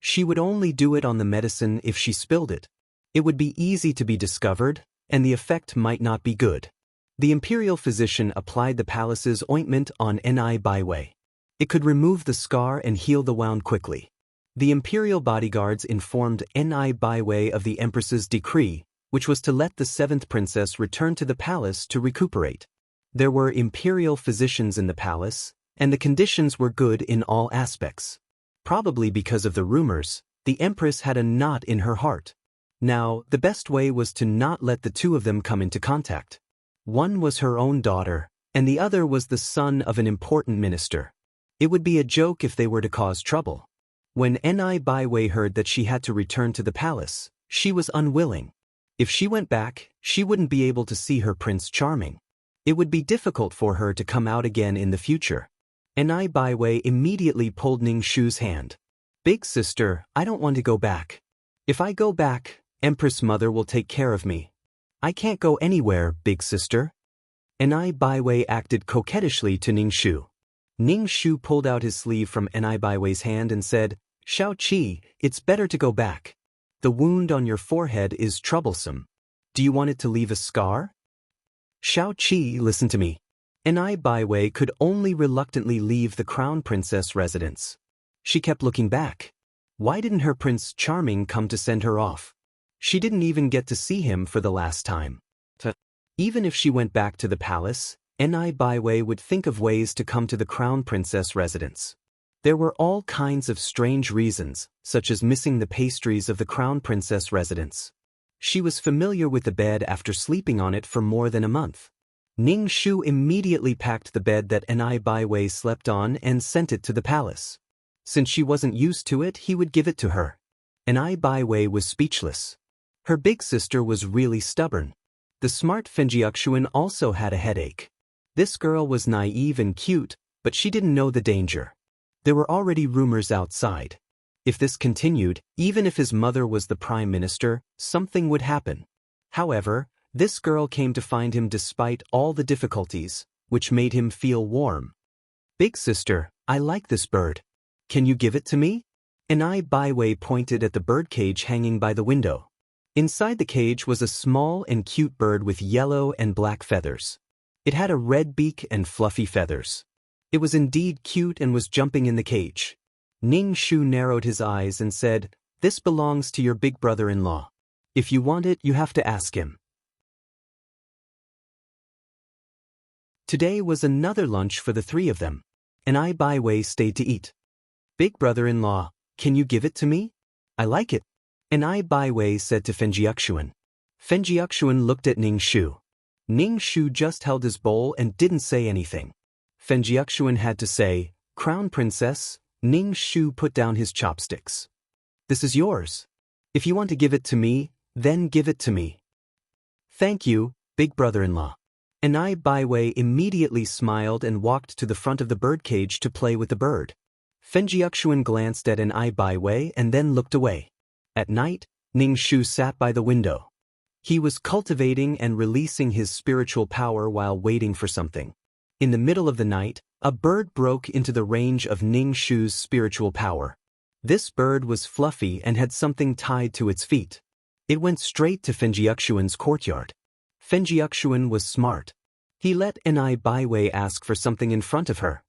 She would only do it on the medicine if she spilled it. It would be easy to be discovered, and the effect might not be good. The imperial physician applied the palace's ointment on Ni Baiwei. It could remove the scar and heal the wound quickly. The imperial bodyguards informed Ni Baiwei of the Empress's decree, which was to let the seventh princess return to the palace to recuperate. There were imperial physicians in the palace, and the conditions were good in all aspects. Probably because of the rumors, the Empress had a knot in her heart. Now, the best way was to not let the two of them come into contact. One was her own daughter, and the other was the son of an important minister. It would be a joke if they were to cause trouble. When Ni Baiwei heard that she had to return to the palace, she was unwilling. If she went back, she wouldn't be able to see her Prince Charming. It would be difficult for her to come out again in the future. Ni Baiwei immediately pulled Ning Shu's hand. "Big sister, I don't want to go back. If I go back, Empress Mother will take care of me. I can't go anywhere, big sister." Ni Baiwei acted coquettishly to Ning Shu. Ning Shu pulled out his sleeve from Ni Baiwei's hand and said, "Shao Qi, it's better to go back. The wound on your forehead is troublesome. Do you want it to leave a scar?" "Shao Qi, listen to me." Ni Baiwei could only reluctantly leave the Crown Princess residence. She kept looking back. Why didn't her Prince Charming come to send her off? She didn't even get to see him for the last time. Even if she went back to the palace, Ni Baiwei would think of ways to come to the Crown Princess residence. There were all kinds of strange reasons, such as missing the pastries of the Crown Princess residence. She was familiar with the bed after sleeping on it for more than a month. Ning Shu immediately packed the bed that Ni Baiwei slept on and sent it to the palace. Since she wasn't used to it, he would give it to her. Ni Baiwei was speechless. Her big sister was really stubborn. The smart Fenjiuxuan also had a headache. This girl was naive and cute, but she didn't know the danger. There were already rumors outside. If this continued, even if his mother was the prime minister, something would happen. However, this girl came to find him despite all the difficulties, which made him feel warm. "Big sister, I like this bird. Can you give it to me?" Enai Baiwei pointed at the birdcage hanging by the window. Inside the cage was a small and cute bird with yellow and black feathers. It had a red beak and fluffy feathers. It was indeed cute and was jumping in the cage. Ning Shu narrowed his eyes and said, "This belongs to your big brother-in-law. If you want it, you have to ask him." Today was another lunch for the three of them. Enai Baiwei stayed to eat. "Big brother-in-law, can you give it to me? I like it," Enai Baiwei said to Fenjiuxuan. Fenjiuxuan looked at Ning Shu. Ning Shu just held his bowl and didn't say anything. Fenjiuxuan had to say, "Crown Princess." Ning Shu put down his chopsticks. "This is yours. If you want to give it to me, then give it to me." "Thank you, big brother-in-law." Enai Baiwei immediately smiled and walked to the front of the birdcage to play with the bird. Fenjiuxuan glanced at Enai Baiwei and then looked away. At night, Ning Shu sat by the window. He was cultivating and releasing his spiritual power while waiting for something. In the middle of the night, a bird broke into the range of Ning Shu's spiritual power. This bird was fluffy and had something tied to its feet. It went straight to Fenjiuxuan's courtyard. Fenjiuxuan was smart. He let Enai Baiwei ask for something in front of her.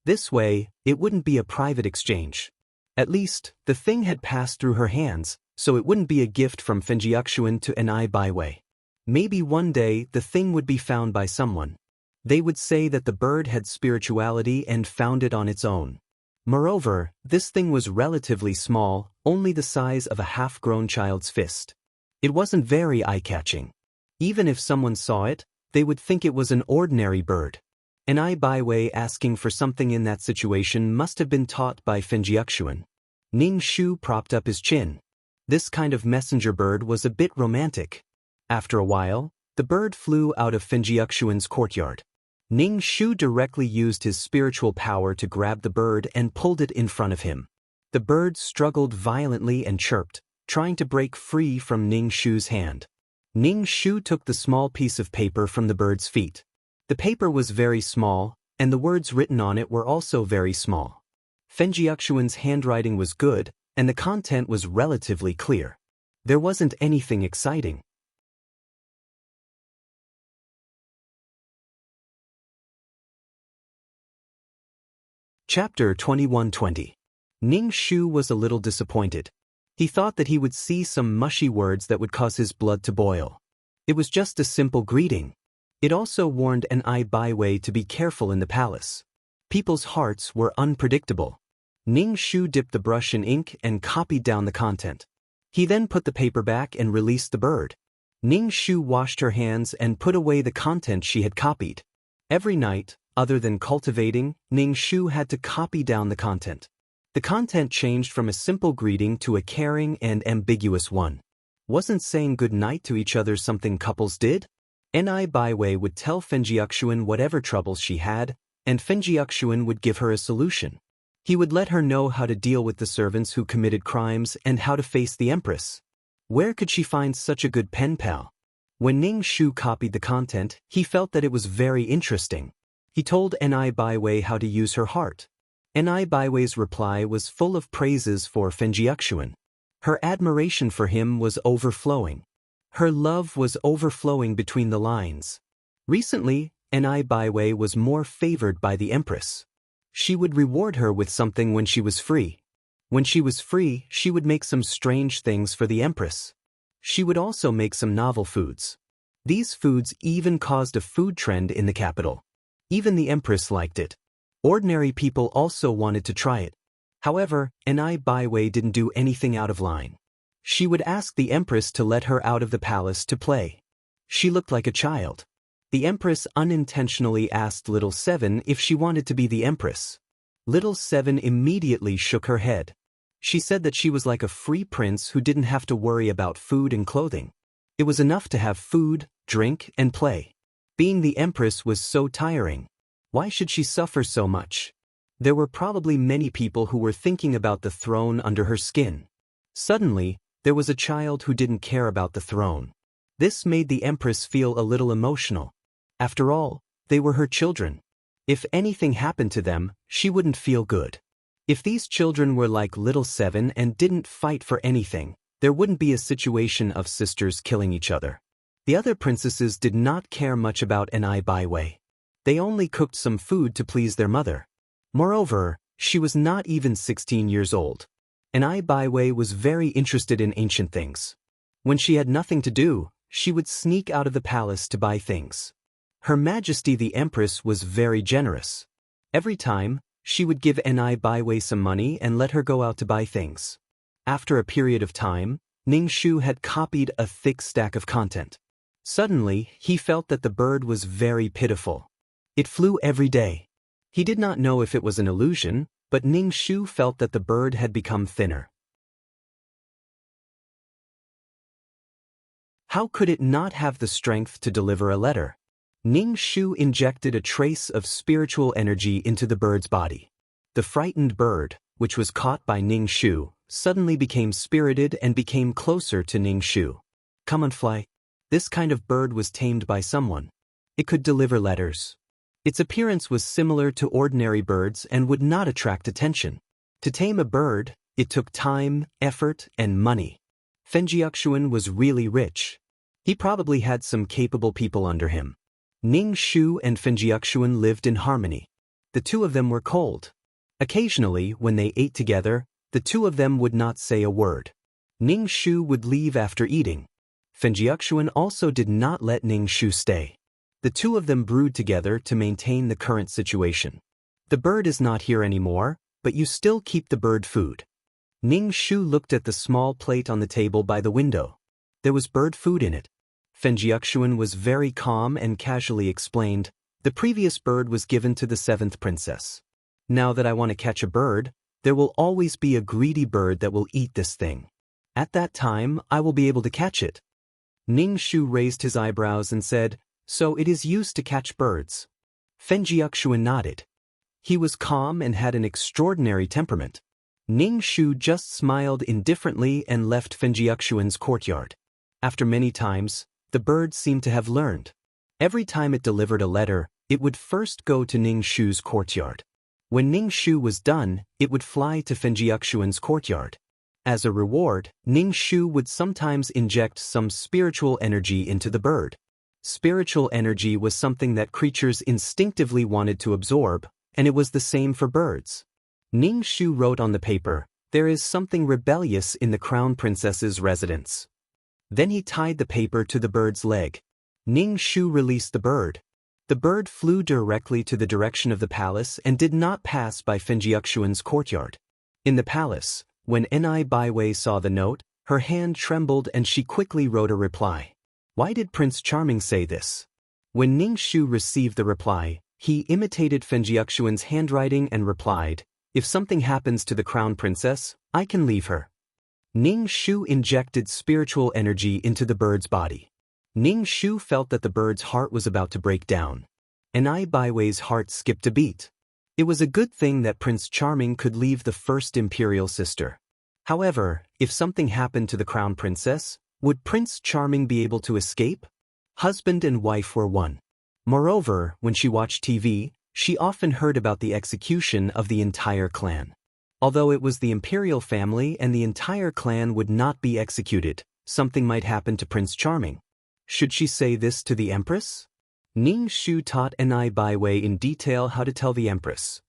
This way, it wouldn't be a private exchange. At least, the thing had passed through her hands, so it wouldn't be a gift from Fenjiuxuan to Enai Baiwei. Maybe one day the thing would be found by someone. They would say that the bird had spirituality and found it on its own. Moreover, this thing was relatively small, only the size of a half-grown child's fist. It wasn't very eye-catching. Even if someone saw it, they would think it was an ordinary bird. Enai Baiwei asking for something in that situation must have been taught by Fenjiuxuan. Ning Shu propped up his chin. This kind of messenger bird was a bit romantic. After a while, the bird flew out of Fenjiuxuan's courtyard. Ning Shu directly used his spiritual power to grab the bird and pulled it in front of him. The bird struggled violently and chirped, trying to break free from Ning Shu's hand. Ning Shu took the small piece of paper from the bird's feet. The paper was very small, and the words written on it were also very small. Fenjiuxuan's handwriting was good, and the content was relatively clear. There wasn't anything exciting. Chapter 21-20. Ning Shu was a little disappointed. He thought that he would see some mushy words that would cause his blood to boil. It was just a simple greeting. It also warned Enai Baiwei to be careful in the palace. People's hearts were unpredictable. Ning Shu dipped the brush in ink and copied down the content. He then put the paper back and released the bird. Ning Shu washed her hands and put away the content she had copied. Every night, other than cultivating, Ning Shu had to copy down the content. The content changed from a simple greeting to a caring and ambiguous one. Wasn't saying good night to each other something couples did? Enai Baiwei would tell Fenjiuxuan whatever troubles she had, and Fenjiuxuan would give her a solution. He would let her know how to deal with the servants who committed crimes and how to face the empress. Where could she find such a good pen pal? When Ning Shu copied the content, he felt that it was very interesting. He told Enai Baiwei how to use her heart. Enai Baiwei's reply was full of praises for Fenjiuxuan. Her admiration for him was overflowing. Her love was overflowing between the lines. Recently, Enai Baiwei was more favored by the empress. She would reward her with something when she was free. When she was free, she would make some strange things for the empress. She would also make some novel foods. These foods even caused a food trend in the capital. Even the empress liked it. Ordinary people also wanted to try it. However, Enai Baiwei didn't do anything out of line. She would ask the empress to let her out of the palace to play. She looked like a child. The empress unintentionally asked Little Seven if she wanted to be the empress. Little Seven immediately shook her head. She said that she was like a free prince who didn't have to worry about food and clothing. It was enough to have food, drink, and play. Being the empress was so tiring. Why should she suffer so much? There were probably many people who were thinking about the throne under her skin. Suddenly, there was a child who didn't care about the throne. This made the empress feel a little emotional. After all, they were her children. If anything happened to them, she wouldn't feel good. If these children were like little Seven and didn't fight for anything, there wouldn't be a situation of sisters killing each other. The other princesses did not care much about Enai Baiwei. They only cooked some food to please their mother. Moreover, she was not even 16 years old. Enai Baiwei was very interested in ancient things. When she had nothing to do, she would sneak out of the palace to buy things. Her Majesty the Empress was very generous. Every time, she would give Enai Baiwei some money and let her go out to buy things. After a period of time, Ning Shu had copied a thick stack of content. Suddenly, he felt that the bird was very pitiful. It flew every day. He did not know if it was an illusion, but Ning Shu felt that the bird had become thinner. How could it not have the strength to deliver a letter? Ning Shu injected a trace of spiritual energy into the bird's body. The frightened bird, which was caught by Ning Shu, suddenly became spirited and became closer to Ning Shu. Come on, fly. This kind of bird was tamed by someone. It could deliver letters. Its appearance was similar to ordinary birds and would not attract attention. To tame a bird, it took time, effort, and money. Fenjiaxuan was really rich. He probably had some capable people under him. Ning Shu and Fenjiaxuan lived in harmony. The two of them were cold. Occasionally, when they ate together, the two of them would not say a word. Ning Shu would leave after eating. Fenjiaxuan also did not let Ning Shu stay. The two of them brewed together to maintain the current situation. The bird is not here anymore, but you still keep the bird food. Ning Shu looked at the small plate on the table by the window. There was bird food in it. Fenjiaxuan was very calm and casually explained, the previous bird was given to the seventh princess. Now that I want to catch a bird, there will always be a greedy bird that will eat this thing. At that time, I will be able to catch it. Ning Shu raised his eyebrows and said, so it is used to catch birds. Fenjiaxuan nodded. He was calm and had an extraordinary temperament. Ning Shu just smiled indifferently and left Fenjiaxuan's courtyard. After many times, the bird seemed to have learned. Every time it delivered a letter, it would first go to Ning Shu's courtyard. When Ning Shu was done, it would fly to Fenjiaxuan's courtyard. As a reward, Ning Shu would sometimes inject some spiritual energy into the bird. Spiritual energy was something that creatures instinctively wanted to absorb, and it was the same for birds. Ning Shu wrote on the paper, there is something rebellious in the crown princess's residence. Then he tied the paper to the bird's leg. Ning Shu released the bird. The bird flew directly to the direction of the palace and did not pass by Fenjiaxuan's courtyard. In the palace, when Enai Baiwei saw the note, her hand trembled and she quickly wrote a reply. Why did Prince Charming say this? When Ning Shu received the reply, he imitated Fenjiaxuan's handwriting and replied, if something happens to the crown princess, I can leave her. Ning Shu injected spiritual energy into the bird's body. Ning Shu felt that the bird's heart was about to break down. Enai Baiwei's heart skipped a beat. It was a good thing that Prince Charming could leave the first imperial sister. However, if something happened to the crown princess, would Prince Charming be able to escape? Husband and wife were one. Moreover, when she watched TV, she often heard about the execution of the entire clan. Although it was the imperial family and the entire clan would not be executed, something might happen to Prince Charming. Should she say this to the empress? Ning Shu taught Enai Baiwei in detail how to tell the empress.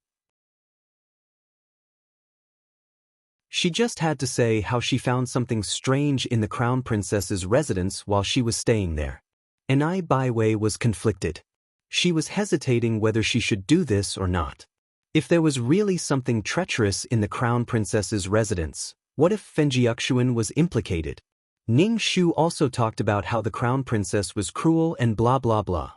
She just had to say how she found something strange in the crown princess's residence while she was staying there. Enai Baiwei was conflicted. She was hesitating whether she should do this or not. If there was really something treacherous in the crown princess's residence, what if Fenjiaxuan was implicated? Ning Shu also talked about how the crown princess was cruel and blah blah blah.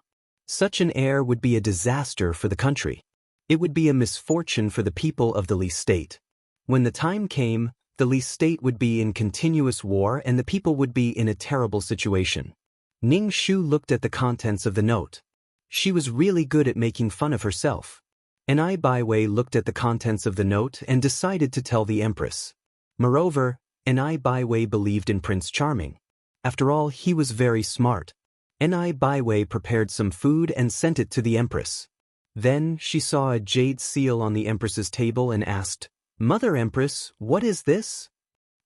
Such an heir would be a disaster for the country. It would be a misfortune for the people of the Li state. When the time came, the Li state would be in continuous war and the people would be in a terrible situation. Ning Shu looked at the contents of the note. She was really good at making fun of herself. Enai Baiwei looked at the contents of the note and decided to tell the Empress. Moreover, Enai Baiwei believed in Prince Charming. After all, he was very smart. Enai Baiwei prepared some food and sent it to the Empress. Then she saw a jade seal on the Empress's table and asked, "Mother Empress, what is this?"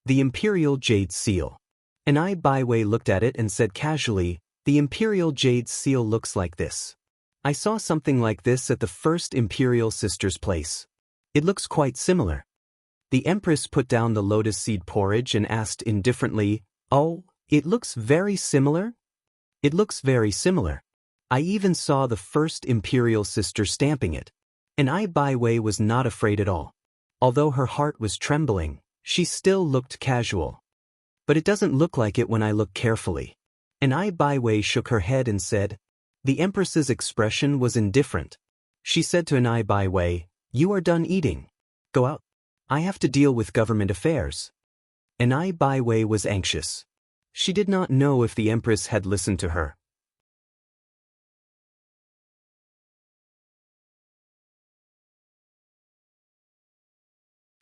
"The Imperial Jade Seal." Enai Baiwei looked at it and said casually, "The Imperial Jade Seal looks like this. I saw something like this at the first Imperial Sister's place. It looks quite similar." The Empress put down the lotus seed porridge and asked indifferently, "Oh, it looks very similar?" "It looks very similar. I even saw the first Imperial Sister stamping it." Enai Baiwei was not afraid at all. Although her heart was trembling, she still looked casual. "But it doesn't look like it when I look carefully." Enai Baiwei shook her head and said. The Empress's expression was indifferent. She said to Enai Baiwei, "You are done eating. Go out. I have to deal with government affairs." Enai Baiwei was anxious. She did not know if the Empress had listened to her.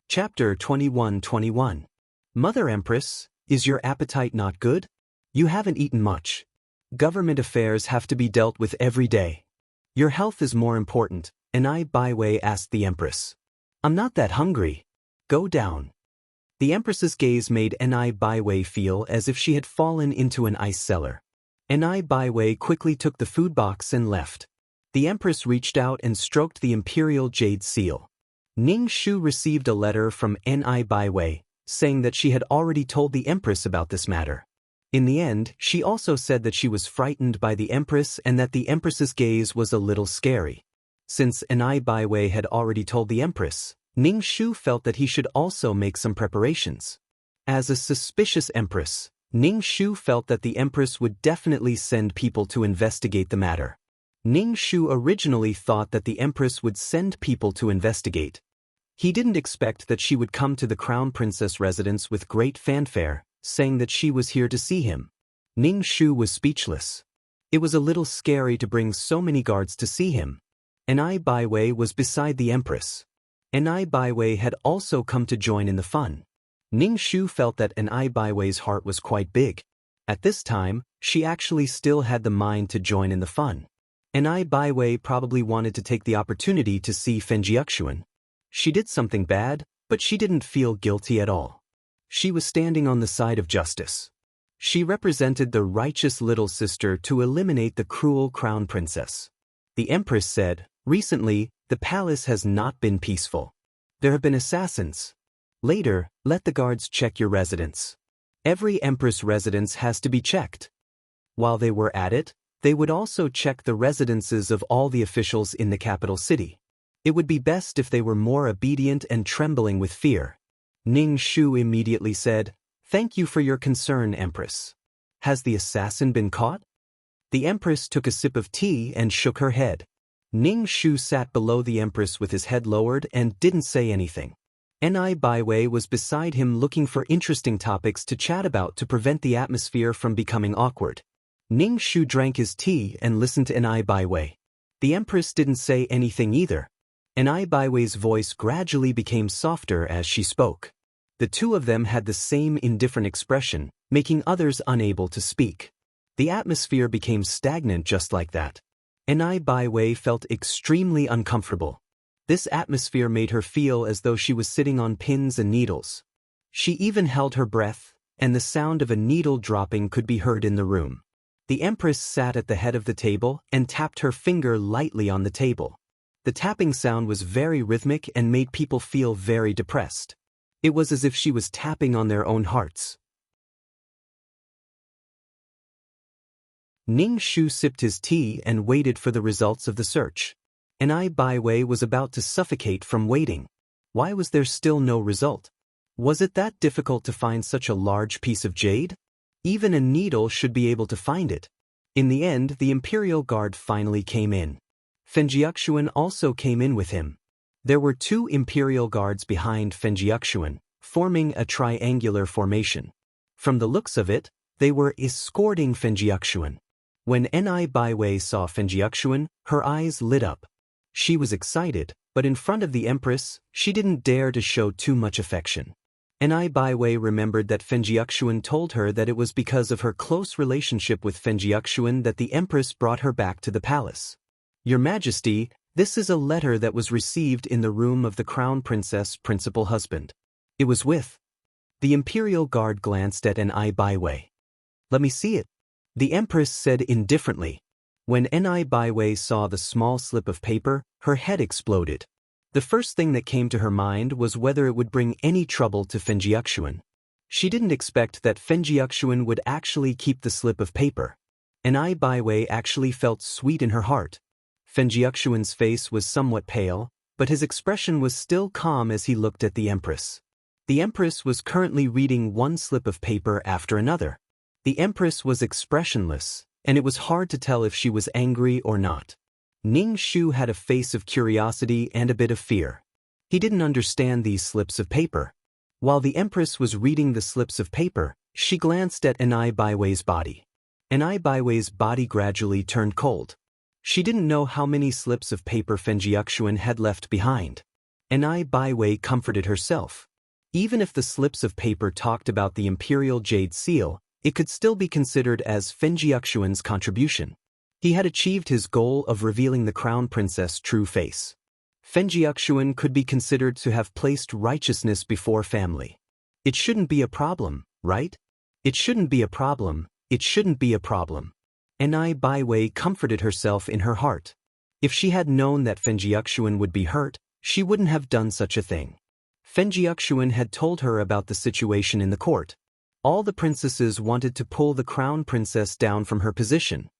Chapter 21-21. Mother Empress, is your appetite not good? You haven't eaten much. Government affairs have to be dealt with every day. Your health is more important, Enai Baiwei asked the Empress. I'm not that hungry. Go down. The Empress's gaze made Enai Baiwei feel as if she had fallen into an ice cellar. Enai Baiwei quickly took the food box and left. The Empress reached out and stroked the Imperial Jade Seal. Ning Shu received a letter from Enai Baiwei, saying that she had already told the Empress about this matter. In the end, she also said that she was frightened by the Empress and that the Empress's gaze was a little scary. Since Enai Baiwei had already told the Empress, Ning Shu felt that he should also make some preparations. As a suspicious Empress, Ning Shu felt that the Empress would definitely send people to investigate the matter. Ning Shu originally thought that the Empress would send people to investigate. He didn't expect that she would come to the Crown Princess residence with great fanfare, saying that she was here to see him. Ning Shu was speechless. It was a little scary to bring so many guards to see him. Enai Baiwei was beside the Empress. Enai Baiwei had also come to join in the fun. Ning Shu felt that Enai Baiwei's heart was quite big. At this time, she actually still had the mind to join in the fun. Enai Baiwei probably wanted to take the opportunity to see Fenjiuxuan. She did something bad, but she didn't feel guilty at all. She was standing on the side of justice. She represented the righteous little sister to eliminate the cruel crown princess. The Empress said, "Recently, the palace has not been peaceful. There have been assassins. Later, let the guards check your residence. Every Empress residence has to be checked." While they were at it, they would also check the residences of all the officials in the capital city. It would be best if they were more obedient and trembling with fear. Ning Shu immediately said, "Thank you for your concern, Empress. Has the assassin been caught?" The Empress took a sip of tea and shook her head. Ning Shu sat below the Empress with his head lowered and didn't say anything. Enai Baiwei was beside him looking for interesting topics to chat about to prevent the atmosphere from becoming awkward. Ning Shu drank his tea and listened to Enai Baiwei. The Empress didn't say anything either. Enai Baiwei's voice gradually became softer as she spoke. The two of them had the same indifferent expression, making others unable to speak. The atmosphere became stagnant just like that. Enai Baiwei felt extremely uncomfortable. This atmosphere made her feel as though she was sitting on pins and needles. She even held her breath, and the sound of a needle dropping could be heard in the room. The Empress sat at the head of the table and tapped her finger lightly on the table. The tapping sound was very rhythmic and made people feel very depressed. It was as if she was tapping on their own hearts. Ning Shu sipped his tea and waited for the results of the search. Enai Baiwei was about to suffocate from waiting. Why was there still no result? Was it that difficult to find such a large piece of jade? Even a needle should be able to find it. In the end, the Imperial Guard finally came in. Fenjiuxuan also came in with him. There were 2 Imperial Guards behind Fenjiuxuan, forming a triangular formation. From the looks of it, they were escorting Fenjiaxuan. When Ni Baiwei saw Fenjiaxuan, her eyes lit up. She was excited, but in front of the Empress, she didn't dare to show too much affection. Ni Baiwei remembered that Fenjiaxuan told her that it was because of her close relationship with Fenjiaxuan that the Empress brought her back to the palace. Your Majesty, this is a letter that was received in the room of the Crown Princess' principal husband. It was with. The Imperial Guard glanced at Ni Baiwei. Let me see it. The Empress said indifferently. When Ni Baiwei saw the small slip of paper, her head exploded. The first thing that came to her mind was whether it would bring any trouble to Fenjiaxuan. She didn't expect that Fenjiaxuan would actually keep the slip of paper. Ni Baiwei actually felt sweet in her heart. Fenjiaxuan's face was somewhat pale, but his expression was still calm as he looked at the Empress. The Empress was currently reading one slip of paper after another. The Empress was expressionless, and it was hard to tell if she was angry or not. Ning Shu had a face of curiosity and a bit of fear. He didn't understand these slips of paper. While the Empress was reading the slips of paper, she glanced at Ni Baiwei's body. Ni Baiwei's body gradually turned cold. She didn't know how many slips of paper Fenjiaxuan had left behind. Ni Baiwei comforted herself. Even if the slips of paper talked about the Imperial Jade Seal, it could still be considered as Fenjiaxuan's contribution. He had achieved his goal of revealing the Crown Princess' true face. Fenjiaxuan could be considered to have placed righteousness before family. It shouldn't be a problem, right? It shouldn't be a problem, it shouldn't be a problem. Ni Baiwei comforted herself in her heart. If she had known that Fenjiaxuan would be hurt, she wouldn't have done such a thing. Fenjiaxuan had told her about the situation in the court. All the princesses wanted to pull the Crown Princess down from her position.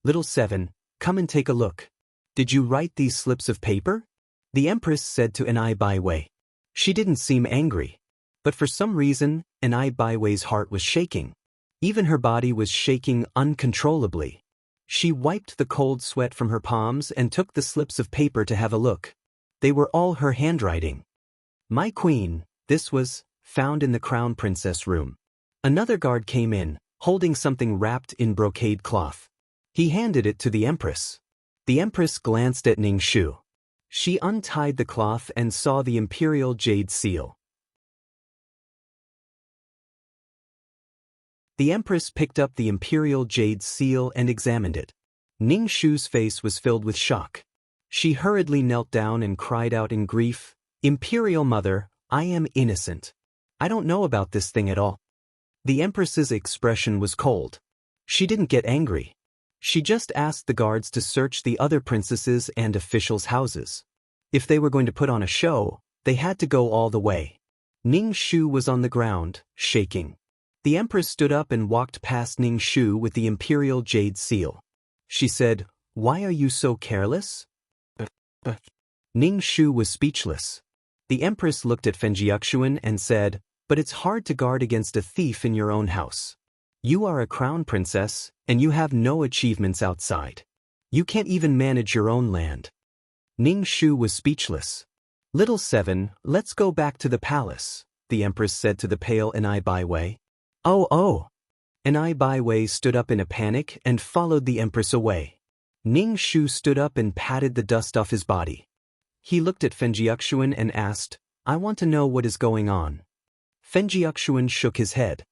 Little Seven, come and take a look. Did you write these slips of paper? The Empress said to Ni Baiwei. She didn't seem angry. But for some reason, Ni Baiwei's heart was shaking. Even her body was shaking uncontrollably. She wiped the cold sweat from her palms and took the slips of paper to have a look. They were all her handwriting. My queen, this was found in the Crown Princess room. Another guard came in, holding something wrapped in brocade cloth. He handed it to the Empress. The Empress glanced at Ning Shu. She untied the cloth and saw the Imperial Jade Seal. The Empress picked up the Imperial Jade Seal and examined it. Ning Shu's face was filled with shock. She hurriedly knelt down and cried out in grief, Imperial Mother, I am innocent. I don't know about this thing at all. The Empress's expression was cold. She didn't get angry. She just asked the guards to search the other princesses and officials' houses. If they were going to put on a show, they had to go all the way. Ning Shu was on the ground, shaking. The Empress stood up and walked past Ning Shu with the Imperial Jade Seal. She said, Why are you so careless? Ning Shu was speechless. The Empress looked at Fenjiaxuan and said, But it's hard to guard against a thief in your own house. You are a crown princess, and you have no achievements outside. You can't even manage your own land. Ning Shu was speechless. Little Seven, let's go back to the palace, the Empress said to the pale Ni Baiwei. Oh. Ni Baiwei stood up in a panic and followed the Empress away. Ning Shu stood up and patted the dust off his body. He looked at Fenjiaxuan and asked, I want to know what is going on. Fenjiaxuan shook his head.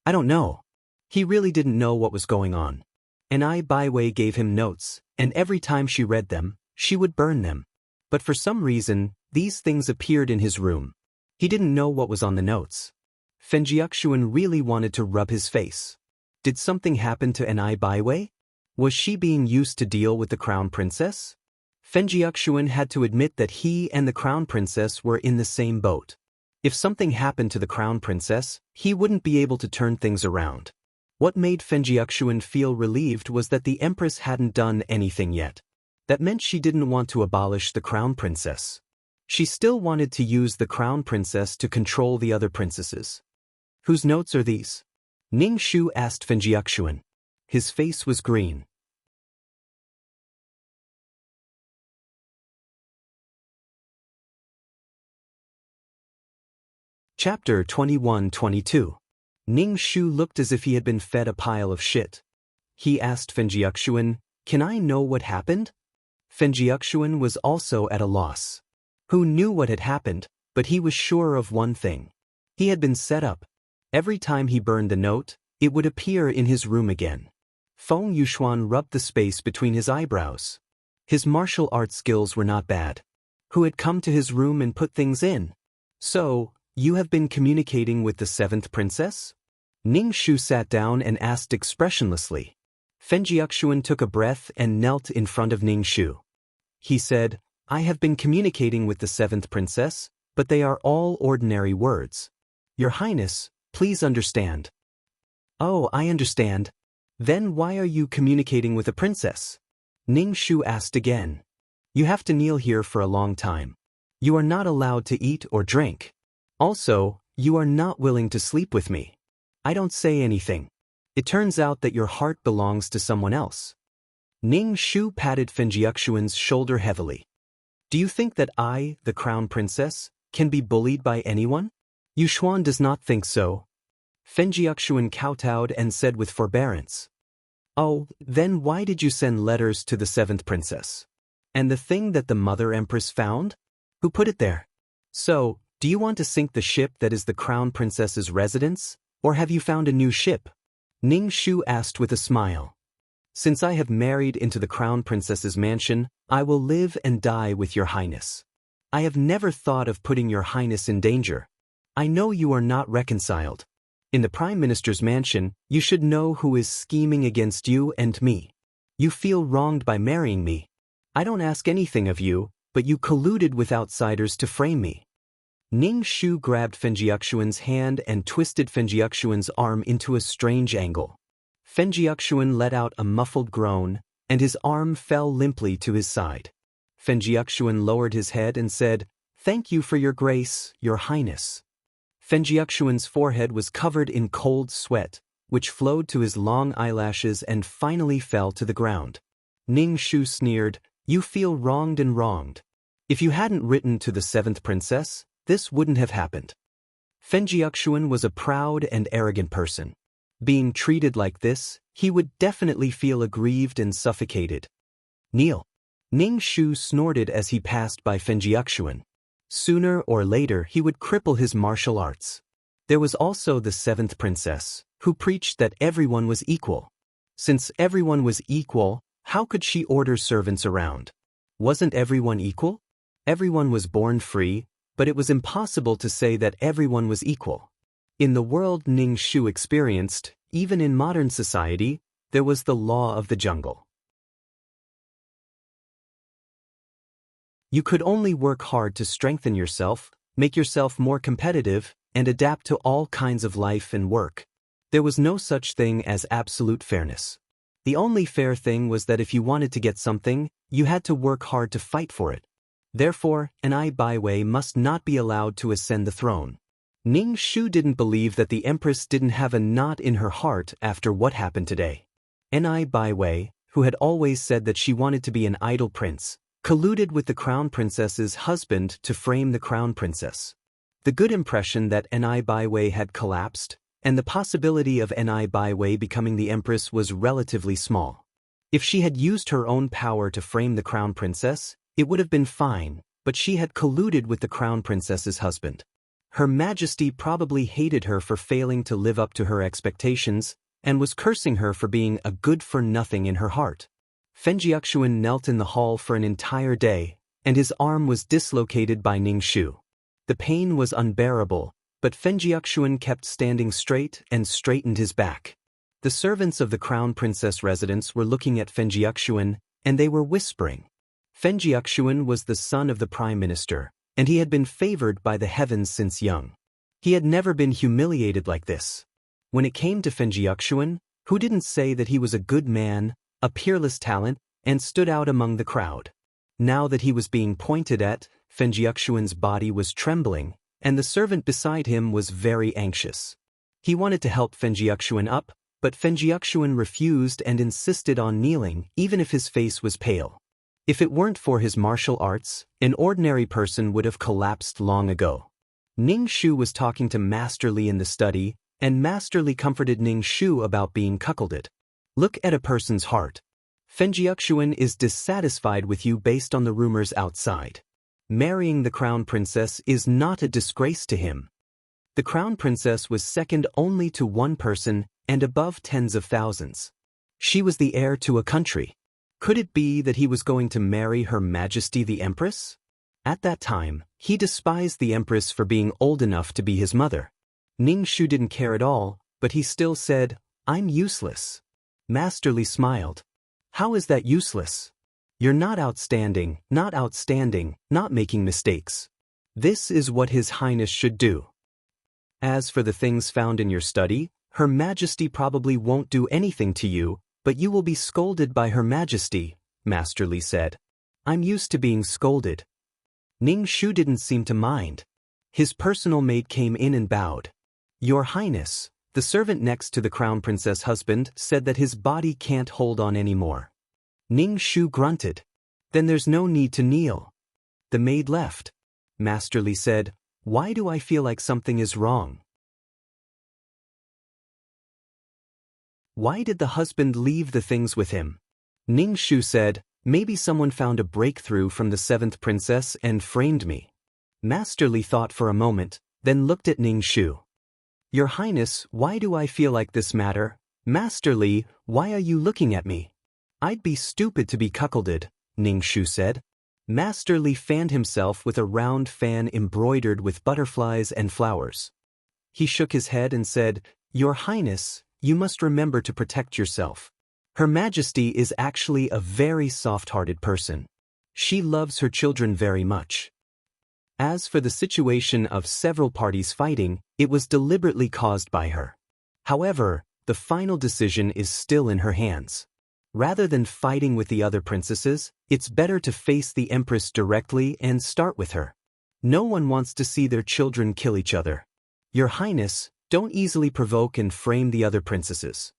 I don't know. He really didn't know what was going on. Ni Baiwei gave him notes, and every time she read them, she would burn them. But for some reason, these things appeared in his room. He didn't know what was on the notes. Fenjiaxuan really wanted to rub his face. Did something happen to Ni Baiwei? Was she being used to deal with the Crown Princess? Fenjiaxuan had to admit that he and the Crown Princess were in the same boat. If something happened to the Crown Princess, he wouldn't be able to turn things around. What made Fenjiaxuan feel relieved was that the Empress hadn't done anything yet. That meant she didn't want to abolish the Crown Princess. She still wanted to use the Crown Princess to control the other princesses. Whose notes are these? Ning Shu asked Fenjiaxuan. His face was green. Chapter 21-22. Ning Shu looked as if he had been fed a pile of shit. He asked Fenjiuxuan, "Can I know what happened?" Fenjiuxuan was also at a loss. Who knew what had happened, but he was sure of one thing. He had been set up. Every time he burned the note, it would appear in his room again. Feng Yuxuan rubbed the space between his eyebrows. His martial arts skills were not bad. Who had come to his room and put things in? "So, you have been communicating with the seventh princess?" Ning Shu sat down and asked expressionlessly. Fenjiuxuan took a breath and knelt in front of Ning Shu. He said, "I have been communicating with the seventh princess, but they are all ordinary words. Your Highness, please understand." "Oh, I understand. Then why are you communicating with a princess?" Ning Shu asked again. "You have to kneel here for a long time. You are not allowed to eat or drink. Also, you are not willing to sleep with me. I don't say anything. It turns out that your heart belongs to someone else." Ning Shu patted Fenjiuxuan's shoulder heavily. "Do you think that I, the crown princess, can be bullied by anyone?" "Yuxuan does not think so." Fenjiuxuan kowtowed and said with forbearance. "Oh, then why did you send letters to the seventh princess? And the thing that the mother empress found? Who put it there? So, do you want to sink the ship that is the crown princess's residence, or have you found a new ship?" Ning Shu asked with a smile. "Since I have married into the crown princess's mansion, I will live and die with your highness. I have never thought of putting your highness in danger. I know you are not reconciled. In the prime minister's mansion, you should know who is scheming against you and me. You feel wronged by marrying me. I don't ask anything of you, but you colluded with outsiders to frame me." Ning Shu grabbed Fenjiuxuan's hand and twisted Fenjiuxuan's arm into a strange angle. Fenjiuxuan let out a muffled groan, and his arm fell limply to his side. Fenjiuxuan lowered his head and said, "Thank you for your grace, your highness." Fenjiuxuan's forehead was covered in cold sweat, which flowed to his long eyelashes and finally fell to the ground. Ning Shu sneered, "You feel wronged and wronged. If you hadn't written to the seventh princess, this wouldn't have happened." Fenjiuxuan was a proud and arrogant person. Being treated like this, he would definitely feel aggrieved and suffocated. "Kneel." Ning Shu snorted as he passed by Fenjiuxuan. Sooner or later he would cripple his martial arts. There was also the seventh princess, who preached that everyone was equal. Since everyone was equal, how could she order servants around? Wasn't everyone equal? Everyone was born free, but it was impossible to say that everyone was equal. In the world Ning Shu experienced, even in modern society, there was the law of the jungle. You could only work hard to strengthen yourself, make yourself more competitive, and adapt to all kinds of life and work. There was no such thing as absolute fairness. The only fair thing was that if you wanted to get something, you had to work hard to fight for it. Therefore, Enai Baiwei must not be allowed to ascend the throne. Ning Shu didn't believe that the empress didn't have a knot in her heart after what happened today. Enai Baiwei, who had always said that she wanted to be an idol prince, colluded with the crown princess's husband to frame the crown princess. The good impression that Enai Baiwei had collapsed, and the possibility of Enai Baiwei becoming the empress was relatively small. If she had used her own power to frame the crown princess, it would have been fine, but she had colluded with the crown princess's husband. Her Majesty probably hated her for failing to live up to her expectations, and was cursing her for being a good-for-nothing in her heart. Fenjiuxuan knelt in the hall for an entire day, and his arm was dislocated by Ning Shu. The pain was unbearable, but Fenjiuxuan kept standing straight and straightened his back. The servants of the crown princess residence were looking at Fenjiuxuan, and they were whispering. Fenjiuxuan was the son of the prime minister, and he had been favored by the heavens since young. He had never been humiliated like this. When it came to Fenjiuxuan, who didn't say that he was a good man, a peerless talent, and stood out among the crowd? Now that he was being pointed at, Fenjiuxuan's body was trembling, and the servant beside him was very anxious. He wanted to help Fenjiuxuan up, but Fenjiuxuan refused and insisted on kneeling, even if his face was pale. If it weren't for his martial arts, an ordinary person would have collapsed long ago. Ning Shu was talking to Master Li in the study, and Master Li comforted Ning Shu about being cuckolded. Look at a person's heart. Fenjiuxuan is dissatisfied with you based on the rumors outside. Marrying the crown princess is not a disgrace to him. The crown princess was second only to one person and above tens of thousands. She was the heir to a country. Could it be that he was going to marry Her Majesty the Empress? At that time, he despised the Empress for being old enough to be his mother. Ning Shu didn't care at all, but he still said, "I'm useless." Master Li smiled. "How is that useless? You're not outstanding, not making mistakes. This is what His Highness should do. As for the things found in your study, Her Majesty probably won't do anything to you, but you will be scolded by Her Majesty," Master Li said. "I'm used to being scolded." Ning Shu didn't seem to mind. His personal maid came in and bowed. "Your Highness," the servant next to the crown princess husband said that his body can't hold on anymore. Ning Shu grunted. "Then there's no need to kneel." The maid left. Master Li said, "Why do I feel like something is wrong?" Why did the husband leave the things with him? Ning Shu said, "Maybe someone found a breakthrough from the seventh princess and framed me." Master Li thought for a moment, then looked at Ning Shu. "Your Highness, why do I feel like this matter? Master Li, why are you looking at me?" "I'd be stupid to be cuckolded," Ning Shu said. Master Li fanned himself with a round fan embroidered with butterflies and flowers. He shook his head and said, "Your Highness, you must remember to protect yourself. Her Majesty is actually a very soft-hearted person. She loves her children very much. As for the situation of several parties fighting, it was deliberately caused by her. However, the final decision is still in her hands. Rather than fighting with the other princesses, it's better to face the Empress directly and start with her. No one wants to see their children kill each other. Your Highness, don't easily provoke and frame the other princesses.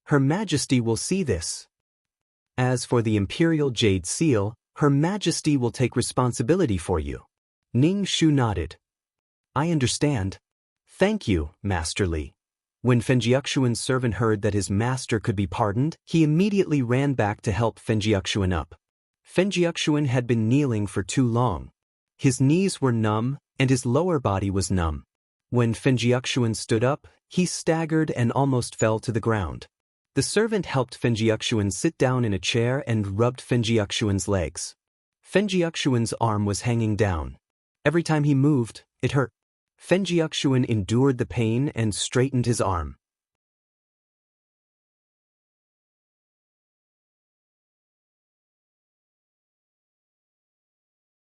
Her Majesty will see this. As for the Imperial Jade Seal, Her Majesty will take responsibility for you." Ning Shu nodded. "I understand. Thank you, Master Li." When Fenjiuxuan's servant heard that his master could be pardoned, he immediately ran back to help Fenjiuxuan up. Fenjiuxuan had been kneeling for too long. His knees were numb, and his lower body was numb. When Fenjiuxuan stood up, he staggered and almost fell to the ground. The servant helped Fenjiuxuan sit down in a chair and rubbed Fenjiuxuan's legs. Fenjiuxuan's arm was hanging down. Every time he moved, it hurt. Fenjiuxuan endured the pain and straightened his arm.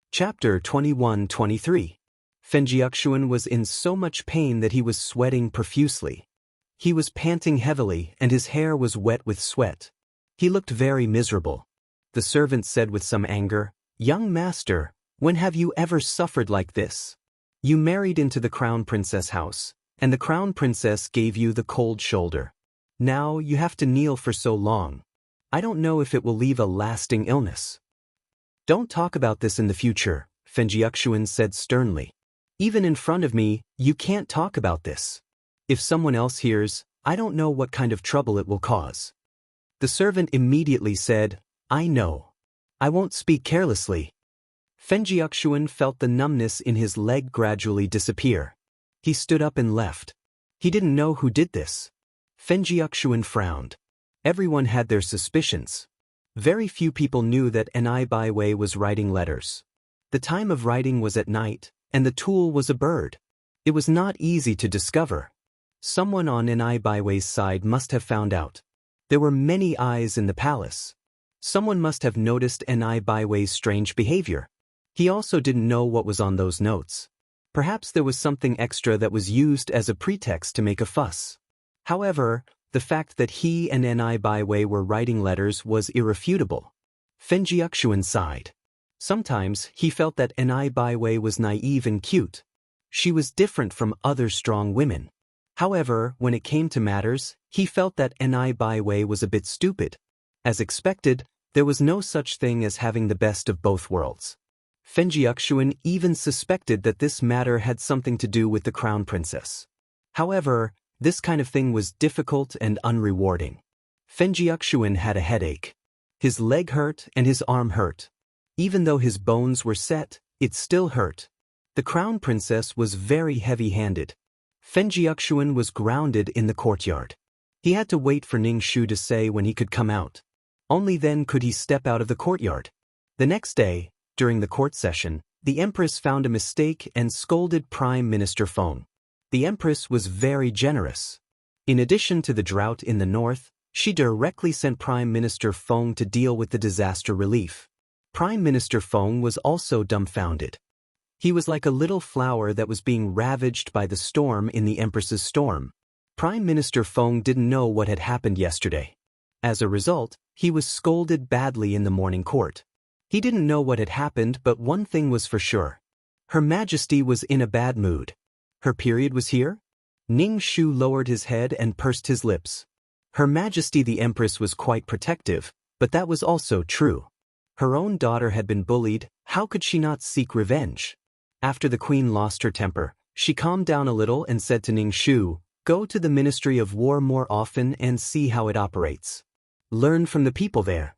Chapter 21-23. Fenjiuxuan was in so much pain that he was sweating profusely. He was panting heavily and his hair was wet with sweat. He looked very miserable. The servant said with some anger, "Young master, when have you ever suffered like this? You married into the crown princess house, and the crown princess gave you the cold shoulder. Now you have to kneel for so long. I don't know if it will leave a lasting illness." "Don't talk about this in the future," Fenjiuxuan said sternly. "Even in front of me, you can't talk about this. If someone else hears, I don't know what kind of trouble it will cause." The servant immediately said, "I know. I won't speak carelessly." Fenjiuxuan felt the numbness in his leg gradually disappear. He stood up and left. He didn't know who did this. Fenjiuxuan frowned. Everyone had their suspicions. Very few people knew that Ni Baiwei was writing letters. The time of writing was at night, and the tool was a bird. It was not easy to discover. Someone on Ni Baiwei's side must have found out. There were many eyes in the palace. Someone must have noticed Ni Baiwei's strange behavior. He also didn't know what was on those notes. Perhaps there was something extra that was used as a pretext to make a fuss. However, the fact that he and Ni Baiwei were writing letters was irrefutable. Fenjiuxuan sighed. Sometimes he felt that Ni Baiwei was naive and cute. She was different from other strong women. However, when it came to matters, he felt that Ni Baiwei was a bit stupid. As expected, there was no such thing as having the best of both worlds. Fenjiuxuan even suspected that this matter had something to do with the crown princess. However, this kind of thing was difficult and unrewarding. Fenjiuxuan had a headache. His leg hurt and his arm hurt. Even though his bones were set, it still hurt. The crown princess was very heavy-handed. Fenjiuxuan was grounded in the courtyard. He had to wait for Ning Shu to say when he could come out. Only then could he step out of the courtyard. The next day, during the court session, the Empress found a mistake and scolded Prime Minister Feng. The Empress was very generous. In addition to the drought in the north, she directly sent Prime Minister Feng to deal with the disaster relief. Prime Minister Feng was also dumbfounded. He was like a little flower that was being ravaged by the storm in the Empress's storm. Prime Minister Feng didn't know what had happened yesterday. As a result, he was scolded badly in the morning court. He didn't know what had happened, but one thing was for sure. Her Majesty was in a bad mood. Her period was here? Ning Shu lowered his head and pursed his lips. Her Majesty the Empress was quite protective, but that was also true. Her own daughter had been bullied, how could she not seek revenge? After the queen lost her temper, she calmed down a little and said to Ning Shu, "Go to the Ministry of War more often and see how it operates. Learn from the people there.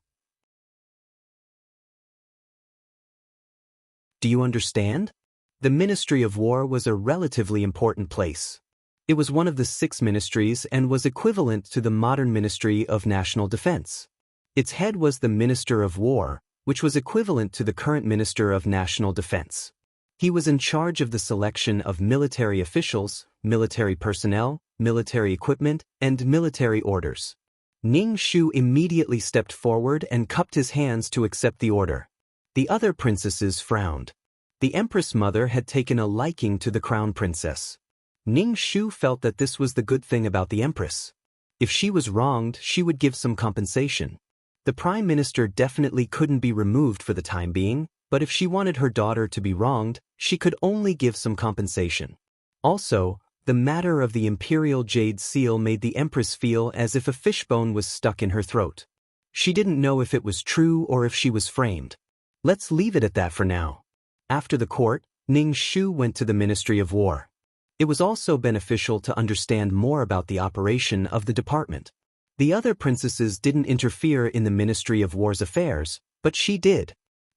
Do you understand?" The Ministry of War was a relatively important place. It was one of the 6 ministries and was equivalent to the modern Ministry of National Defense. Its head was the Minister of War, which was equivalent to the current Minister of National Defense. He was in charge of the selection of military officials, military personnel, military equipment, and military orders. Ning Shu immediately stepped forward and cupped his hands to accept the order. The other princesses frowned. The Empress Mother had taken a liking to the crown princess. Ning Shu felt that this was the good thing about the Empress. If she was wronged, she would give some compensation. The Prime Minister definitely couldn't be removed for the time being, but if she wanted her daughter to be wronged, she could only give some compensation. Also, the matter of the Imperial Jade Seal made the Empress feel as if a fishbone was stuck in her throat. She didn't know if it was true or if she was framed. Let's leave it at that for now. After the court, Ning Shu went to the Ministry of War. It was also beneficial to understand more about the operation of the department. The other princesses didn't interfere in the Ministry of War's affairs, but she did.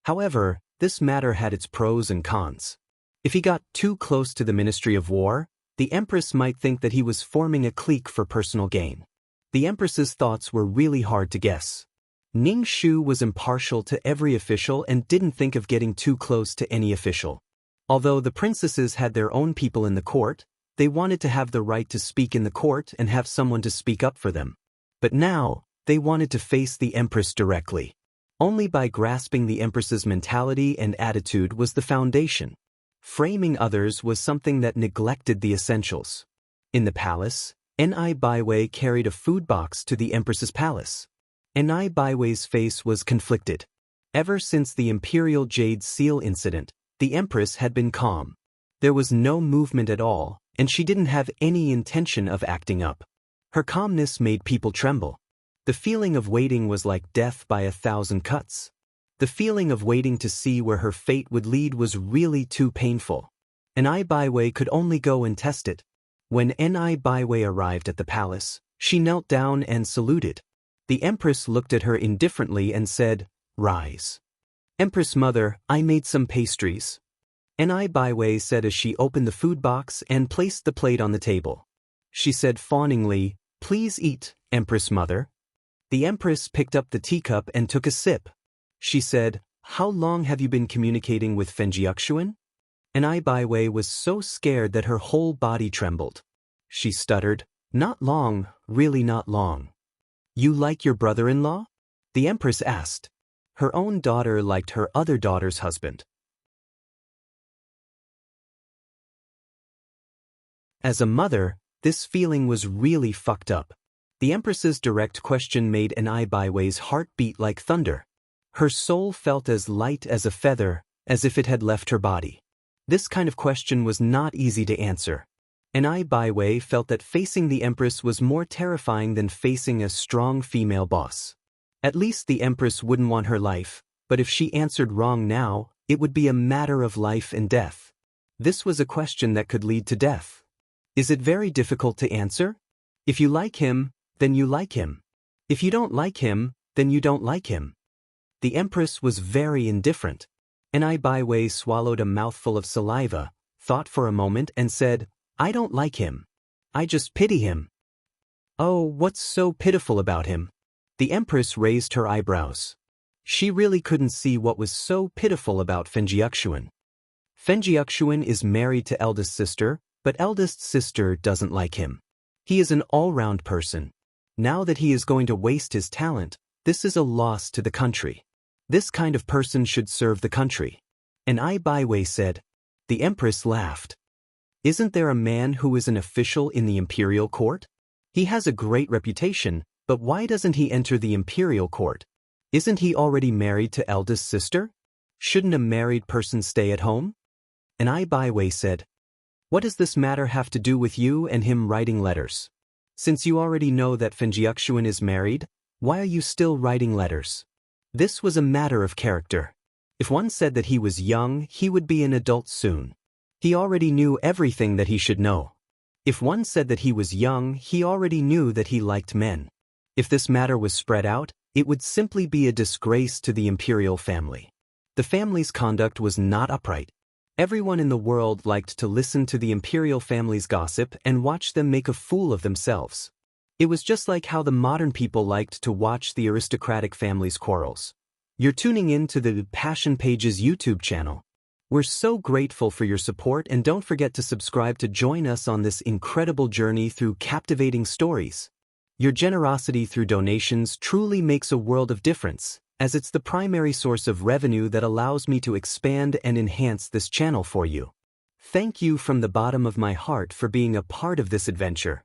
However, this matter had its pros and cons. If he got too close to the Ministry of War, the Empress might think that he was forming a clique for personal gain. The Empress's thoughts were really hard to guess. Ning Shu was impartial to every official and didn't think of getting too close to any official. Although the princesses had their own people in the court, they wanted to have the right to speak in the court and have someone to speak up for them. But now, they wanted to face the Empress directly. Only by grasping the Empress's mentality and attitude was the foundation. Framing others was something that neglected the essentials. In the palace, Ni Baiwei carried a food box to the Empress's palace. Ni Baiwei's face was conflicted. Ever since the Imperial Jade Seal incident, the Empress had been calm. There was no movement at all, and she didn't have any intention of acting up. Her calmness made people tremble. The feeling of waiting was like death by 1,000 cuts. The feeling of waiting to see where her fate would lead was really too painful. Ni Baiwei could only go and test it. When Ni Baiwei arrived at the palace, she knelt down and saluted. The Empress looked at her indifferently and said, "Rise." "Empress Mother, I made some pastries." Ni Baiwei said as she opened the food box and placed the plate on the table. She said fawningly, "Please eat, Empress Mother." The Empress picked up the teacup and took a sip. She said, "How long have you been communicating with Fenjiuxuan?" Ni Baiwei was so scared that her whole body trembled. She stuttered, "Not long, really not long." "You like your brother-in-law?" the Empress asked. Her own daughter liked her other daughter's husband. As a mother, this feeling was really fucked up. The Empress's direct question made Ni Baiwei's heart beat like thunder. Her soul felt as light as a feather, as if it had left her body. This kind of question was not easy to answer. Ni Baiwei felt that facing the Empress was more terrifying than facing a strong female boss. At least the Empress wouldn't want her life, but if she answered wrong now, It would be a matter of life and death. This was a question that could lead to death. Is it very difficult to answer? If you like him, then you like him. If you don't like him, then you don't like him. The Empress was very indifferent. And I by way swallowed a mouthful of saliva, thought for a moment and said, I don't like him. I just pity him. Oh, what's so pitiful about him? The Empress raised her eyebrows. She really couldn't see what was so pitiful about Fenjiuxuan. Fenjiuxuan is married to eldest sister, but eldest sister doesn't like him. He is an all-round person. Now that he is going to waste his talent, this is a loss to the country. This kind of person should serve the country. And I by way said. The Empress laughed. Isn't there a man who is an official in the imperial court? He has a great reputation, but why doesn't he enter the imperial court? Isn't he already married to eldest sister? Shouldn't a married person stay at home? And I by way said. What does this matter have to do with you and him writing letters? Since you already know that Fenjiuxuan is married, why are you still writing letters? This was a matter of character. If one said that he was young, he would be an adult soon. He already knew everything that he should know. If one said that he was young, he already knew that he liked men. If this matter was spread out, it would simply be a disgrace to the imperial family. The family's conduct was not upright. Everyone in the world liked to listen to the imperial family's gossip and watch them make a fool of themselves. It was just like how the modern people liked to watch the aristocratic family's quarrels. You're tuning in to the Passion Pages YouTube channel. We're so grateful for your support, and don't forget to subscribe to join us on this incredible journey through captivating stories. Your generosity through donations truly makes a world of difference, as it's the primary source of revenue that allows me to expand and enhance this channel for you. Thank you from the bottom of my heart for being a part of this adventure.